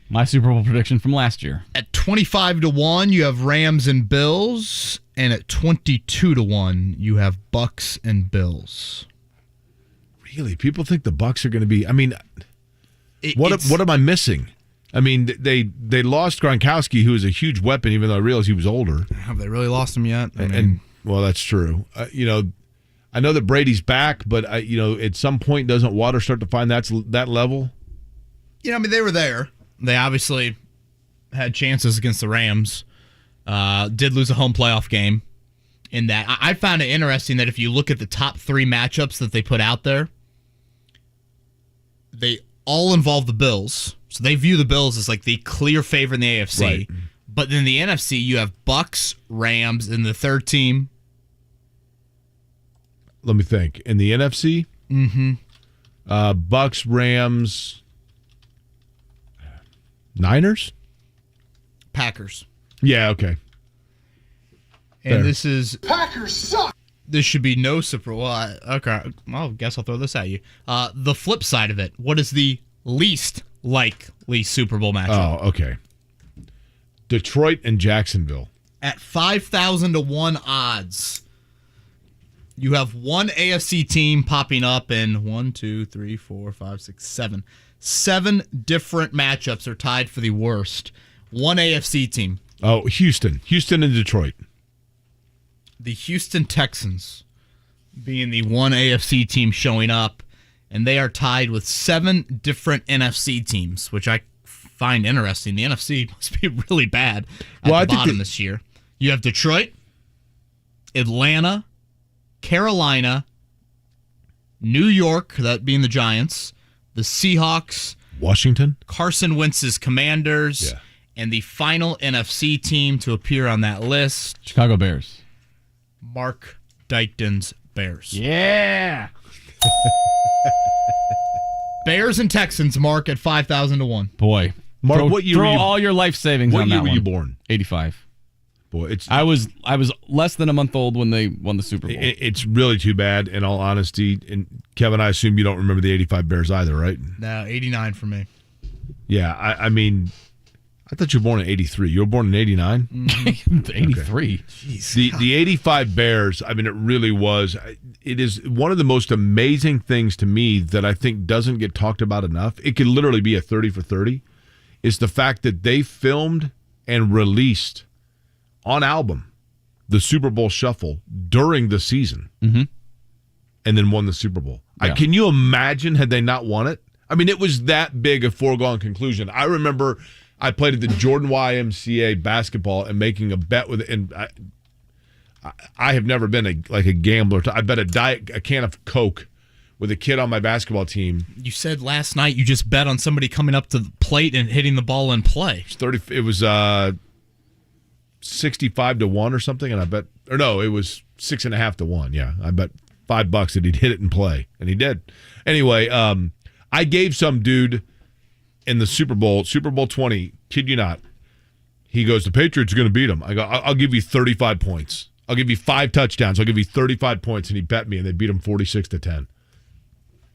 My Super Bowl prediction from last year. At 25-1, you have Rams and Bills. And at 22-1, you have Bucks and Bills. Really? People think the Bucks are going to be... I mean, what am I missing? I mean, they lost Gronkowski, who is a huge weapon, even though I realized he was older. Have they really lost him yet? Well, that's true. I know that Brady's back, but at some point, doesn't water start to find that level? They were there. They obviously had chances against the Rams. Did lose a home playoff game. In that, I found it interesting that if you look at the top 3 matchups that they put out there, they all involve the Bills. So they view the Bills as like the clear favorite in the AFC. Right. But in the NFC, you have Bucks, Rams, and the third team. Let me think. In the NFC? Mm-hmm. Bucks, Rams, Niners? Packers. Yeah, okay. And Fair. this is... Packers suck! This should be no surprise. Okay, well, I guess I'll throw this at you. The flip side of it, what is the least likely Super Bowl matchup? Oh, okay. Detroit and Jacksonville. At 5,000-1 odds, you have one AFC team popping up in 7 different matchups are tied for the worst. One AFC team. Oh, Houston and Detroit. The Houston Texans being the one AFC team showing up, and they are tied with 7 different NFC teams, which I find interesting. The NFC must be really bad at the bottom this year. You have Detroit, Atlanta, Carolina, New York, that being the Giants, the Seahawks, Washington, Carson Wentz's Commanders, and the final NFC team to appear on that list, Chicago Bears. Mark Dykton's Bears. Yeah. Bears and Texans, Mark, at 5,000-1. Boy. Mark, what year throw were you, all your life savings on that one. What year were you born? 85. Boy, I was less than a month old when they won the Super Bowl. It's really too bad, in all honesty. And Kevin, I assume you don't remember the 85 Bears either, right? No, 89 for me. Yeah, I mean, I thought you were born in 83. You were born in 89? Mm-hmm. 83. Okay. The 85 Bears, I mean, it really was. It is one of the most amazing things to me that I think doesn't get talked about enough. It could literally be a 30 for 30. Is the fact that they filmed and released on album the Super Bowl Shuffle during the season and then won the Super Bowl. Yeah. Can you imagine had they not won it? I mean, it was that big a foregone conclusion. I remember I played at the Jordan YMCA basketball and making a bet with it, and I have never been a gambler. I bet a can of Coke with a kid on my basketball team. You said last night you just bet on somebody coming up to the plate and hitting the ball in play. It was 65-1 or something, and I bet, or no, it was 6.5-1. Yeah, I bet $5 that he'd hit it in play, and he did. Anyway, I gave some dude in the Super Bowl 20, kid you not, He goes, the Patriots are going to beat them. I go, I'll give you 35 points. I'll give you 5 touchdowns. I'll give you 35 points. And he bet me, and they beat him 46-10.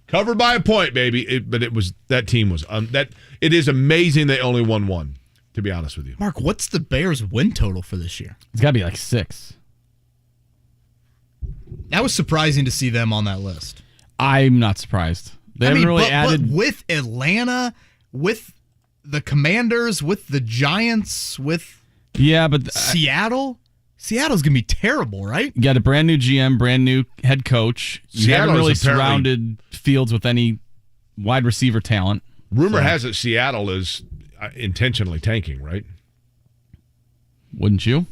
Covered by a point, baby. But that team was it is amazing they only won one, to be honest with you. Mark, what's the Bears' win total for this year? It's got to be like 6. That was surprising to see them on that list. I'm not surprised. They haven't really added. But with Atlanta, with the Commanders, with the Giants, with Seattle. Seattle's going to be terrible, right? You got a brand new GM, brand new head coach. You haven't really surrounded Fields with any wide receiver talent. Rumor has it Seattle is intentionally tanking, right? Wouldn't you?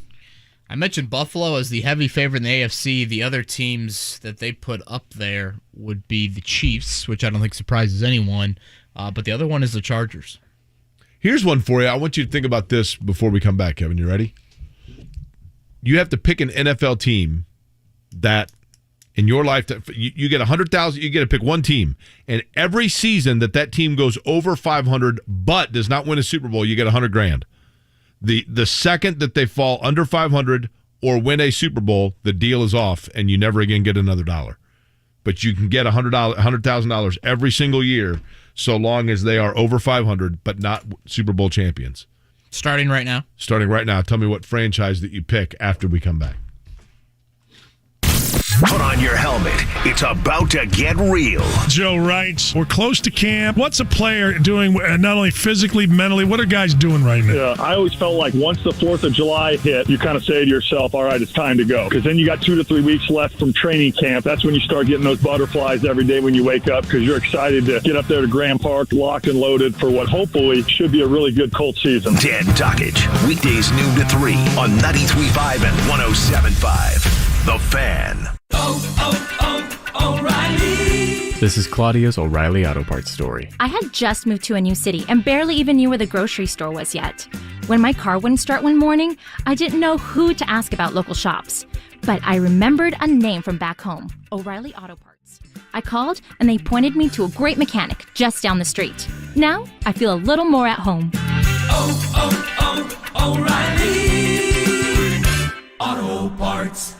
I mentioned Buffalo as the heavy favorite in the AFC. The other teams that they put up there would be the Chiefs, which I don't think surprises anyone. But the other one is the Chargers. Here's one for you. I want you to think about this before we come back, Kevin. You ready? You have to pick an NFL team that in your life, you get 100,000. You get to pick one team, and every season that team goes over 500 but does not win a Super Bowl, you get $100,000. The second that they fall under 500 or win a Super Bowl, the deal is off, and you never again get another dollar. But you can get $100,000 every single year, so long as they are over 500 but not Super Bowl champions. Starting right now? Starting right now. Tell me what franchise that you pick after we come back. Put on your helmet. It's about to get real. Joe writes, we're close to camp. What's a player doing not only physically, mentally? What are guys doing right now? Yeah, I always felt like once the 4th of July hit, you kind of say to yourself, all right, it's time to go. Because then you got 2 to 3 weeks left from training camp. That's when you start getting those butterflies every day when you wake up because you're excited to get up there to Grand Park, locked and loaded for what hopefully should be a really good Colts season. Dan Dockage, weekdays noon to 3 on 93.5 and 107.5. The Fan. O'Reilly. This is Claudia's O'Reilly Auto Parts story. I had just moved to a new city and barely even knew where the grocery store was yet. When my car wouldn't start one morning, I didn't know who to ask about local shops. But I remembered a name from back home, O'Reilly Auto Parts. I called and they pointed me to a great mechanic just down the street. Now I feel a little more at home. O'Reilly Auto Parts.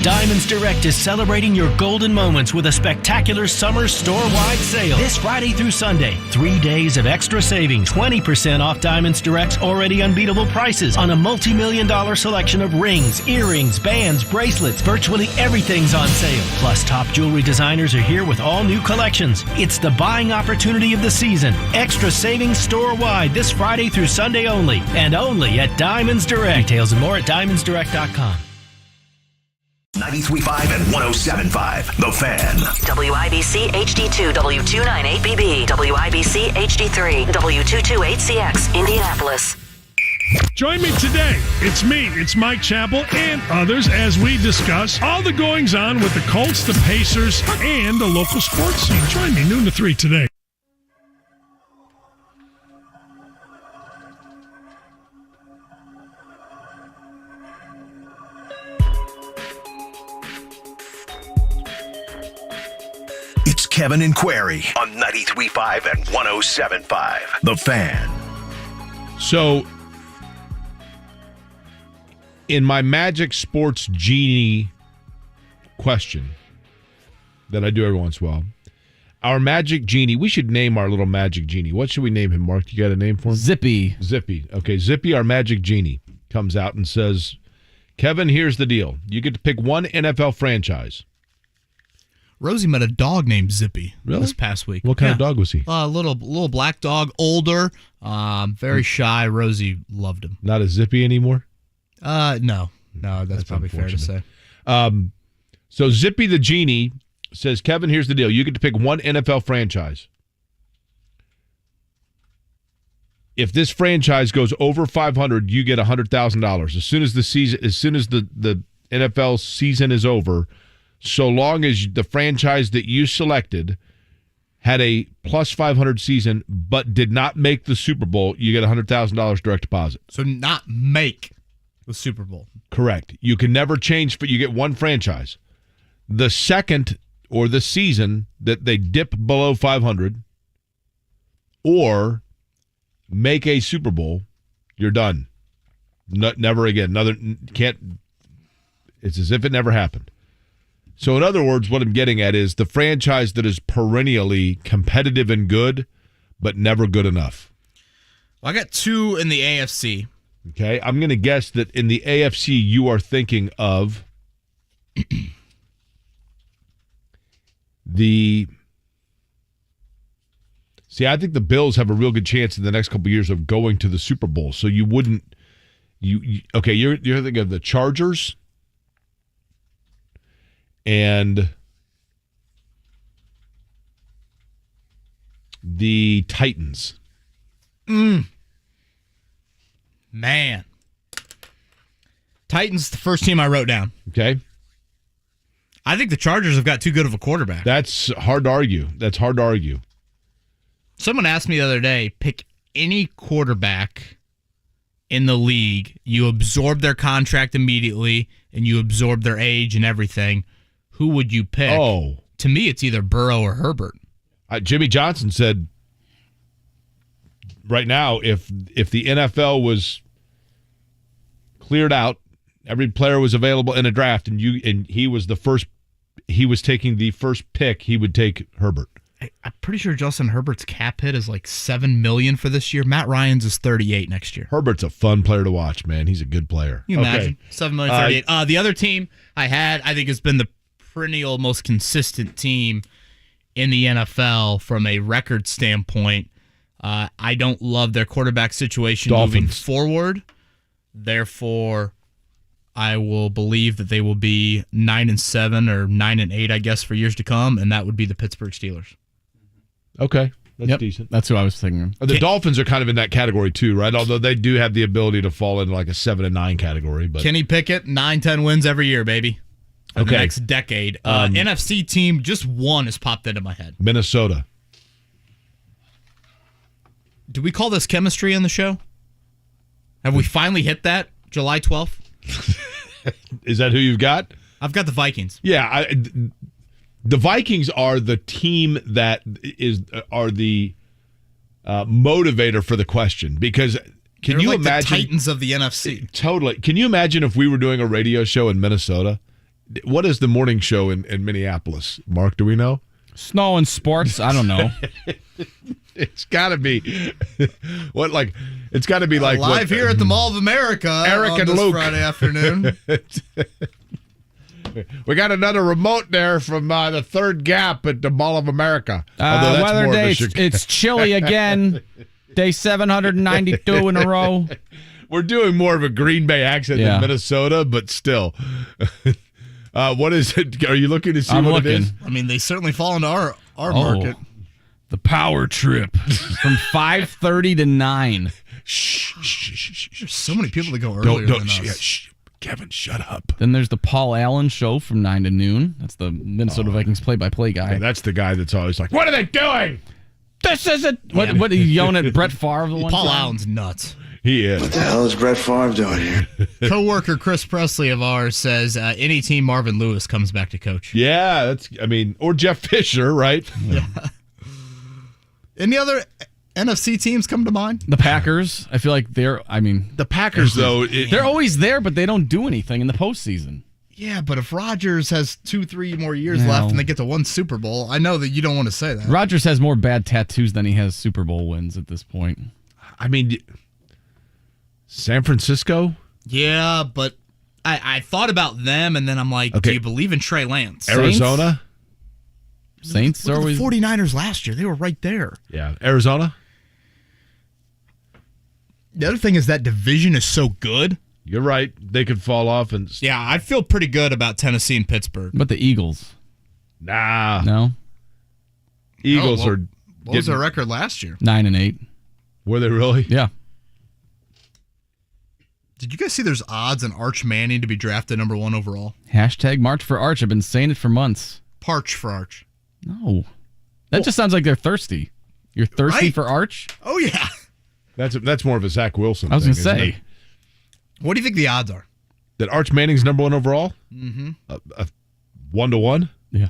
Diamonds Direct is celebrating your golden moments with a spectacular summer store-wide sale. This Friday through Sunday, 3 days of extra savings, 20% off Diamonds Direct's already unbeatable prices on a multi-million-dollar selection of rings, earrings, bands, bracelets. Virtually everything's on sale. Plus, top jewelry designers are here with all new collections. It's the buying opportunity of the season. Extra savings store-wide this Friday through Sunday only, and only at Diamonds Direct. Details and more at diamondsdirect.com. 93.5 and 107.5. The Fan. WIBC HD2 W298BB. WIBC HD3 W228CX. Indianapolis. Join me today. It's me, it's Mike Chappell, and others as we discuss all the goings-on with the Colts, the Pacers, and the local sports scene. Join me noon to 3 today. It's Kevin and Query on 93.5 and 107.5. The Fan. So, in my Magic Sports Genie question that I do every once in a while, our Magic Genie, we should name our little Magic Genie. What should we name him, Mark? You got a name for him? Zippy. Zippy. Okay, Zippy, our Magic Genie, comes out and says, Kevin, here's the deal. You get to pick one NFL franchise. Rosie met a dog named Zippy this past week. What kind of dog was he? A little black dog, older, very shy. Rosie loved him. Not a Zippy anymore? No, that's probably fair to say. So Zippy the Genie says, Kevin, here's the deal. You get to pick one NFL franchise. If this franchise goes over 500, you get $100,000 as soon as the NFL season is over. So long as the franchise that you selected had a plus 500 season but did not make the Super Bowl, you get $100,000 direct deposit. So not make the Super Bowl. Correct. You can never change, but you get one franchise. The second or the season that they dip below 500 or make a Super Bowl, You're done. Never again. Can't. It's as if it never happened. So, in other words, what I'm getting at is the franchise that is perennially competitive and good, but never good enough. Well, I got 2 in the AFC. Okay, I'm going to guess that in the AFC you are thinking of the. See, I think the Bills have a real good chance in the next couple of years of going to the Super Bowl. So you wouldn't. Okay? You're thinking of the Chargers and the Titans. Man. Titans, the first team I wrote down. Okay. I think the Chargers have got too good of a quarterback. That's hard to argue. Someone asked me the other day, pick any quarterback in the league. You absorb their contract immediately, and you absorb their age and everything. Who would you pick? Oh. To me, it's either Burrow or Herbert. Jimmy Johnson said right now, if the NFL was cleared out, every player was available in a draft, and he was taking the first pick, he would take Herbert. I'm pretty sure Justin Herbert's cap hit is like $7 million for this year. Matt Ryan's is $38 next year. Herbert's a fun player to watch, man. He's a good player. Can you imagine? $7 million, $38. The other team I think has been the perennial most consistent team in the NFL from a record standpoint. I don't love their quarterback situation moving forward. Therefore, I will believe that they will be 9-7 or 9-8, I guess, for years to come, and that would be the Pittsburgh Steelers. Okay, that's decent. That's who I was thinking. The Dolphins are kind of in that category too, right? Although they do have the ability to fall into like a 7-9 category. But Kenny Pickett, 9-10 wins every year, baby. For the Okay. next decade. NFC team, just one has popped into my head. Minnesota. Do we call this chemistry on the show? Have we finally hit that? July 12th? Is that who you've got? I've got the Vikings. Yeah, the Vikings are the team that are the motivator for the question, because can They're you like imagine the Titans of the NFC? Totally. Can you imagine if we were doing a radio show in Minnesota? What is the morning show in Minneapolis? Mark, do we know? Snow and sports. I don't know. It's got to be it's got to be like live here at the Mall of America. Eric on and this Luke Friday afternoon. We got another remote there from the Third Gap at the Mall of America. Weather day, it's chilly again. Day 792 in a row. We're doing more of a Green Bay accent than Minnesota, but still. What is it? Are you looking to see what it is? I mean, they certainly fall into our market. The power trip from 5:30 to 9. There's so many people that go earlier than us. Kevin, shut up. Then there's the Paul Allen show from 9 to noon. That's the Minnesota Vikings play-by-play guy. Okay, that's the guy that's always like, "What are they doing? This isn't." What are you yelling at Brett Favre the one Paul time? Allen's nuts. He is. What the hell is Brett Favre doing here? Co-worker Chris Presley of ours says any team Marvin Lewis comes back to coach. Yeah, or Jeff Fisher, right? Yeah. Any other NFC teams come to mind? The Packers. I feel like the Packers, though, they're always there, but they don't do anything in the postseason. Yeah, but if Rodgers has 2-3 more years left and they get to one Super Bowl, I know that you don't want to say that. Rodgers has more bad tattoos than he has Super Bowl wins at this point. I mean, San Francisco? Yeah, but I thought about them, and then I'm like, do you believe in Trey Lance? Arizona? Saints Look are at always... the 49ers last year. They were right there. Yeah. Arizona? The other thing is that division is so good. You're right. They could fall off. Yeah, I feel pretty good about Tennessee and Pittsburgh. But the Eagles? Nah. No? Eagles are... What was their record last year? 9-8. Were they really? Yeah. Did you guys see there's odds on Arch Manning to be drafted number 1 overall? Hashtag March for Arch. I've been saying it for months. Parch for Arch. No. That just sounds like they're thirsty. You're thirsty for Arch? Oh, yeah. That's more of a Zach Wilson I was thing, going to say. isn't it? What do you think the odds are? That Arch Manning's number 1 overall? Mm-hmm. 1-1? Yeah.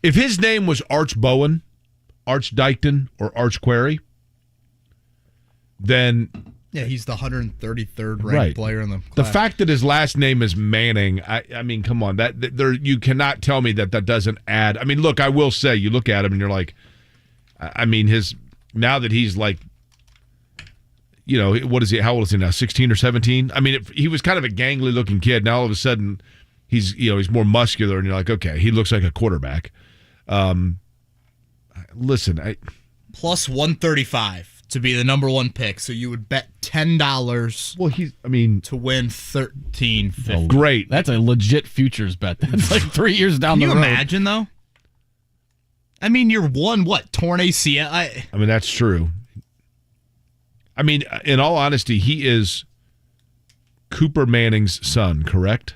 If his name was Arch Bowen, Arch Dykton, or Arch Query, then Yeah, he's the 133rd ranked player in the class. The fact that his last name is Manning, I mean, come on, that there you cannot tell me that doesn't add. I mean, look, I will say, you look at him and you're like, I mean, now that he's like, you know, what is he? How old is he now? 16 or 17? I mean, he was kind of a gangly looking kid. Now all of a sudden, he's more muscular, and you're like, okay, he looks like a quarterback. Listen, plus 135 to be the number one pick. So you would bet $10. Well, to win $13.50. Oh, great. That's a legit futures bet. That's like 3 years down the road. Can you imagine though? I mean, you're torn ACL. I mean, that's true. I mean, in all honesty, he is Cooper Manning's son, correct?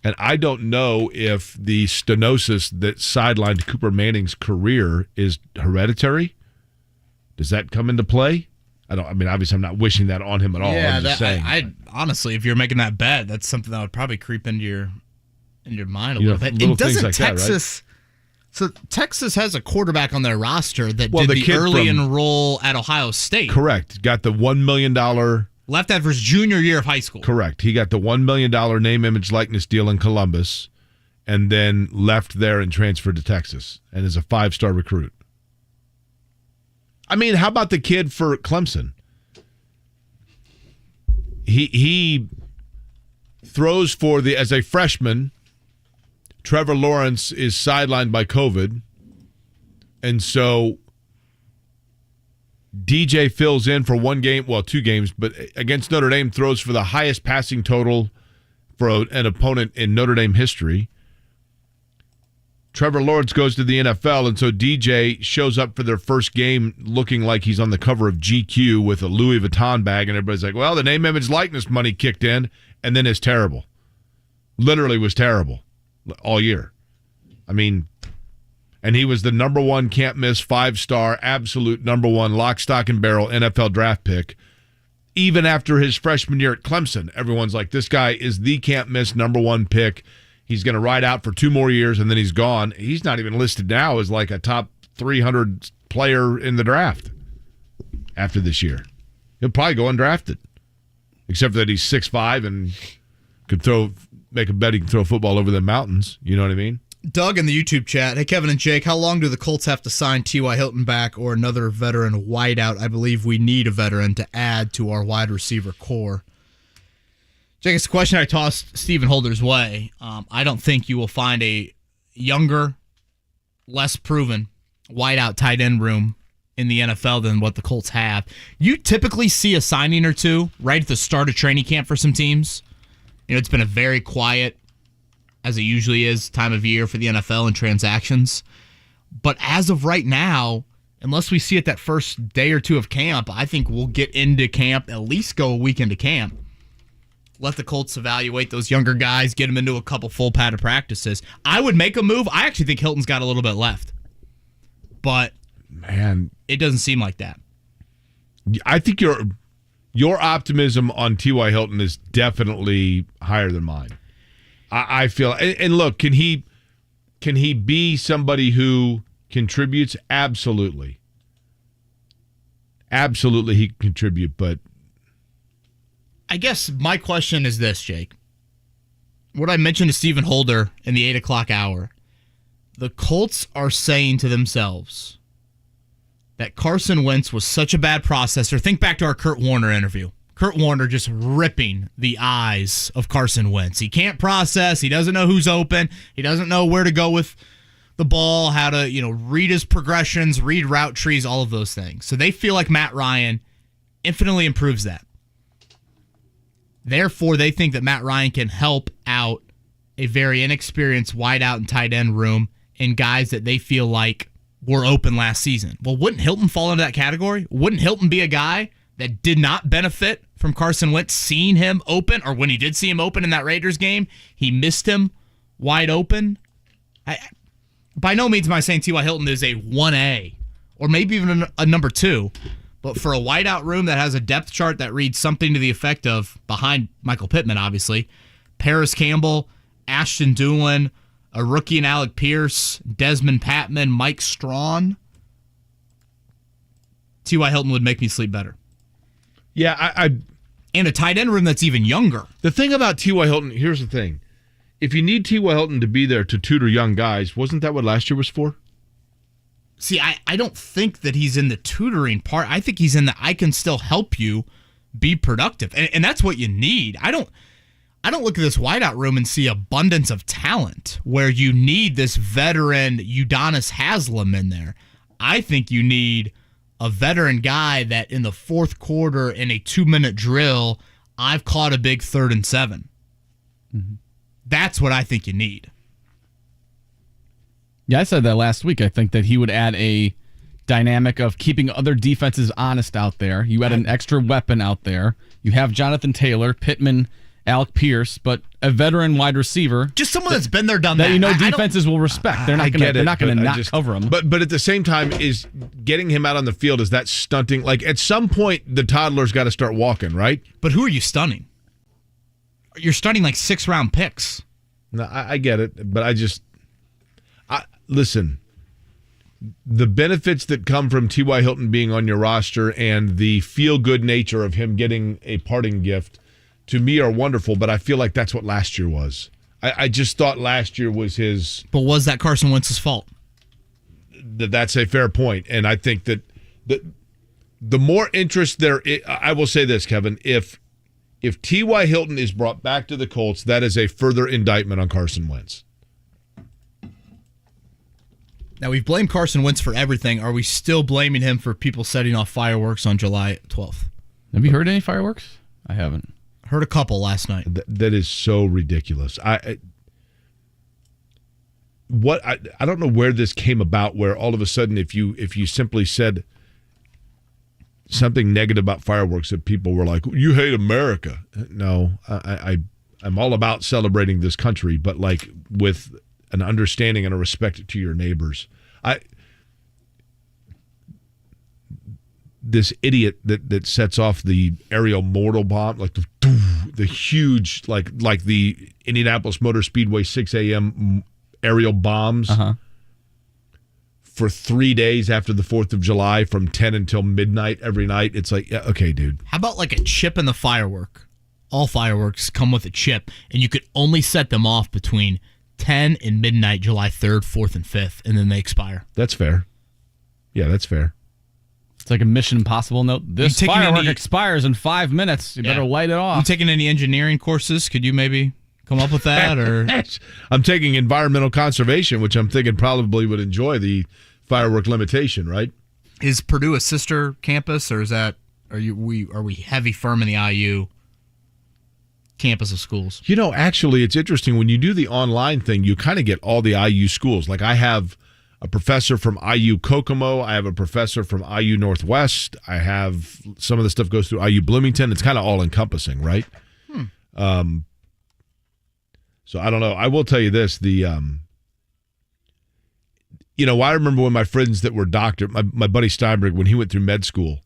And I don't know if the stenosis that sidelined Cooper Manning's career is hereditary. Does that come into play? Obviously, I'm not wishing that on him at all. Yeah, I'm just saying. I honestly, if you're making that bet, that's something that would probably creep into your mind a little bit. It doesn't like Texas. That, right? So Texas has a quarterback on their roster that did the early enroll at Ohio State. Correct. Got the $1 million. Left after his junior year of high school. Correct. He got the $1 million name, image, likeness deal in Columbus, and then left there and transferred to Texas, and is a 5-star recruit. I mean, how about the kid for Clemson? He throws as a freshman. Trevor Lawrence is sidelined by COVID, and so DJ fills in for 2 games, but against Notre Dame throws for the highest passing total for an opponent in Notre Dame history. Trevor Lawrence goes to the NFL, and so DJ shows up for their first game looking like he's on the cover of GQ with a Louis Vuitton bag, and everybody's like, well, the name, image, likeness money kicked in, and then it's terrible. Literally was terrible all year. I mean, and he was the number one can't-miss 5-star, absolute number one lock, stock, and barrel NFL draft pick. Even after his freshman year at Clemson, everyone's like, this guy is the can't-miss number one pick. He's going to ride out for 2 more years, and then he's gone. He's not even listed now as like a top 300 player in the draft after this year. He'll probably go undrafted, except that he's 6'5" and could make a bet he can throw a football over the mountains. You know what I mean? Doug in the YouTube chat. Hey, Kevin and Jake, how long do the Colts have to sign T.Y. Hilton back or another veteran wideout? I believe we need a veteran to add to our wide receiver core. Jake, it's a question I tossed Stephen Holder's way. I don't think you will find a younger, less proven wideout tight end room in the NFL than what the Colts have. You typically see a signing or two right at the start of training camp for some teams. You know, it's been a very quiet, as it usually is, time of year for the NFL and transactions. But as of right now, unless we see it that first day or two of camp, I think we'll get into camp, at least go a week into camp. Let the Colts evaluate those younger guys, get them into a couple full padded practices. I would make a move. I actually think Hilton's got a little bit left. But man, it doesn't seem like that. I think your optimism on T.Y. Hilton is definitely higher than mine. I feel, and look, can he be somebody who contributes? Absolutely. Absolutely he can contribute, but I guess my question is this, Jake. What I mentioned to Stephen Holder in the 8 o'clock hour, the Colts are saying to themselves that Carson Wentz was such a bad processor. Think back to our Kurt Warner interview. Kurt Warner just ripping the eyes of Carson Wentz. He can't process. He doesn't know who's open. He doesn't know where to go with the ball, how to, read his progressions, read route trees, all of those things. So they feel like Matt Ryan infinitely improves that. Therefore, they think that Matt Ryan can help out a very inexperienced wideout and tight end room and guys that they feel like were open last season. Well, wouldn't Hilton fall into that category? Wouldn't Hilton be a guy that did not benefit from Carson Wentz seeing him open, or when he did see him open in that Raiders game, he missed him wide open? By no means am I saying T.Y. Hilton is a 1A or maybe even a number 2. But for a wideout room that has a depth chart that reads something to the effect of, behind Michael Pittman, obviously, Paris Campbell, Ashton Doolin, a rookie in Alec Pierce, Desmond Patman, Mike Strawn, T.Y. Hilton would make me sleep better. Yeah, and a tight end room that's even younger. The thing about T.Y. Hilton, here's the thing. If you need T.Y. Hilton to be there to tutor young guys, wasn't that what last year was for? See, I don't think that he's in the tutoring part. I think he's in the I can still help you be productive. And that's what you need. I don't look at this wideout room and see abundance of talent where you need this veteran Udonis Haslem in there. I think you need a veteran guy that in the fourth quarter in a 2-minute drill, I've caught a big 3rd and 7. Mm-hmm. That's what I think you need. Yeah, I said that last week. I think that he would add a dynamic of keeping other defenses honest out there. You add an extra weapon out there. You have Jonathan Taylor, Pittman, Alec Pierce, but a veteran wide receiver. Just someone that's been there, done that. That you know defenses will respect. They're not going to not cover him. But at the same time, is getting him out on the field, is that stunting? Like at some point, the toddler's got to start walking, right? But who are you stunning? You're stunning like 6-round picks. No, I get it, but listen. The benefits that come from T.Y. Hilton being on your roster and the feel-good nature of him getting a parting gift, to me, are wonderful, but I feel like that's what last year was. I just thought last year was his... But was that Carson Wentz's fault? That's a fair point, and I think that the more interest there... I will say this, Kevin, if T.Y. Hilton is brought back to the Colts, that is a further indictment on Carson Wentz. Now, we've blamed Carson Wentz for everything. Are we still blaming him for people setting off fireworks on July 12th? Have you heard any fireworks? I haven't. Heard a couple last night. That is so ridiculous. I don't know where this came about, where all of a sudden if you simply said something negative about fireworks, that people were like, you hate America. No, I'm all about celebrating this country, but like with an understanding and a respect to your neighbors. This idiot that sets off the aerial mortar bomb, like the huge, like the Indianapolis Motor Speedway 6 a.m. aerial bombs for 3 days after the 4th of July from 10 until midnight every night. It's like, yeah, okay, dude. How about like a chip in the firework? All fireworks come with a chip, and you could only set them off between 10 and midnight, July 3rd, 4th, and 5th, and then they expire. That's fair. Yeah, that's fair. It's like a Mission Impossible note. This firework expires in 5 minutes. You better light it off. You taking any engineering courses? Could you maybe come up with that? Or I'm taking environmental conservation, which I'm thinking probably would enjoy the firework limitation, right? Is Purdue a sister campus, or are we heavy firm in the IU campus of schools? You know, actually, it's interesting. When you do the online thing, you kind of get all the IU schools. Like I have a professor from IU Kokomo. I have a professor from IU Northwest. I have some of the stuff goes through IU Bloomington. It's kind of all encompassing, right? So I don't know. I will tell you this. I remember when my friends that were doctors, my buddy Steinberg, when he went through med school,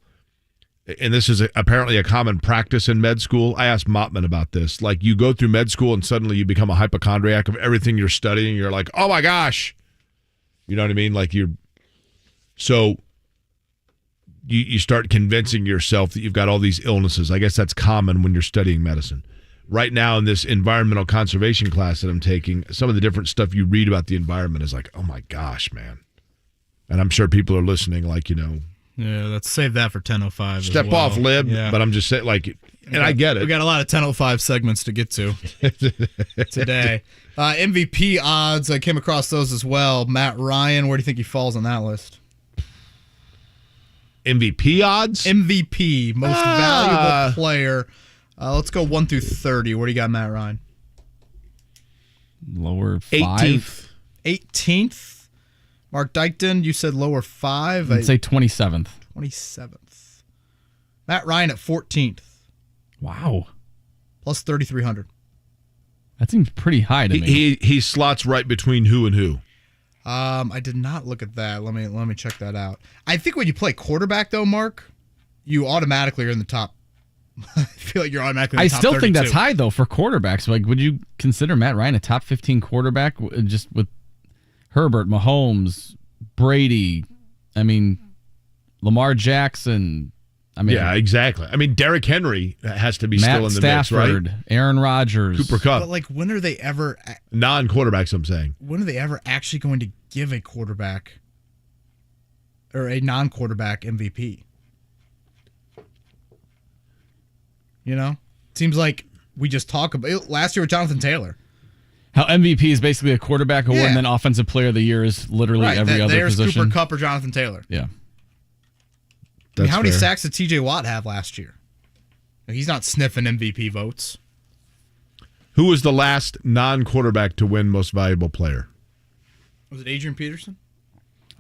and this is apparently a common practice in med school. I asked Mottman about this. Like, you go through med school and suddenly you become a hypochondriac of everything you're studying. You're like, oh my gosh. You know what I mean? Like you start convincing yourself that you've got all these illnesses. I guess that's common when you're studying medicine. Right now in this environmental conservation class that I'm taking, some of the different stuff you read about the environment is like, oh my gosh, man. And I'm sure people are listening like, yeah, let's save that for 10:05. Step off, Lib. Yeah. But I'm just saying, like, and I get it. We got a lot of 10:05 segments to get to today. MVP odds, I came across those as well. Matt Ryan, where do you think he falls on that list? MVP odds? MVP, most valuable player. Let's go 1 through 30. Where do you got Matt Ryan? Lower 5. 18th. Mark Dykton, you said lower 5. I'd say 27th. 27th. Matt Ryan at 14th. Wow. Plus 3,300. That seems pretty high to me. He slots right between who and who? I did not look at that. Let me check that out. I think when you play quarterback, though, Mark, you automatically are in the top. I feel like you're automatically in the top 32. I still think that's high, though, for quarterbacks. Like, would you consider Matt Ryan a top 15 quarterback just with Herbert, Mahomes, Brady, Lamar Jackson, Yeah, exactly. I mean, Derrick Henry has to be still in the Stafford, mix, right? Aaron Rodgers, Cooper Kupp. But like, when are they ever non-quarterbacks? I'm saying. When are they ever actually going to give a quarterback or a non-quarterback MVP? You know, seems like we just talk about it. Last year with Jonathan Taylor. How MVP is basically a quarterback award, and then Offensive Player of the Year is literally every other there's position. Cooper Kupp or Jonathan Taylor. Yeah. I mean, how many sacks did TJ Watt have last year? He's not sniffing MVP votes. Who was the last non-quarterback to win Most Valuable Player? Was it Adrian Peterson?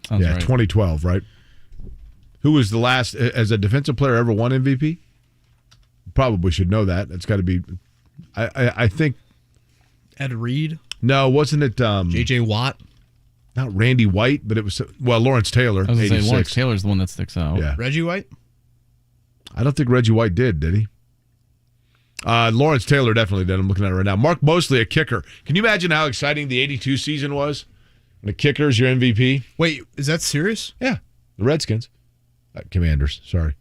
Sounds right. 2012, right? Who was the last, as a defensive player, ever won MVP? Probably should know that. It's got to be, I think. Ed Reed? No, wasn't it? J.J. Watt? Not Randy White, but it was, Lawrence Taylor. I was going to 86. say Lawrence Taylor's the one that sticks out. Yeah. Reggie White? I don't think Reggie White did he? Lawrence Taylor definitely did. I'm looking at it right now. Mark Mosley, a kicker. Can you imagine how exciting the 82 season was? The kicker's your MVP. Wait, is that serious? Yeah. The Redskins. Commanders, sorry.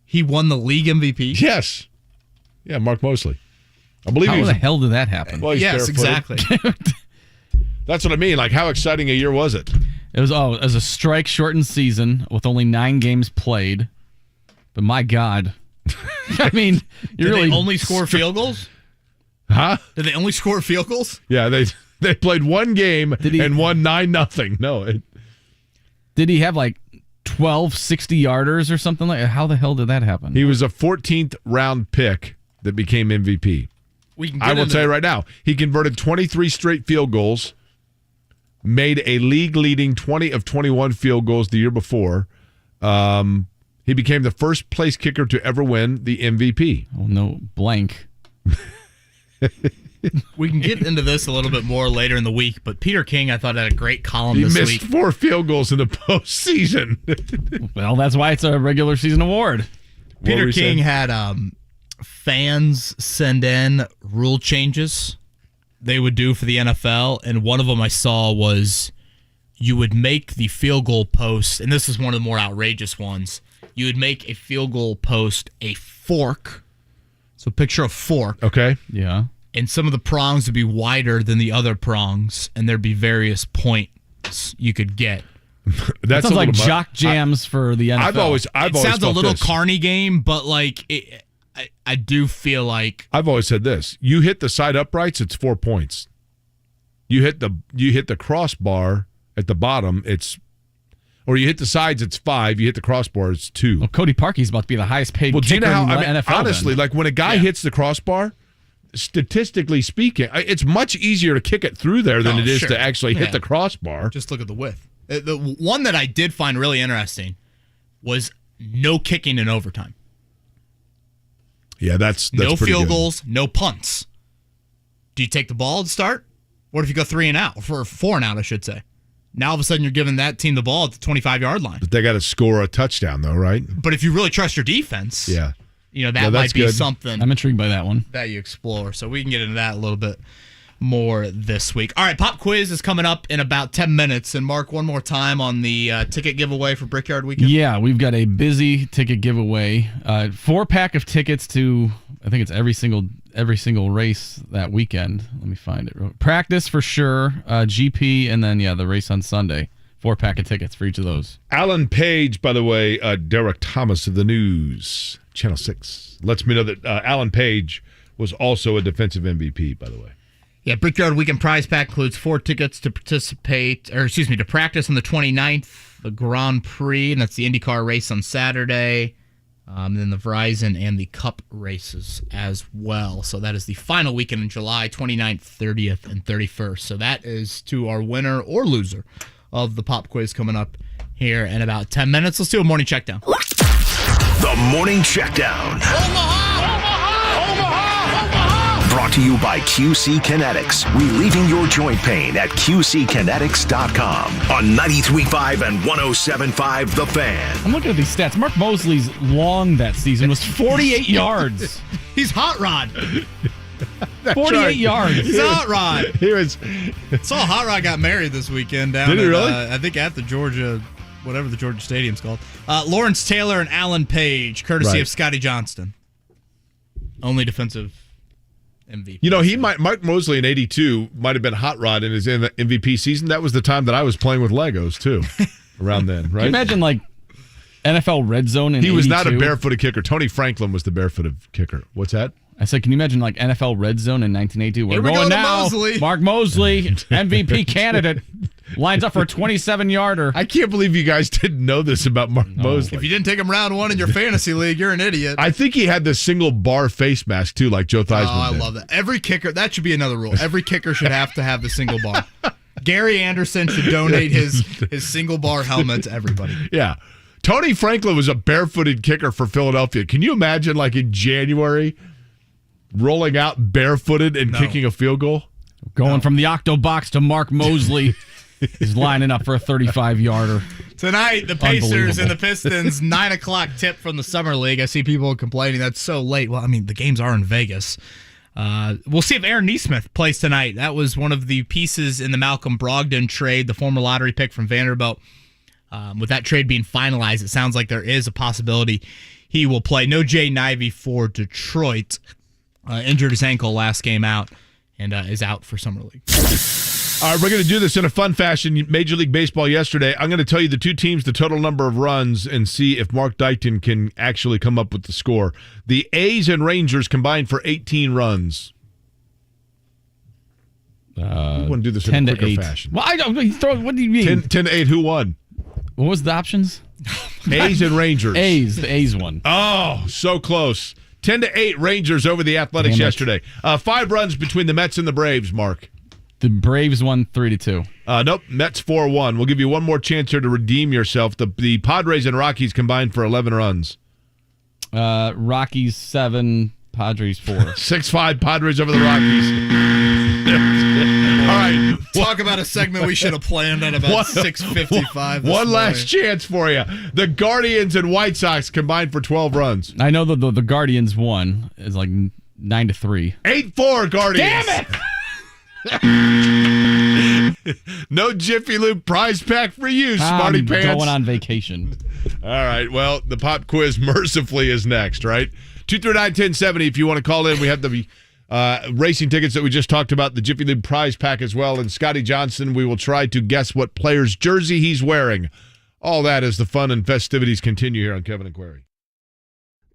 He won the league MVP? Yes. Yeah, Mark Mosley. I believe How the hell did that happen? Well, yes, exactly. That's what I mean. Like, how exciting a year was it? It was a strike-shortened season with only 9 games played. But my God. I mean, Did they only score field goals? Huh? Did they only score field goals? Yeah, they played one game and won 9-0. No. Did he have like 12 60-yarders or something like that? How the hell did that happen? He was a 14th round pick that became MVP. I will tell you right now, he converted 23 straight field goals, made a league-leading 20 of 21 field goals the year before. He became the first place kicker to ever win the MVP. Oh, no, blank. We can get into this a little bit more later in the week, but Peter King, I thought, had a great column He this missed week. 4 field goals in the postseason. Well, that's why it's a regular season award. Peter King had fans send in rule changes they would do for the NFL, and one of them I saw was you would make the field goal post, and this is one of the more outrageous ones, you would make a field goal post a fork. So picture a fork. Okay. Yeah. And some of the prongs would be wider than the other prongs, and there'd be various points you could get. That sounds like jock jams for the NFL. It sounds a little carny game, but like I do feel like I've always said this: you hit the side uprights, it's 4 points. You hit the crossbar at the bottom, or you hit the sides, it's 5. You hit the crossbar, it's 2. Well, Cody Parkey's about to be the highest paid Well, do you kicker know how? in the NFL. Honestly, then. like when a guy hits the crossbar, statistically speaking, it's much easier to kick it through there than it is to actually hit the crossbar. Just look at the width. The one that I did find really interesting was no kicking in overtime. Yeah, that's no pretty field good. goals, no punts. Do you take the ball to start? What if you go 3 and out, or 4 and out, I should say? Now all of a sudden you're giving that team the ball at the 25-yard line. But they got to score a touchdown, though, right? But if you really trust your defense, yeah, that might be something. I'm intrigued by that one that you explore. So we can get into that a little bit more this week. All right, pop quiz is coming up in about 10 minutes. And Mark, one more time on the ticket giveaway for Brickyard Weekend. Yeah, we've got a busy ticket giveaway. 4-pack of tickets to, I think it's every single race that weekend. Let me find it. Practice for sure, GP, and then the race on Sunday. 4-pack of tickets for each of those. Alan Page, by the way, Derek Thomas of the News, Channel 6, lets me know that Alan Page was also a defensive MVP, by the way. Yeah, Brickyard Weekend prize pack includes 4 tickets to practice on the 29th, the Grand Prix, and that's the IndyCar race on Saturday, then the Verizon and the Cup races as well. So that is the final weekend in July, 29th, 30th, and 31st. So that is to our winner or loser of the pop quiz coming up here in about 10 minutes. Let's do a morning check down. The Morning Checkdown. Brought to you by QC Kinetics. Relieving your joint pain at QCkinetics.com. On 93.5 and 107.5 The Fan. I'm looking at these stats. Mark Mosley's long that season was 48 yards. He's hot rod. 48 yards. He's hot rod. He was. Saw Hot Rod got married this weekend down. Did he really? I think at the Georgia whatever the Georgia Stadium's called. Lawrence Taylor and Alan Page, courtesy of Scotty Johnston. Only defensive MVP. Mike Mosley in 82 might have been hot rod in his MVP season. That was the time that I was playing with Legos, too, around then, right? Can you imagine, NFL Red Zone in 82? He was not a barefooted kicker. Tony Franklin was the barefooted kicker. What's that? I said, can you imagine NFL Red Zone in 1982? We're going now. Mosley. Mark Mosley, MVP candidate, lines up for a 27-yarder. I can't believe you guys didn't know this about Mark Mosley. If you didn't take him round 1 in your fantasy league, you're an idiot. I think he had the single bar face mask, too, like Joe Theismann I did. love that. Every kicker, that should be another rule. Every kicker should have to have the single bar. Gary Anderson should donate his single bar helmet to everybody. Yeah. Tony Franklin was a barefooted kicker for Philadelphia. Can you imagine, in January, rolling out barefooted and kicking a field goal? Going from the octo box to Mark Mosley is lining up for a 35-yarder. Tonight, the Pacers and the Pistons, 9 o'clock tip from the Summer League. I see people complaining that's so late. Well, the games are in Vegas. We'll see if Aaron Nesmith plays tonight. That was one of the pieces in the Malcolm Brogdon trade, the former lottery pick from Vanderbilt. With that trade being finalized, it sounds like there is a possibility he will play. No Jay Nivey for Detroit. Injured his ankle last game out and is out for Summer League. All right, we're going to do this in a fun fashion. Major League Baseball yesterday. I'm going to tell you the two teams, the total number of runs, and see if Mark Dighton can actually come up with the score. The A's and Rangers combined for 18 runs. We want to do this in a quicker fashion. Well, what do you mean? 10 to 8, who won? What was the options? A's and Rangers. The A's won. Oh, so close. 10 to 8 Rangers over the Athletics yesterday. 5 runs between the Mets and the Braves, Mark. The Braves won 3-2. Nope, Mets 4-1. We'll give you one more chance here to redeem yourself. The Padres and Rockies combined for 11 runs. Rockies 7, Padres 4. 6-5 Padres over the Rockies. All right. Talk about a segment we should have planned at about 6:55. One last chance for you. The Guardians and White Sox combined for 12 runs. I know the Guardians won. It's 9-3. 8-4 Guardians. Damn it! No Jiffy Lube prize pack for you, Smarty Pants. Going on vacation. All right. Well, the pop quiz mercifully is next, right? 239-1070 if you want to call in. We have the racing tickets that we just talked about, the Jiffy Lube prize pack as well. And Scotty Johnson, we will try to guess what player's jersey he's wearing. All that as the fun and festivities continue here on Kevin and Query.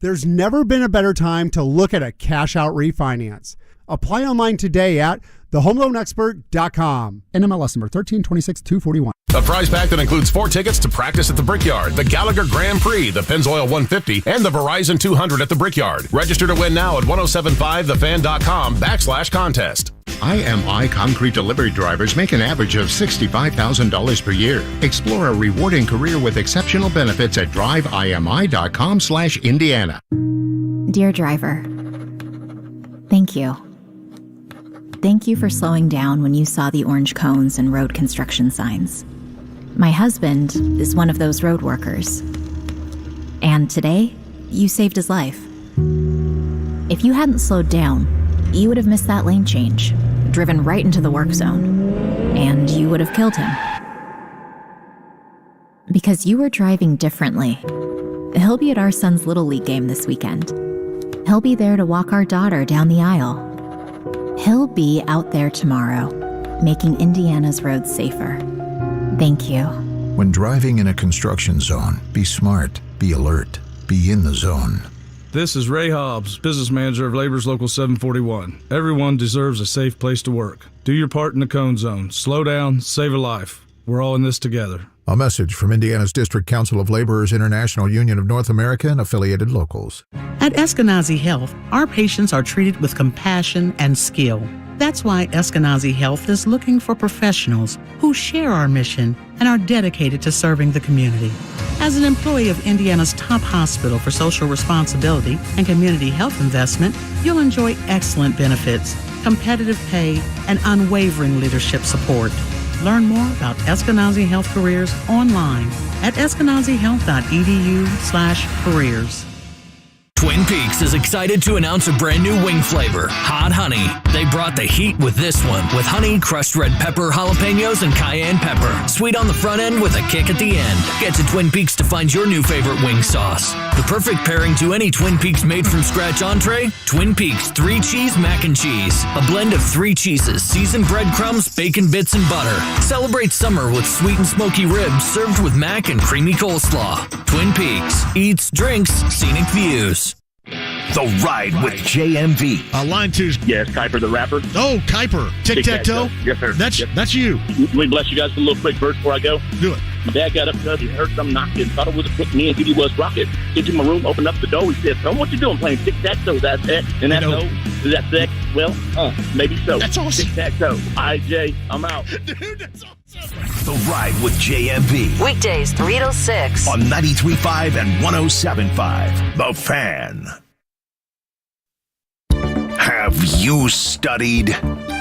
There's never been a better time to look at a cash-out refinance. Apply online today at thehomeloanexpert.com. NMLS number 1326-241. A prize pack that includes 4 tickets to practice at the Brickyard, the Gallagher Grand Prix, the Pennzoil 150, and the Verizon 200 at the Brickyard. Register to win now at 1075thefan.com/contest. IMI concrete delivery drivers make an average of $65,000 per year. Explore a rewarding career with exceptional benefits at driveimi.com/Indiana. Dear driver, thank you. Thank you for slowing down when you saw the orange cones and road construction signs. My husband is one of those road workers. And today, you saved his life. If you hadn't slowed down, you would have missed that lane change, driven right into the work zone, and you would have killed him. Because you were driving differently. He'll be at our son's Little League game this weekend. He'll be there to walk our daughter down the aisle. He'll be out there tomorrow, making Indiana's roads safer. Thank you. When driving in a construction zone, be smart, be alert, be in the zone. This is Ray Hobbs, business manager of Labor's Local 741. Everyone deserves a safe place to work. Do your part in the cone zone. Slow down, save a life. We're all in this together. A message from Indiana's District Council of Laborers International Union of North America and affiliated locals. At Eskenazi Health, our patients are treated with compassion and skill. That's why Eskenazi Health is looking for professionals who share our mission and are dedicated to serving the community. As an employee of Indiana's top hospital for social responsibility and community health investment, you'll enjoy excellent benefits, competitive pay, and unwavering leadership support. Learn more about Eskenazi Health careers online at eskenazihealth.edu/careers. Twin Peaks is excited to announce a brand new wing flavor, Hot Honey. They brought the heat with this one, with honey, crushed red pepper, jalapenos, and cayenne pepper. Sweet on the front end with a kick at the end. Get to Twin Peaks to find your new favorite wing sauce. The perfect pairing to any Twin Peaks made-from-scratch entree, Twin Peaks 3-Cheese Mac and Cheese. A blend of 3 cheeses, seasoned breadcrumbs, bacon bits, and butter. Celebrate summer with sweet and smoky ribs served with mac and creamy coleslaw. Twin Peaks. Eats, drinks, scenic views. The Ride with JMV. Line 2's Yes, Kuiper the rapper. Oh, Kuiper. Tic-tac-toe? Yes, sir. That's you. Let me bless you guys with a little quick verse before I go. Do it. My dad got up because he heard some knocking. Thought it was a quick me and he was rocket. Get to my room, opened up the door. He said, son, what you doing playing tic-tac-toe? That's it. And that's no. Is that sex? Well, maybe so. That's awesome. Tic-tac-toe. All right, Jay, I'm out. Dude, that's awesome. The Ride with JMV. Weekdays 3 to 6 on 93.5 and 107.5. The Fan. Have you studied?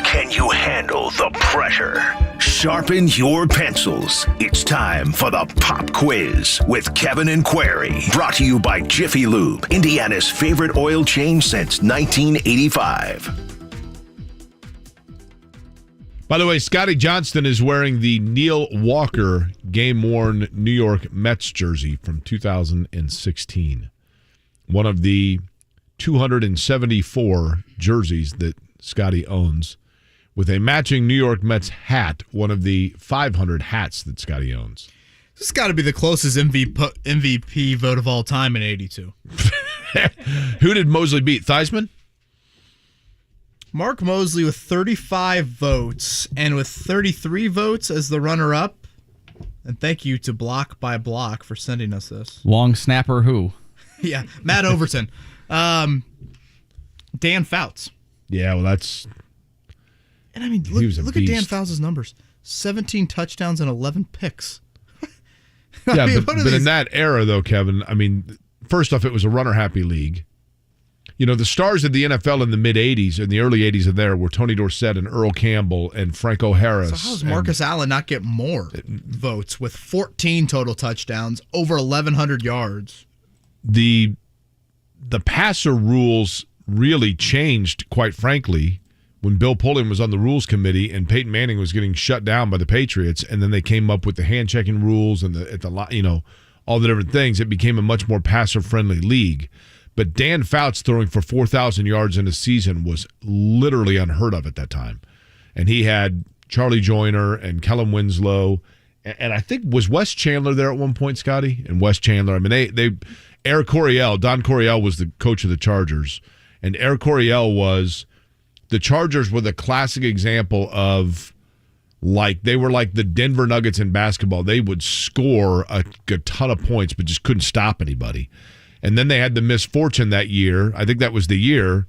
Can you handle the pressure? Sharpen your pencils. It's time for the Pop Quiz with Kevin and Query. Brought to you by Jiffy Lube, Indiana's favorite oil change since 1985. By the way, Scotty Johnston is wearing the Neil Walker game-worn New York Mets jersey from 2016. One of the 274 jerseys that Scotty owns, with a matching New York Mets hat, one of the 500 hats that Scotty owns. This has got to be the closest MVP vote of all time in 82. Who did Mosley beat? Theismann? Mark Mosley with 35 votes, and with 33 votes as the runner-up. And thank you to Block by Block for sending us this. Long snapper who? Yeah, Matt Overton. Dan Fouts. Yeah, well, that's... And I mean, look at Dan Fouts' numbers. 17 touchdowns and 11 picks. Yeah, but in that era, though, Kevin, I mean, first off, it was a runner-happy league. You know, the stars of the NFL in the mid-'80s and the early 80s in there were Tony Dorsett and Earl Campbell and Franco Harris. So how does Marcus Allen not get more votes with 14 total touchdowns, over 1,100 yards? The passer rules really changed, quite frankly, when Bill Polian was on the rules committee and Peyton Manning was getting shut down by the Patriots, and then they came up with the hand-checking rules and all the different things. It became a much more passer-friendly league. But Dan Fouts throwing for 4,000 yards in a season was literally unheard of at that time. And he had Charlie Joyner and Kellen Winslow. And I think, was Wes Chandler there at one point, Scotty? And Wes Chandler, I mean, Eric Coryell, Don Coryell was the coach of the Chargers. And Eric Coryell the Chargers were the classic example of, they were like the Denver Nuggets in basketball. They would score a ton of points, but just couldn't stop anybody. And then they had the misfortune that year, I think that was the year,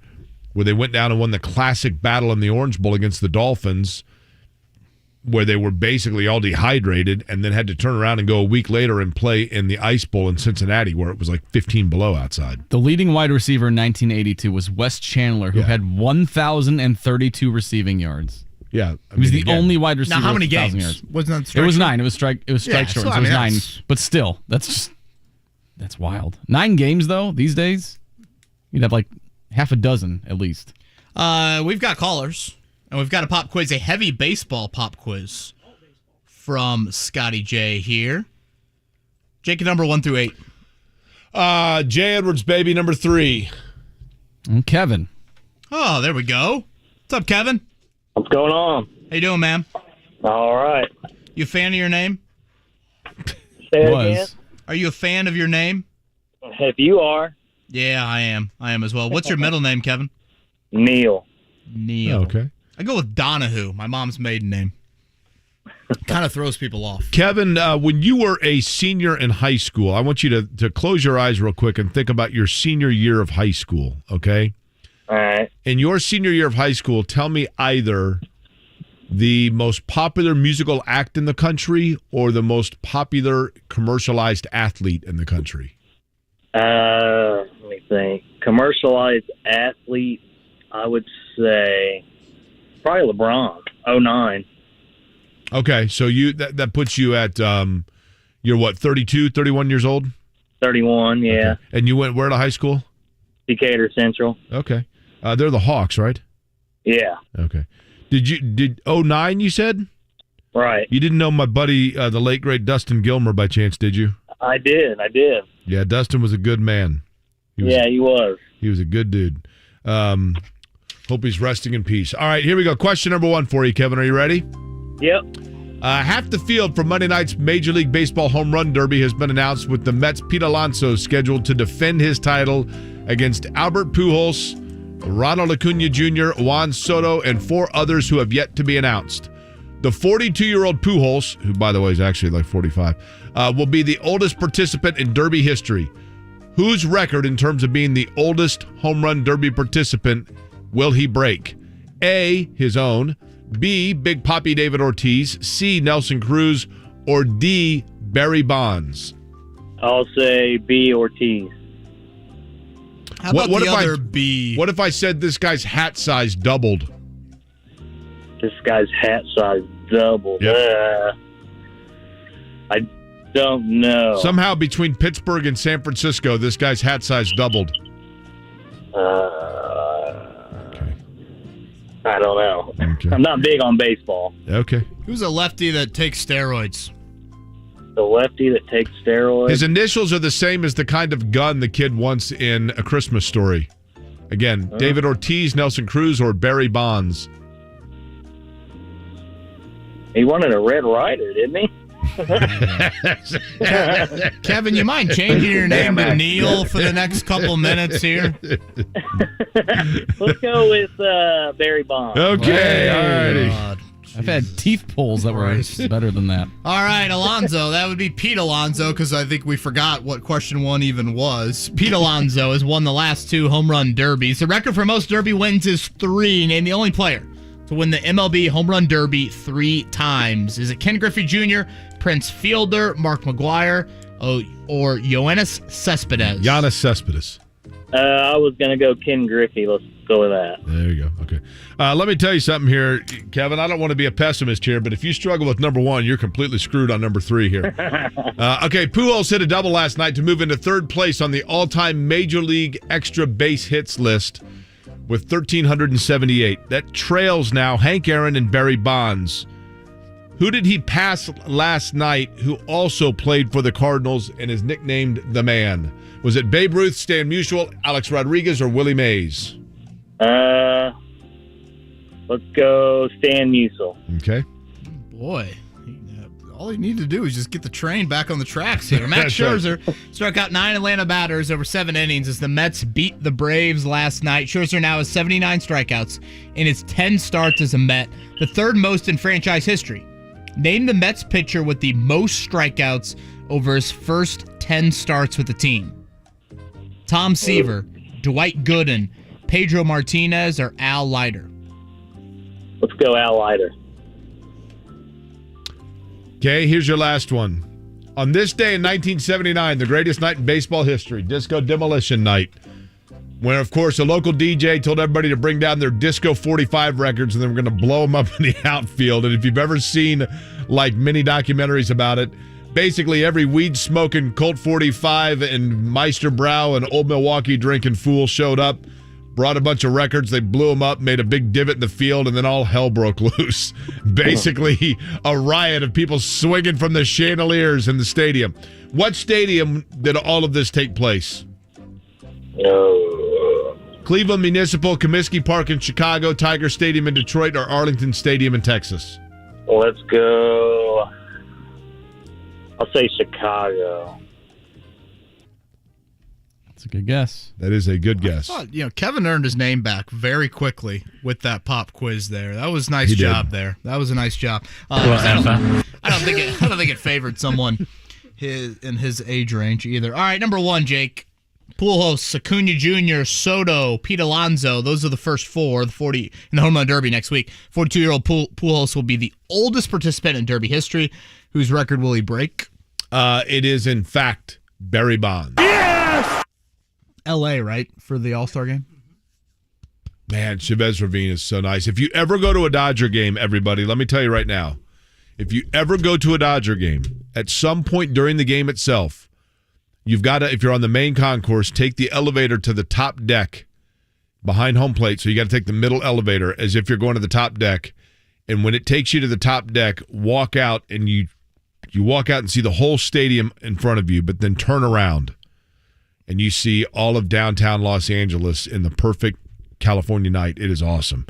where they went down and won the classic battle in the Orange Bowl against the Dolphins, where they were basically all dehydrated and then had to turn around and go a week later and play in the Ice Bowl in Cincinnati, where it was like 15 below outside. The leading wide receiver in 1982 was Wes Chandler, who had 1,032 receiving yards. Yeah. He was the only wide receiver. Now, how many with 1,000 games? Yards. Wasn't that strike It was short? 9. It was strike short. So, So it was 9. But still, that's wild. 9 games, though, these days, you'd have like half a dozen at least. We've got callers, and we've got a pop quiz, a heavy baseball pop quiz from Scotty J here. Jake, number 1 through 8. Jay Edwards, baby, number 3. And Kevin. Oh, there we go. What's up, Kevin? What's going on? How you doing, man? All right. You a fan of your name? Say it again. Are you a fan of your name? If you are. Yeah, I am. I am as well. What's your middle name, Kevin? Neil. Neil. Oh, okay. I go with Donahue, my mom's maiden name. Kind of throws people off. Kevin, when you were a senior in high school, I want you to close your eyes real quick and think about your senior year of high school, okay? All right. In your senior year of high school, tell me either the most popular musical act in the country or the most popular commercialized athlete in the country. Let me think. Commercialized athlete, I would say probably LeBron, 09. Okay, so that puts you at, you're what, 32, 31 years old? 31, yeah. Okay. And you went where to high school? Decatur Central. Okay. They're the Hawks, right? Yeah. Okay. Did 09 you said? Right. You didn't know my buddy, the late great Dustin Gilmer, by chance, did you? I did. Yeah, Dustin was a good man. He was. He was a good dude. Hope he's resting in peace. All right, here we go. Question number 1 for you, Kevin. Are you ready? Yep. Half the field for Monday night's Major League Baseball Home Run Derby has been announced, with the Mets' Pete Alonso scheduled to defend his title against Albert Pujols, Ronald Acuna Jr., Juan Soto, and 4 others who have yet to be announced. The 42-year-old Pujols, who, by the way, is actually like 45, will be the oldest participant in Derby history. Whose record in terms of being the oldest home run Derby participant will he break? A, his own, B, Big Papi David Ortiz, C, Nelson Cruz, or D, Barry Bonds? I'll say B, Ortiz. How about the other B? What if I said this guy's hat size doubled? This guy's hat size doubled. Yep. I don't know. Somehow between Pittsburgh and San Francisco, this guy's hat size doubled. I don't know. Okay. I'm not big on baseball. Okay. Who's a lefty that takes steroids? The lefty that takes steroids. His initials are the same as the kind of gun the kid wants in A Christmas Story. Again, David Ortiz, Nelson Cruz, or Barry Bonds? He wanted a Red Ryder, didn't he? Kevin, you mind changing your name to Neil for the next couple minutes here? Let's go with Barry Bonds. Okay, all righty. I've had teeth pulls that were better than that. All right, Alonso. That would be Pete Alonso, because I think we forgot what question 1 even was. Pete Alonso has won the last 2 home run derbies. The record for most derby wins is 3. Name the only player to win the MLB home run derby 3 times. Is it Ken Griffey Jr., Prince Fielder, Mark McGwire, or Yoenis Cespedes? Giannis Cespedes. I was going to go Ken Griffey. Let's go with that. There you go. Okay. Let me tell you something here, Kevin. I don't want to be a pessimist here, but if you struggle with number 1, you're completely screwed on number 3 here. Okay, Pujols hit a double last night to move into 3rd place on the all-time Major League extra base hits list with 1,378. That trails now Hank Aaron and Barry Bonds. Who did he pass last night who also played for the Cardinals and is nicknamed the Man? Was it Babe Ruth, Stan Musial, Alex Rodriguez, or Willie Mays? Let's go Stan Musial. Okay. Boy, all you need to do is just get the train back on the tracks here. Max Scherzer struck out 9 Atlanta batters over 7 innings as the Mets beat the Braves last night. Scherzer now has 79 strikeouts in his 10 starts as a Met, the 3rd most in franchise history. Name the Mets pitcher with the most strikeouts over his first 10 starts with the team. Tom Seaver, Dwight Gooden, Pedro Martinez, or Al Leiter? Let's go Al Leiter. Okay, here's your last one. On this day in 1979, the greatest night in baseball history, Disco Demolition Night, where, of course, a local DJ told everybody to bring down their Disco 45 records and they were going to blow them up in the outfield. And if you've ever seen, like, mini documentaries about it, basically every weed-smoking Colt 45 and Meister Brow and Old Milwaukee drinking fool showed up, brought a bunch of records, they blew them up, made a big divot in the field, and then all hell broke loose. Basically, a riot of people swinging from the chandeliers in the stadium. What stadium did all of this take place? Cleveland Municipal, Comiskey Park in Chicago, Tiger Stadium in Detroit, or Arlington Stadium in Texas? Let's go. I'll say Chicago. That's a good guess. That is a good guess. I thought, Kevin earned his name back very quickly with that pop quiz there. That was a nice job there. That was a nice job. I don't think it favored someone in his age range either. All right, number 1, Jake. Pujols, Acuna Jr., Soto, Pete Alonso. Those are the first 4. The 40 in the home run derby next week. 42-year-old Pujols will be the oldest participant in derby history. Whose record will he break? It is, in fact, Barry Bonds. Yes! L.A., right, for the All-Star game? Man, Chavez Ravine is so nice. If you ever go to a Dodger game, everybody, let me tell you right now, if you ever go to a Dodger game, at some point during the game itself, You've got to, if you're on the main concourse, take the elevator to the top deck behind home plate. So you got to take the middle elevator as if you're going to the top deck. And when it takes you to the top deck, walk out, and you walk out and see the whole stadium in front of you, but then turn around and you see all of downtown Los Angeles in the perfect California night. It is awesome.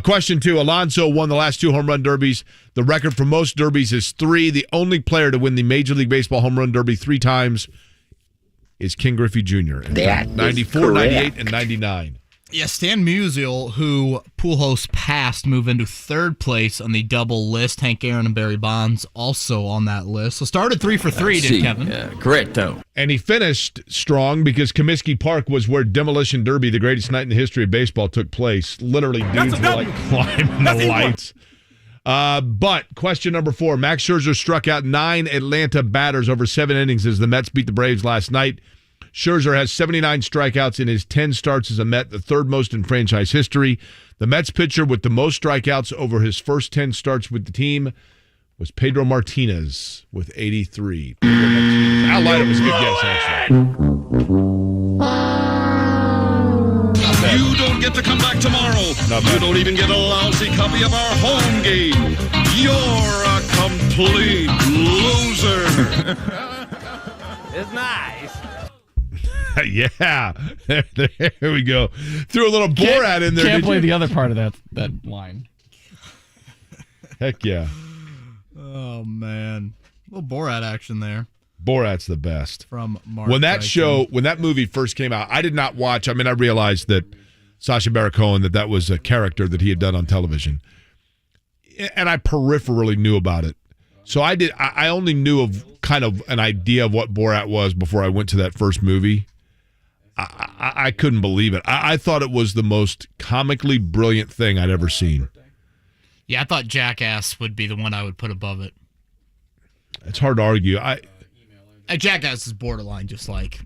Question 2, Alonso won the last 2 home run derbies. The record for most derbies is 3. The only player to win the Major League Baseball home run derby 3 times is Ken Griffey Jr. in 94, 98, and 99. Yeah, Stan Musial, who Pujols passed, moved into 3rd place on the double list. Hank Aaron and Barry Bonds also on that list. So started 3 for 3, did Kevin? Correcto. And he finished strong because Comiskey Park was where Demolition Derby, the greatest night in the history of baseball, took place. Literally, dudes were like climbing the lights. But question number 4, Max Scherzer struck out 9 Atlanta batters over 7 innings as the Mets beat the Braves last night. Scherzer has 79 strikeouts in his 10 starts as a Met, the 3rd most in franchise history. The Mets pitcher with the most strikeouts over his first 10 starts with the team was Pedro Martinez with 83. Al Leiter was a good guess, actually. You don't get to come back tomorrow. You don't even get a lousy copy of our home game. You're a complete loser. It's nice. Yeah, there we go. Threw a little Borat in there. Can't play the other part of that line. Heck yeah. Oh, man. A little Borat action there. Borat's the best. From Mark when that Dyson. when that movie first came out, I did not watch. I mean, I realized that Sacha Baron Cohen, that was a character that he had done on television. And I peripherally knew about it. So I only knew of kind of an idea of what Borat was before I went to that first movie. I couldn't believe it. I thought it was the most comically brilliant thing I'd ever seen. Yeah, I thought Jackass would be the one I would put above it. It's hard to argue. Jackass is borderline just like,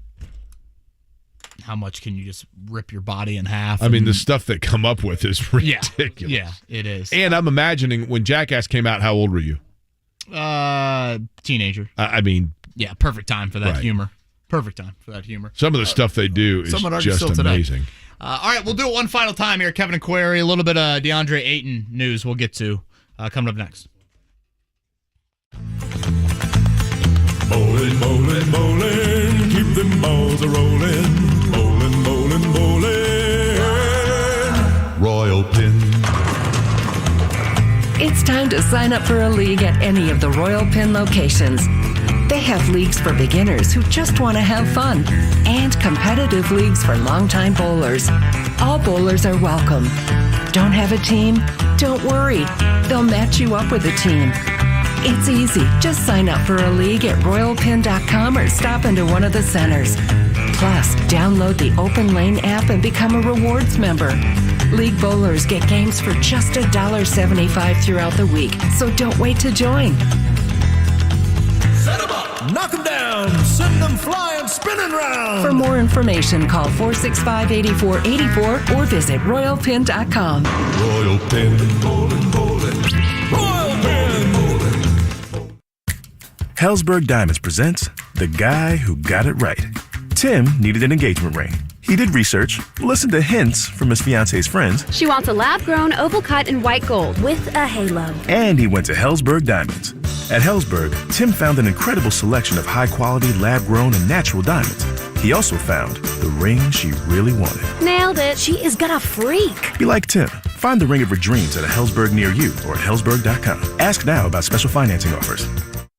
how much can you just rip your body in half? I mean, the stuff they come up with is ridiculous. Yeah, it is. And I'm imagining when Jackass came out, how old were you? Teenager. I mean... Yeah, perfect time for that right. humor. Perfect time for that humor. Some of the stuff they do is just amazing. All right, we'll do it one final time here. Kevin and Query, a little bit of Deandre Ayton news we'll get to coming up next. Bowling, bowling, bowling, keep them balls a-rolling. Bowling, bowling, bowling. Royal Pin. It's time to sign up for a league at any of the Royal Pin locations. They have leagues for beginners who just want to have fun and competitive leagues for longtime bowlers. All bowlers are welcome. Don't have a team? Don't worry. They'll match you up with a team. It's easy. Just sign up for a league at royalpin.com or stop into one of the centers. Plus, download the Open Lane app and become a rewards member. League bowlers get games for just $1.75 throughout the week, so don't wait to join. Set them up, knock them down, send them flying, spinning round. For more information, call 465-8484 or visit royalpin.com. Royal Pin, bowling, bowling. Royal Pin, bowling. Helzberg Diamonds presents The Guy Who Got It Right. Tim needed an engagement ring. He did research, listened to hints from his fiance's friends. She wants a lab-grown, oval cut, and white gold with a halo. And he went to Helzberg Diamonds. At Helzberg, Tim found an incredible selection of high-quality, lab-grown, and natural diamonds. He also found the ring she really wanted. Nailed it. She is gonna freak. Be like Tim. Find the ring of her dreams at a Helzberg near you or at Helzberg.com. Ask now about special financing offers.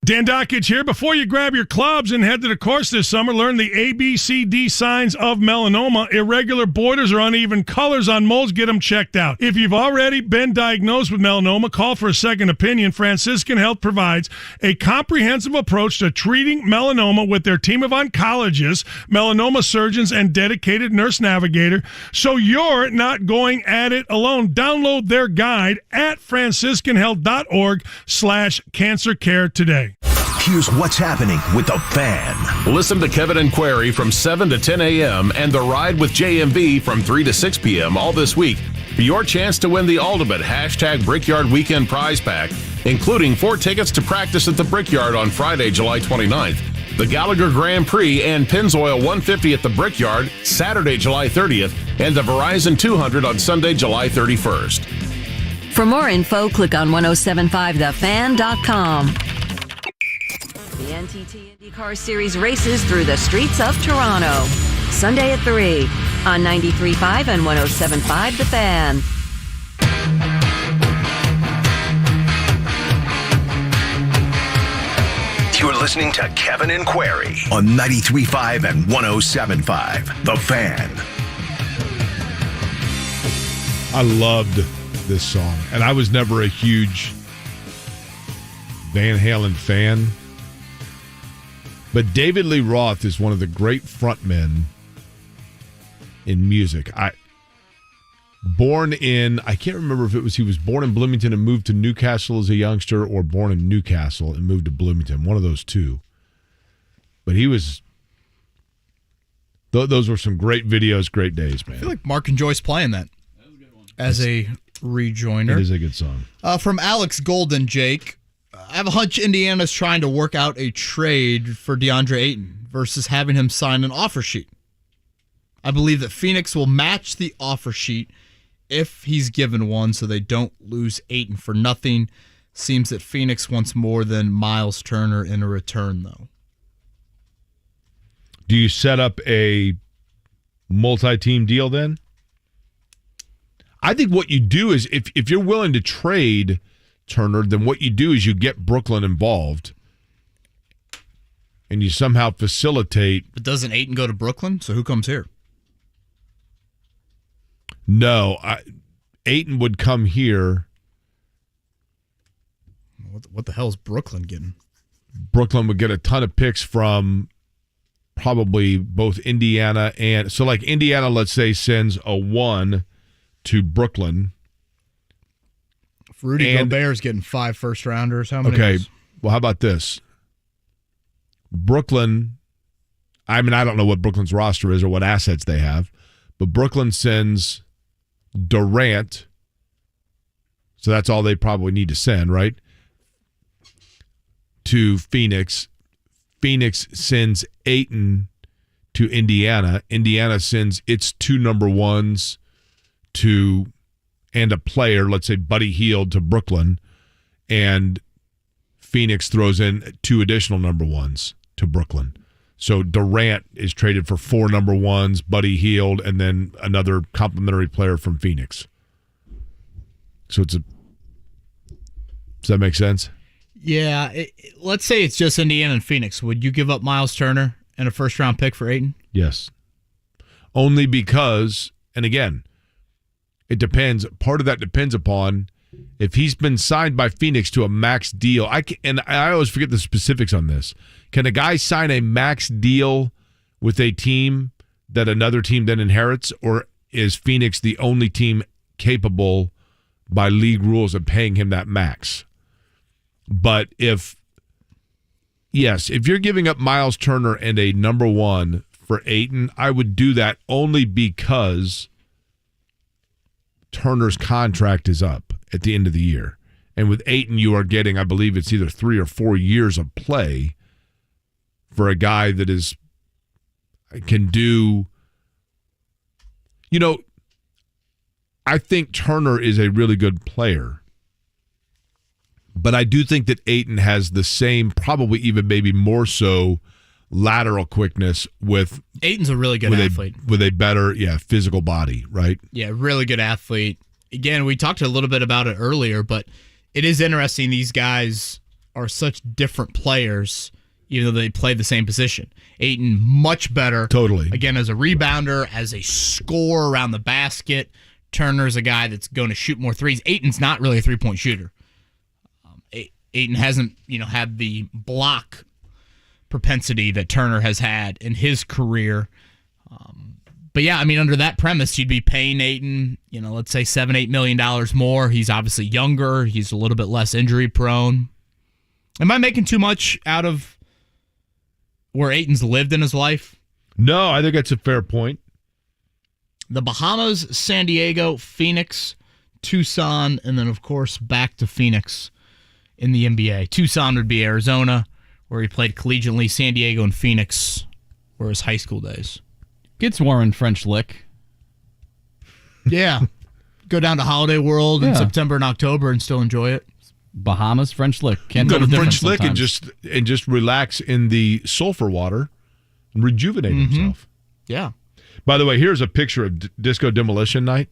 Dan Dockage here. Before you grab your clubs and head to the course this summer, learn the ABCD signs of melanoma. Irregular borders or uneven colors on moles, get them checked out. If you've already been diagnosed with melanoma, call for a second opinion. Franciscan Health provides a comprehensive approach to treating melanoma with their team of oncologists, melanoma surgeons, and dedicated nurse navigator, so you're not going at it alone. Download their guide at franciscanhealth.org/cancer care today. Here's what's happening with the fan. Listen to Kevin and Query from 7 to 10 a.m. and The Ride with JMV from 3 to 6 p.m. all this week for your chance to win the ultimate #Brickyard Weekend prize pack, including 4 tickets to practice at the Brickyard on Friday, July 29th, the Gallagher Grand Prix and Pennzoil 150 at the Brickyard Saturday, July 30th, and the Verizon 200 on Sunday, July 31st. For more info, click on 1075thefan.com. The NTT IndyCar Series races through the streets of Toronto. Sunday at 3 on 93.5 and 107.5 The Fan. You're listening to Kevin and Query on 93.5 and 107.5 The Fan. I loved this song, and I was never a huge Van Halen fan. But David Lee Roth is one of the great frontmen in music. I can't remember if he was born in Bloomington and moved to Newcastle as a youngster, or born in Newcastle and moved to Bloomington, one of those two. But those were some great videos, great days, man. I feel like Mark enjoys playing that as a rejoiner. It is a good song. From Alex Golden, Jake, I have a hunch Indiana's trying to work out a trade for Deandre Ayton versus having him sign an offer sheet. I believe that Phoenix will match the offer sheet if he's given one, so they don't lose Ayton for nothing. Seems that Phoenix wants more than Myles Turner in a return, though. Do you set up a multi-team deal then? I think what you do is, if you're willing to trade Turner, then what you do is you get Brooklyn involved and you somehow facilitate. But doesn't Ayton go to Brooklyn? So who comes here? No, Ayton would come here. What the hell is Brooklyn getting? Brooklyn would get a ton of picks from probably both Indiana and... So like Indiana, let's say, sends a 1 to Brooklyn. If Rudy Gobert's getting 5 first-rounders, how many? Okay, well, how about this? Brooklyn, I don't know what Brooklyn's roster is or what assets they have, but Brooklyn sends Durant, so that's all they probably need to send, right? To Phoenix. Phoenix sends Ayton to Indiana. Indiana sends its 2 number 1s and a player, let's say Buddy Hield, to Brooklyn, and Phoenix throws in 2 additional number 1s to Brooklyn. So Durant is traded for 4 number 1s, Buddy Hield, and then another complimentary player from Phoenix. So does that make sense? Yeah. Let's say it's just Indiana and Phoenix. Would you give up Myles Turner and a first-round pick for Ayton? Yes. Only because, and again, it depends. Part of that depends upon if he's been signed by Phoenix to a max deal. I always forget the specifics on this. Can a guy sign a max deal with a team that another team then inherits, or is Phoenix the only team capable by league rules of paying him that max? But if you're giving up Myles Turner and a number 1 for Ayton, I would do that only because Turner's contract is up at the end of the year. And with Ayton, you are getting, I believe it's either 3 or 4 years of play for a guy that can do, I think Turner is a really good player. But I do think that Ayton has the same, probably even maybe more so, lateral quickness with... Ayton's a really good athlete. With a better, physical body, right? Yeah, really good athlete. Again, we talked a little bit about it earlier, but it is interesting. These guys are such different players, even though they play the same position. Ayton, much better. Totally. Again, as a rebounder, as a scorer around the basket. Turner's a guy that's going to shoot more threes. Ayton's not really a three-point shooter. Ayton hasn't, had the block propensity that Turner has had in his career. But yeah, under that premise, you'd be paying Ayton, let's say $7-8 million more. He's obviously younger. He's a little bit less injury prone. Am I making too much out of where Ayton's lived in his life? No, I think that's a fair point. The Bahamas, San Diego, Phoenix, Tucson, and then, of course, back to Phoenix in the NBA. Tucson would be Arizona, where he played collegiately. San Diego and Phoenix were his high school days. Gets Warren French Lick. Yeah. Go down to Holiday World in September and October and still enjoy it. Bahamas French Lick. Can't go tell to the French difference Lick sometimes. and just relax in the sulfur water and rejuvenate himself. Yeah. By the way, here's a picture of Disco Demolition Night.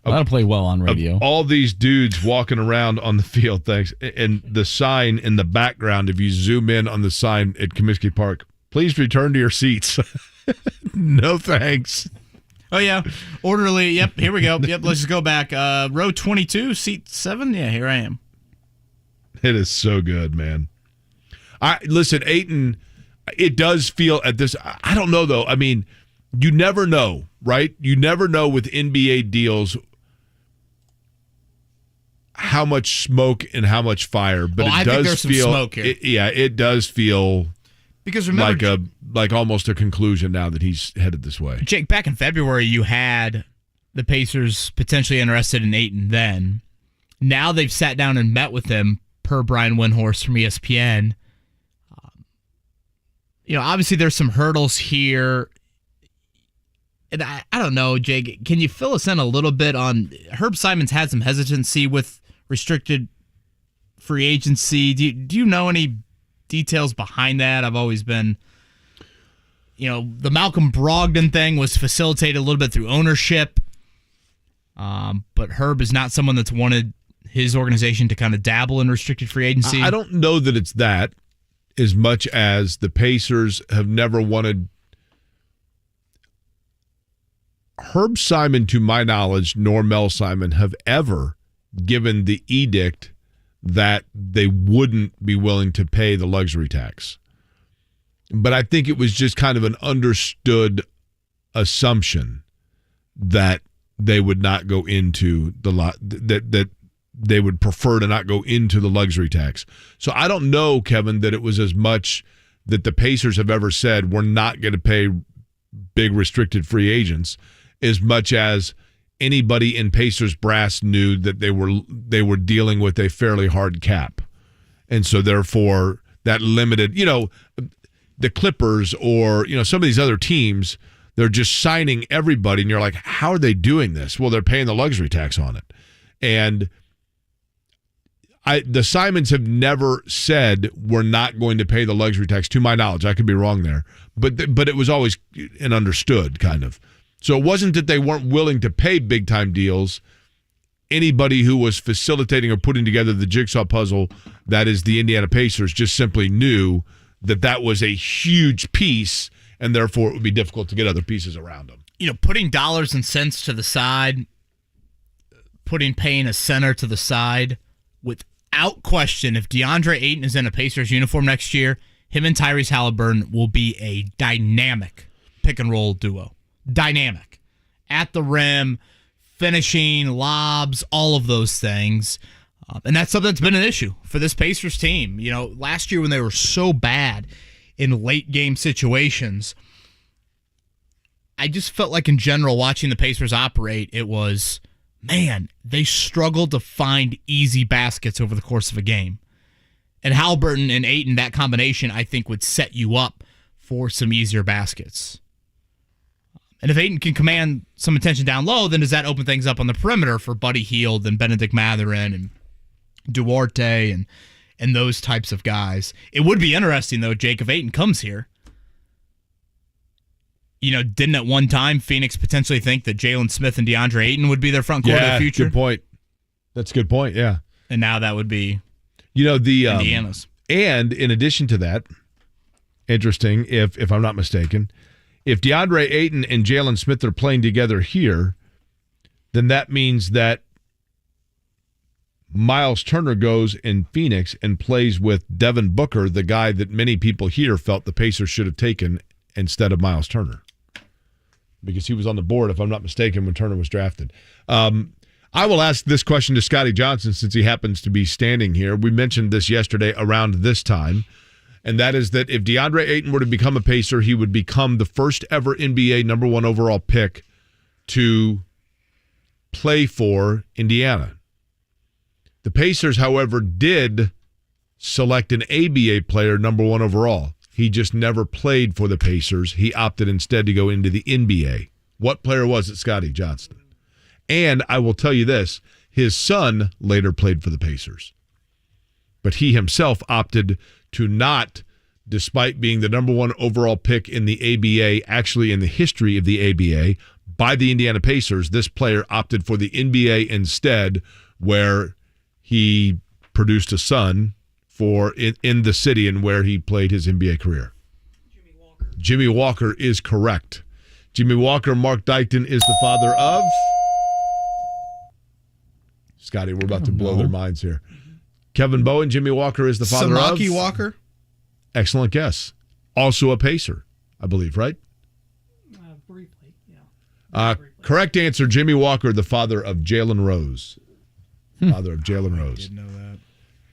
That'll play well on radio. All these dudes walking around on the field, thanks. And the sign in the background, if you zoom in on the sign at Comiskey Park, please return to your seats. No thanks. Oh, yeah. Orderly. Yep. Here we go. Yep. Let's just go back. Row 22, seat 7. Yeah, here I am. It is so good, man. Listen, Ayton, it does feel at this. I don't know, though. I mean, you never know, right? You never know with NBA deals how much smoke and how much fire. But I think there's some smoke here. It does feel because remember, like almost a conclusion now that he's headed this way. Jake, back in February, you had the Pacers potentially interested in Ayton then. Now they've sat down and met with him, per Brian Windhorst from ESPN. Obviously there's some hurdles here. And I don't know, Jake, can you fill us in a little bit on Herb Simons had some hesitancy with restricted free agency. Do you know any details behind that? I've always been, the Malcolm Brogdon thing was facilitated a little bit through ownership. But Herb is not someone that's wanted his organization to kind of dabble in restricted free agency. I don't know that it's that as much as the Pacers have never wanted Herb Simon, to my knowledge, nor Mel Simon have ever given the edict that they wouldn't be willing to pay the luxury tax. But I think it was just kind of an understood assumption that they would not go into that they would prefer to not go into the luxury tax. So I don't know, Kevin, that it was as much that the Pacers have ever said we're not going to pay big restricted free agents, as much as anybody in Pacers brass knew that they were dealing with a fairly hard cap. And so therefore that limited, the Clippers or, some of these other teams, they're just signing everybody and you're like, how are they doing this? Well, they're paying the luxury tax on it. And the Simons have never said we're not going to pay the luxury tax, to my knowledge. I could be wrong there. But it was always an understood kind of. So it wasn't that they weren't willing to pay big-time deals. Anybody who was facilitating or putting together the jigsaw puzzle, that is the Indiana Pacers, just simply knew that that was a huge piece, and therefore it would be difficult to get other pieces around them. Putting dollars and cents to the side, paying a center to the side, without question, if Deandre Ayton is in a Pacers uniform next year, him and Tyrese Haliburton will be a dynamic pick-and-roll duo. Dynamic. At the rim, finishing, lobs, all of those things. And that's something that's been an issue for this Pacers team. Last year when they were so bad in late game situations, I just felt like in general watching the Pacers operate, it was, man, they struggled to find easy baskets over the course of a game. And Haliburton and Ayton, that combination, I think would set you up for some easier baskets. And if Ayton can command some attention down low, then does that open things up on the perimeter for Buddy Hield and Benedict Mathurin and Duarte and those types of guys? It would be interesting, though, Jake, if Ayton comes here. Didn't at one time Phoenix potentially think that Jalen Smith and DeAndre Ayton would be their front court of the future? Good point. That's a good point, yeah. And now that would be Indiana's. And in addition to that, interesting, if I'm not mistaken, if DeAndre Ayton and Jalen Smith are playing together here, then that means that Myles Turner goes in Phoenix and plays with Devin Booker, the guy that many people here felt the Pacers should have taken instead of Myles Turner, because he was on the board, if I'm not mistaken, when Turner was drafted. I will ask this question to Scotty Johnson since he happens to be standing here. We mentioned this yesterday around this time. And that is that if DeAndre Ayton were to become a Pacer, he would become the first ever NBA number 1 overall pick to play for Indiana. The Pacers, however, did select an ABA player number 1 overall. He just never played for the Pacers. He opted instead to go into the NBA. What player was it, Scotty Johnston? And I will tell you this, his son later played for the Pacers. But he himself opted to not, despite being the number 1 overall pick in the ABA, actually in the history of the ABA, by the Indiana Pacers, this player opted for the NBA instead, where he produced a son in the city and where he played his NBA career. Jimmy Walker is correct. Jimmy Walker, Mark Dykton, is the father of... Scotty, we're about to blow their minds here. Kevin Bowen, Jimmy Walker is the father of... Samaki Walker? Excellent guess. Also a Pacer, I believe, right? Briefly, yeah. Correct answer, Jimmy Walker, the father of Jalen Rose. Father of Jalen Rose. I didn't know that.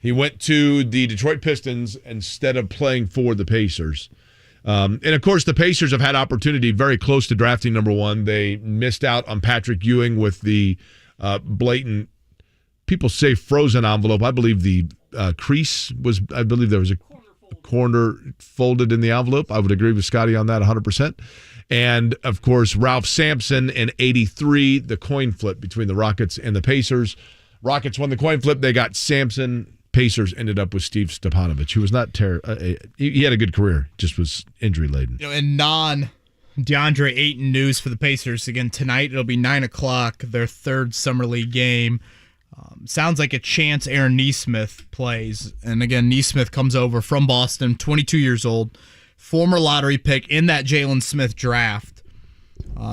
He went to the Detroit Pistons instead of playing for the Pacers. And, of course, the Pacers have had opportunity very close to drafting number 1. They missed out on Patrick Ewing with the blatant, people say frozen envelope. I believe the crease was, I believe there was a corner folded in the envelope. I would agree with Scotty on that 100%. And, of course, Ralph Sampson in 83, the coin flip between the Rockets and the Pacers. Rockets won the coin flip. They got Sampson. Pacers ended up with Steve Stepanovich, who was not terrible. He had a good career, just was injury-laden. And non-Deandre Ayton news for the Pacers. Again, tonight it'll be 9 o'clock, their 3rd Summer League game. Sounds like a chance Aaron Nesmith plays. And again, Nesmith comes over from Boston, 22 years old, former lottery pick in that Jalen Smith draft.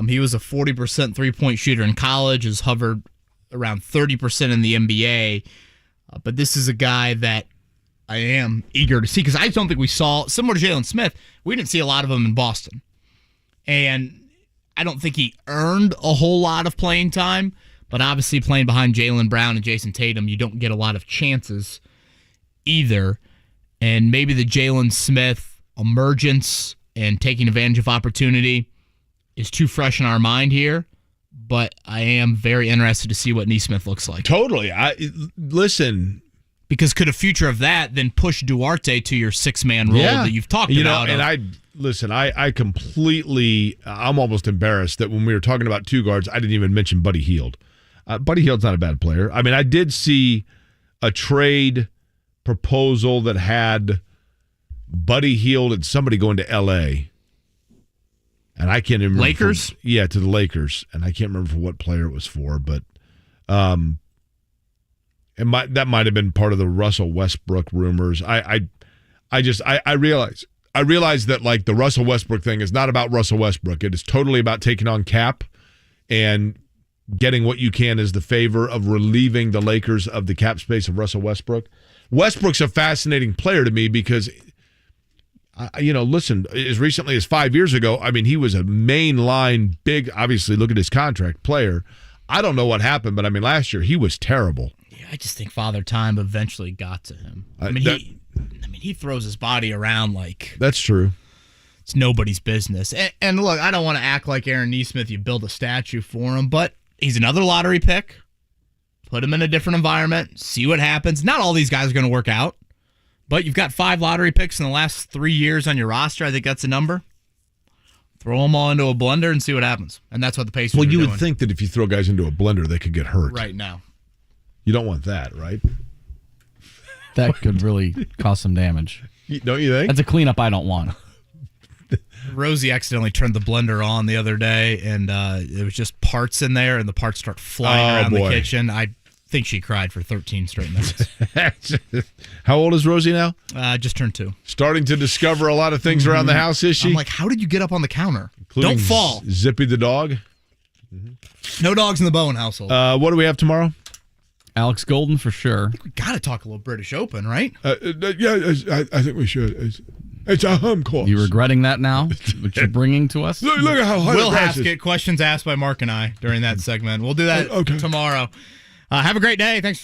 He was a 40% three-point shooter in college, has hovered around 30% in the NBA. But this is a guy that I am eager to see because I don't think we saw, similar to Jalen Smith, we didn't see a lot of him in Boston. And I don't think he earned a whole lot of playing time, but obviously playing behind Jaylen Brown and Jason Tatum, you don't get a lot of chances either. And maybe the Jalen Smith emergence and taking advantage of opportunity is too fresh in our mind here. But I am very interested to see what Nesmith looks like. Totally. Listen. Because could a future of that then push Duarte to your 6-man role that you've talked about? And I completely, I'm almost embarrassed that when we were talking about 2 guards, I didn't even mention Buddy Hield. Buddy Hield's not a bad player. I mean, I did see a trade proposal that had Buddy Hield and somebody going to L.A., and I can't remember. Lakers? To the Lakers. And I can't remember for what player it was for, but that might have been part of the Russell Westbrook rumors. I realize that like the Russell Westbrook thing is not about Russell Westbrook. It is totally about taking on cap and getting what you can as the favor of relieving the Lakers of the cap space of Russell Westbrook. Westbrook's a fascinating player to me because listen, as recently as 5 years ago, I mean, he was a mainline, big, obviously, look at his contract, player. I don't know what happened, but I mean, last year he was terrible. Yeah, I just think Father Time eventually got to him. He throws his body around like... That's true. It's nobody's business. And look, I don't want to act like Aaron Nesmith, you build a statue for him, but he's another lottery pick. Put him in a different environment, see what happens. Not all these guys are going to work out. But you've got 5 lottery picks in the last 3 years on your roster. I think that's a number. Throw them all into a blender and see what happens. And that's what the Pacers are doing. Well, you would think that if you throw guys into a blender, they could get hurt. Right now. You don't want that, right? That could really cause some damage. Don't you think? That's a cleanup I don't want. Rosie accidentally turned the blender on the other day, and it was just parts in there, and the parts start flying around the kitchen. I think she cried for 13 straight minutes. How old is Rosie now? Just turned 2. Starting to discover a lot of things around the house, is she? I'm like, how did you get up on the counter? Including Don't fall. Zippy the dog. No dogs in the Bowen household. What do we have tomorrow? Alex Golden for sure. I think we got to talk a little British Open, right? I think we should. It's a home course. You regretting that now? What you're bringing to us? Look at how high We'll the grass have is. to get questions asked by Mark and I during that segment. We'll do that tomorrow. Have a great day. Thanks.